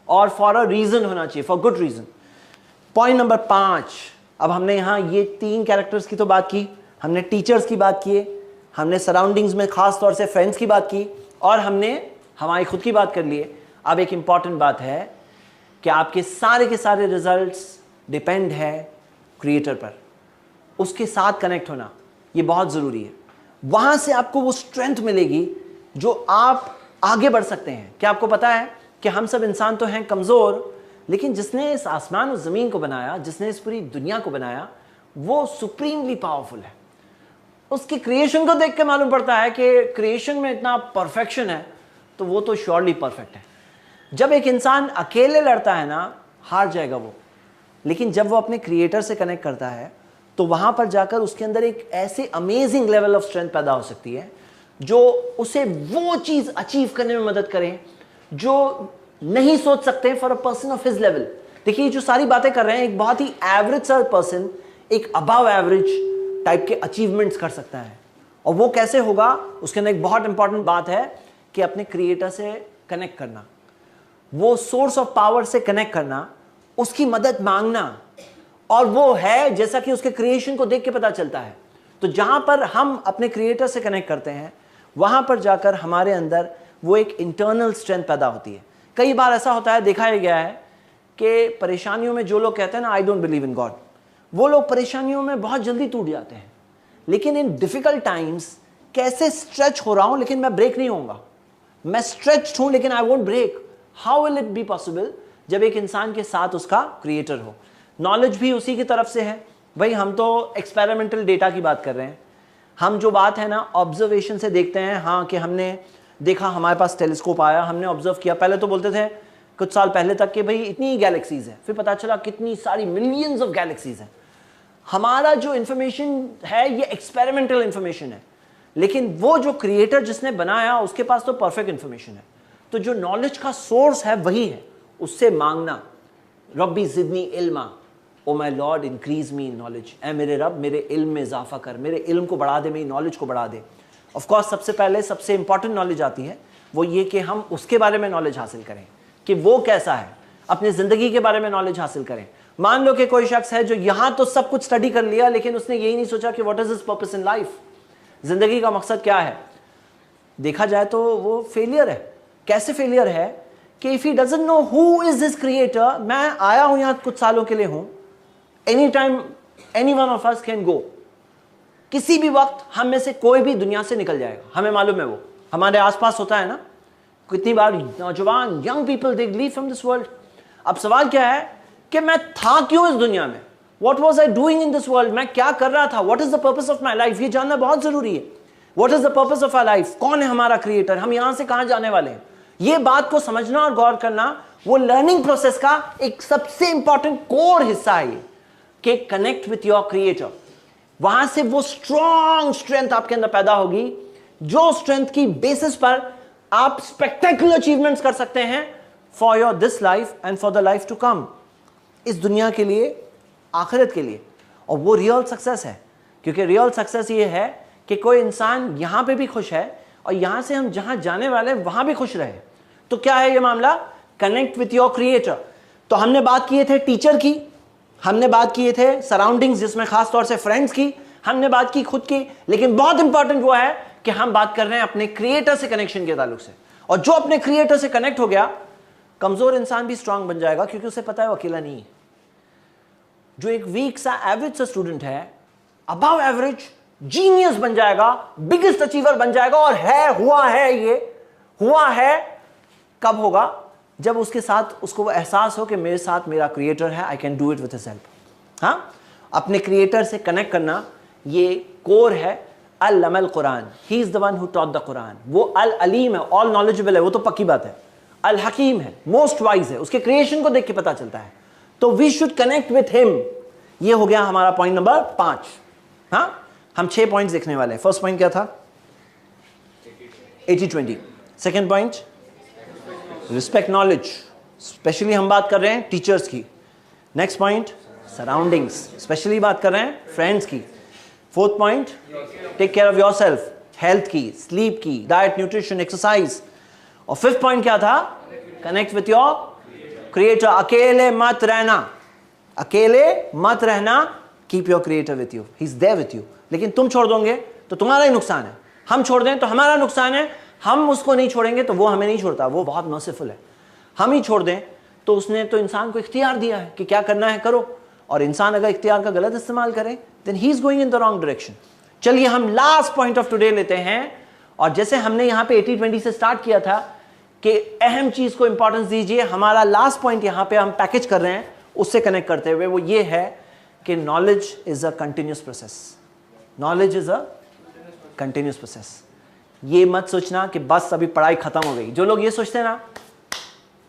और फॉर अ रीज़न होना चाहिए, for good reason. Point number 5, अब हमने यहाँ ये 3 कैरेक्टर्स की तो बात की, हमने टीचर्स की बात की, हमने सराउंडिंग्स में ख़ास तौर से फ्रेंड्स की बात की, और हमने हमारी खुद की बात कर लिए। अब एक इम्पॉर्टेंट बात है कि आपके सारे के सारे रिजल्ट्स डिपेंड है क्रिएटर पर, उसके साथ कनेक्ट होना ये बहुत ज़रूरी है। वहाँ से आपको वो स्ट्रेंथ मिलेगी जो आप आगे बढ़ सकते हैं। क्या आपको पता है कि हम सब इंसान तो हैं कमज़ोर, लेकिन जिसने इस आसमान और ज़मीन को बनाया, जिसने इस पूरी दुनिया को बनाया, वो सुप्रीमली पावरफुल है। उसकी क्रिएशन को देख के मालूम पड़ता है कि क्रिएशन में इतना परफेक्शन है, तो वो तो श्योरली परफेक्ट है। जब एक इंसान अकेले लड़ता है ना, हार जाएगा वो, लेकिन जब वो अपने क्रिएटर से कनेक्ट करता है तो वहाँ पर जाकर उसके अंदर एक ऐसे अमेजिंग लेवल ऑफ स्ट्रेंथ पैदा हो सकती है जो उसे वो चीज़ अचीव करने में मदद करें जो नहीं सोच सकते for a person of his level. देखिए जो सारी बातें कर रहे हैं, एक बहुत ही एवरेज सा पर्सन एक अबव एवरेज टाइप के अचीवमेंट्स कर सकता है। और वो कैसे होगा, उसके अंदर एक बहुत इंपॉर्टेंट बात है कि अपने क्रिएटर से कनेक्ट करना, वो सोर्स ऑफ पावर से कनेक्ट करना, उसकी मदद मांगना, और वो है जैसा कि उसके क्रिएशन को देख के पता चलता है। तो जहां पर हम अपने क्रिएटर से कनेक्ट करते हैं, वहां पर जाकर हमारे अंदर वो एक इंटरनल स्ट्रेंथ पैदा होती है। कई बार ऐसा होता है, देखा गया है कि परेशानियों में जो लोग कहते हैं ना I don't believe in God, वो लोग परेशानियों में बहुत जल्दी टूट जाते हैं। लेकिन इन डिफिकल्ट टाइम्स कैसे स्ट्रेच हो रहा हूं लेकिन मैं ब्रेक नहीं होऊंगा, मैं स्ट्रेच हूं लेकिन I won't break. How will it be possible जब एक इंसान के साथ उसका क्रिएटर हो। नॉलेज भी उसी की तरफ से है भाई। हम तो एक्सपेरिमेंटल डेटा की बात कर रहे हैं, हम जो बात है ना ऑब्जर्वेशन से देखते हैं। हाँ कि हमने देखा, हमारे पास टेलीस्कोप आया, हमने ऑब्जर्व किया। पहले तो बोलते थे कुछ साल पहले तक कि भाई इतनी गैलेक्सीज है, फिर पता चला कितनी सारी मिलियंस ऑफ गैलेक्सीज हैं। हमारा जो इंफॉर्मेशन है ये एक्सपेरिमेंटल इंफॉर्मेशन है, लेकिन वो जो क्रिएटर जिसने बनाया उसके पास तो परफेक्ट इंफॉर्मेशन है। तो जो नॉलेज का सोर्स है वही है, उससे मांगना। रब्बी ज़िदनी इल्मा, O my lord increase me in knowledge. ऐ मेरे रब मेरे इल्म में इजाफा कर, मेरे इल्म को बढ़ा दे, मेरी नॉलेज को बढ़ा दे। ऑफ कोर्स सबसे पहले सबसे इंपॉर्टेंट नॉलेज आती है वो ये कि हम उसके बारे में नॉलेज हासिल करें कि वो कैसा है, अपनी ज़िंदगी के बारे में नॉलेज हासिल करें। मान लो कि कोई शख्स है जो यहाँ तो सब कुछ स्टडी कर लिया, लेकिन उसने यही नहीं सोचा कि what is his purpose in life, ज़िंदगी का मकसद क्या है। देखा जाए तो वो फेलियर है। कैसे फेलियर है कि if he doesn't know who is his creator, मैं आया हूं यहां कुछ सालों के लिए हूं, any time any one of us can go, किसी भी वक्त हम में से कोई भी दुनिया से निकल जाएगा, हमें मालूम है। वो हमारे आसपास होता है ना, कितनी बार नौजवान young people they leave from this world. अब सवाल क्या है कि मैं था क्यों इस दुनिया में, what was I doing in this world, मैं क्या कर रहा था, what is the purpose of my life, ये जानना बहुत जरूरी है। What is the purpose of our life, कौन है हमारा क्रिएटर, हम यहां से कहां जाने वाले हैं, ये बात को समझना और गौर करना वो लर्निंग प्रोसेस का एक सबसे इंपॉर्टेंट कोर हिस्सा है कि कनेक्ट विथ योर क्रिएटर। वहां से वो स्ट्रॉन्ग स्ट्रेंथ आपके अंदर पैदा होगी, जो स्ट्रेंथ की बेसिस पर आप स्पेक्टेकुलर अचीवमेंट्स कर सकते हैं for your this life and for the life to come, इस दुनिया के लिए, आखिरत के लिए। और वो रियल सक्सेस है, क्योंकि रियल सक्सेस ये है कि कोई इंसान यहां पे भी खुश है और यहां से हम जहां जाने वाले हैं वहां भी खुश रहे। तो क्या है ये मामला, कनेक्ट विथ योर क्रिएटर। तो हमने बात किए थे टीचर की, हमने बात किए थे सराउंडिंग्स जिसमें खास तौर से फ्रेंड्स की, हमने बात की खुद की, लेकिन बहुत इंपॉर्टेंट वो है कि हम बात कर रहे हैं अपने क्रिएटर से कनेक्शन के ताल्लुक से। और जो अपने क्रिएटर से कनेक्ट हो गया, कमजोर इंसान भी स्ट्रांग बन जाएगा, क्योंकि उसे पता है वो अकेला नहीं है। जो एक वीक सा एवरेज सा स्टूडेंट है, अबव एवरेज जीनियस बन जाएगा, बिगेस्ट अचीवर बन जाएगा। और है, हुआ है, ये हुआ है। कब होगा, जब उसके साथ उसको वो एहसास हो कि मेरे साथ मेरा क्रिएटर है, I can do it with his help. हाँ, अपने क्रिएटर से कनेक्ट करना ये कोर है। अल कुरान, he is the one who taught the Quran. वो अल अलीम है, ऑल नॉलेजेबल है, वो तो पक्की बात है। अल हकीम है, मोस्ट वाइज है, उसके क्रिएशन को देख के पता चलता है। तो we should connect with him. ये हो गया हमारा पॉइंट नंबर 5। हाँ, हम 6 पॉइंट्स देखने वाले हैं। फर्स्ट पॉइंट क्या था, 80-20। Second point, respect knowledge, specially हम बात कर रहे हैं टीचर्स की। नेक्स्ट पॉइंट, सराउंडिंग्स, स्पेशली बात कर रहे हैं फ्रेंड्स की। Fourth point, take care of yourself, health की, स्लीप की, डाइट, न्यूट्रिशन, एक्सरसाइज। और फिफ्थ पॉइंट क्या था, कनेक्ट विथ योर क्रिएटर। अकेले मत रहना, अकेले मत रहना, keep your creator with you, he is there with you. लेकिन तुम छोड़ दोगे तो तुम्हारा ही नुकसान है, हम छोड़ दें तो हमारा नुकसान है, हम उसको नहीं छोड़ेंगे तो वो हमें नहीं छोड़ता, वो बहुत मर्सीफुल है। हम ही छोड़ दें तो उसने तो इंसान को इख्तियार दिया है कि क्या करना है करो, और इंसान अगर इख्तियार का गलत इस्तेमाल करे then he is going in the wrong direction. चलिए हम लास्ट पॉइंट ऑफ टुडे लेते हैं। और जैसे हमने यहां पे 80-20 से स्टार्ट किया था कि अहम चीज को इंपॉर्टेंस दीजिए, हमारा लास्ट पॉइंट यहां पे हम पैकेज कर रहे हैं उससे कनेक्ट करते हुए, वो ये है कि knowledge is a continuous process. Knowledge is a continuous process. ये मत सोचना कि बस अभी पढ़ाई खत्म हो गई। जो लोग ये सोचते हैं ना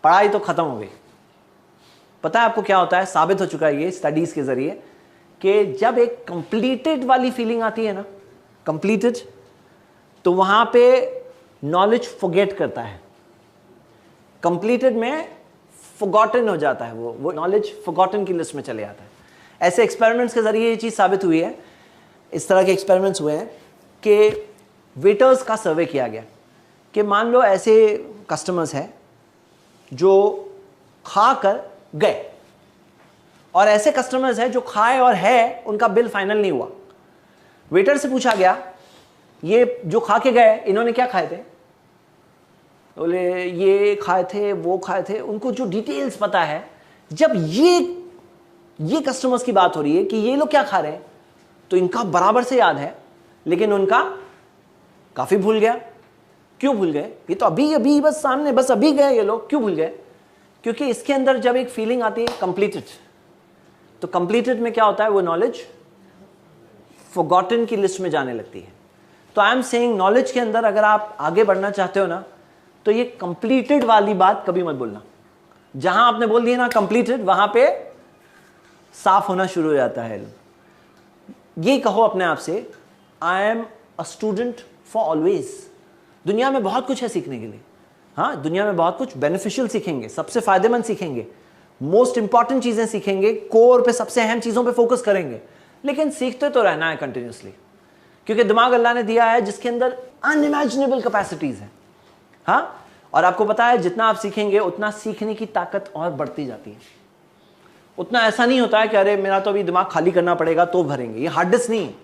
पढ़ाई तो खत्म हो गई, पता है आपको क्या होता है, साबित हो चुका है ये स्टडीज के जरिए कि जब एक कंप्लीटेड वाली फीलिंग आती है ना, कंप्लीटेड, तो वहां पे नॉलेज फॉरगेट करता है। कंप्लीटेड में फॉरगॉटन हो जाता है, वो नॉलेज फॉरगॉटन की लिस्ट में चले जाता है। ऐसे एक्सपेरिमेंट्स के जरिए ये चीज साबित हुई है। इस तरह के एक्सपेरिमेंट्स हुए हैं कि वेटर्स का सर्वे किया गया कि मान लो ऐसे कस्टमर्स हैं जो खा कर गए, और ऐसे कस्टमर्स हैं जो खाए और है उनका बिल फाइनल नहीं हुआ। वेटर से पूछा गया, ये जो खा के गए इन्होंने क्या खाए थे, बोले ये खाए थे, वो खाए थे, उनको जो डिटेल्स पता है। जब ये कस्टमर्स की बात हो रही है कि ये लोग क्या खा रहे हैं, तो इनका बराबर से याद है, लेकिन उनका काफी भूल गया। क्यों भूल गए, ये तो अभी अभी बस सामने, बस अभी गए ये लोग, क्यों भूल गए, क्योंकि इसके अंदर जब एक फीलिंग आती है कंप्लीटेड, तो कंप्लीटेड में क्या होता है, वो नॉलेज फॉरगॉटन की लिस्ट में जाने लगती है। तो आई एम सेइंग नॉलेज के अंदर अगर आप आगे बढ़ना चाहते हो ना, तो ये कंप्लीटेड वाली बात कभी मत बोलना। जहां आपने बोल दिया ना कंप्लीटेड, वहां पे साफ होना शुरू हो जाता है। ये कहो अपने आप से, I am a student for always. दुनिया में बहुत कुछ है सीखने के लिए, हाँ, दुनिया में बहुत कुछ बेनिफिशियल सीखेंगे, सबसे फायदेमंद सीखेंगे, मोस्ट इंपॉर्टेंट चीजें सीखेंगे, कोर पे सबसे अहम चीजों पे फोकस करेंगे, लेकिन सीखते तो रहना है कंटिन्यूसली, क्योंकि दिमाग अल्लाह ने दिया है जिसके अंदर अनइमेजिनेबल कैपेसिटीज है। हाँ, और आपको पता है जितना आप सीखेंगे उतना सीखने की ताकत और बढ़ती जाती है। उतना ऐसा नहीं होता है कि अरे मेरा तो अभी दिमाग खाली करना पड़ेगा तो भरेंगे, ये हार्ड डिस्क नहीं है।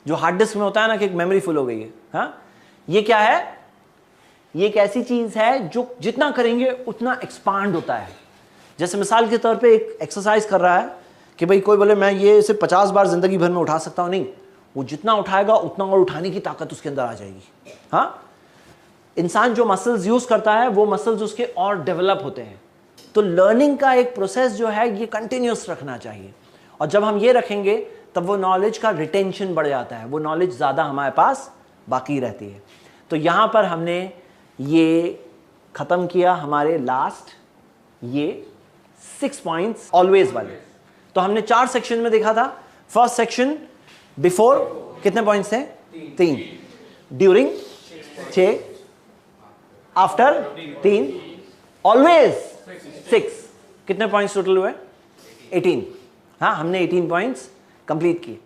जो हार्ड डिस्क में होता है ना कि एक मेमोरी फुल हो गई है, हाँ, ये क्या है, ये एक ऐसी चीज है जो जितना करेंगे उतना एक्सपांड होता है। जैसे मिसाल के तौर पे एक एक्सरसाइज कर रहा है कि भाई कोई बोले मैं ये इसे 50 बार जिंदगी भर में उठा सकता हूं, नहीं, वो जितना उठाएगा उतना और उठाने की ताकत उसके अंदर आ जाएगी। हाँ, इंसान जो मसल्स यूज करता है वो मसल्स उसके और डेवलप होते हैं। तो लर्निंग का एक प्रोसेस जो है ये कंटिन्यूस रखना चाहिए, और जब हम ये रखेंगे तब वो नॉलेज का रिटेंशन बढ़ जाता है, वो नॉलेज ज़्यादा हमारे पास बाकी रहती है। तो यहाँ पर हमने ये ख़त्म किया हमारे लास्ट ये 6 पॉइंट्स ऑलवेज वाले। तो हमने 4 सेक्शन में देखा था। फर्स्ट सेक्शन बिफोर कितने पॉइंट्स थे? 3, ड्यूरिंग 6, आफ्टर 3, ऑलवेज 6। कितने पॉइंट्स टोटल हुए? 18। हाँ, हमने 18 पॉइंट्स कंप्लीट किए।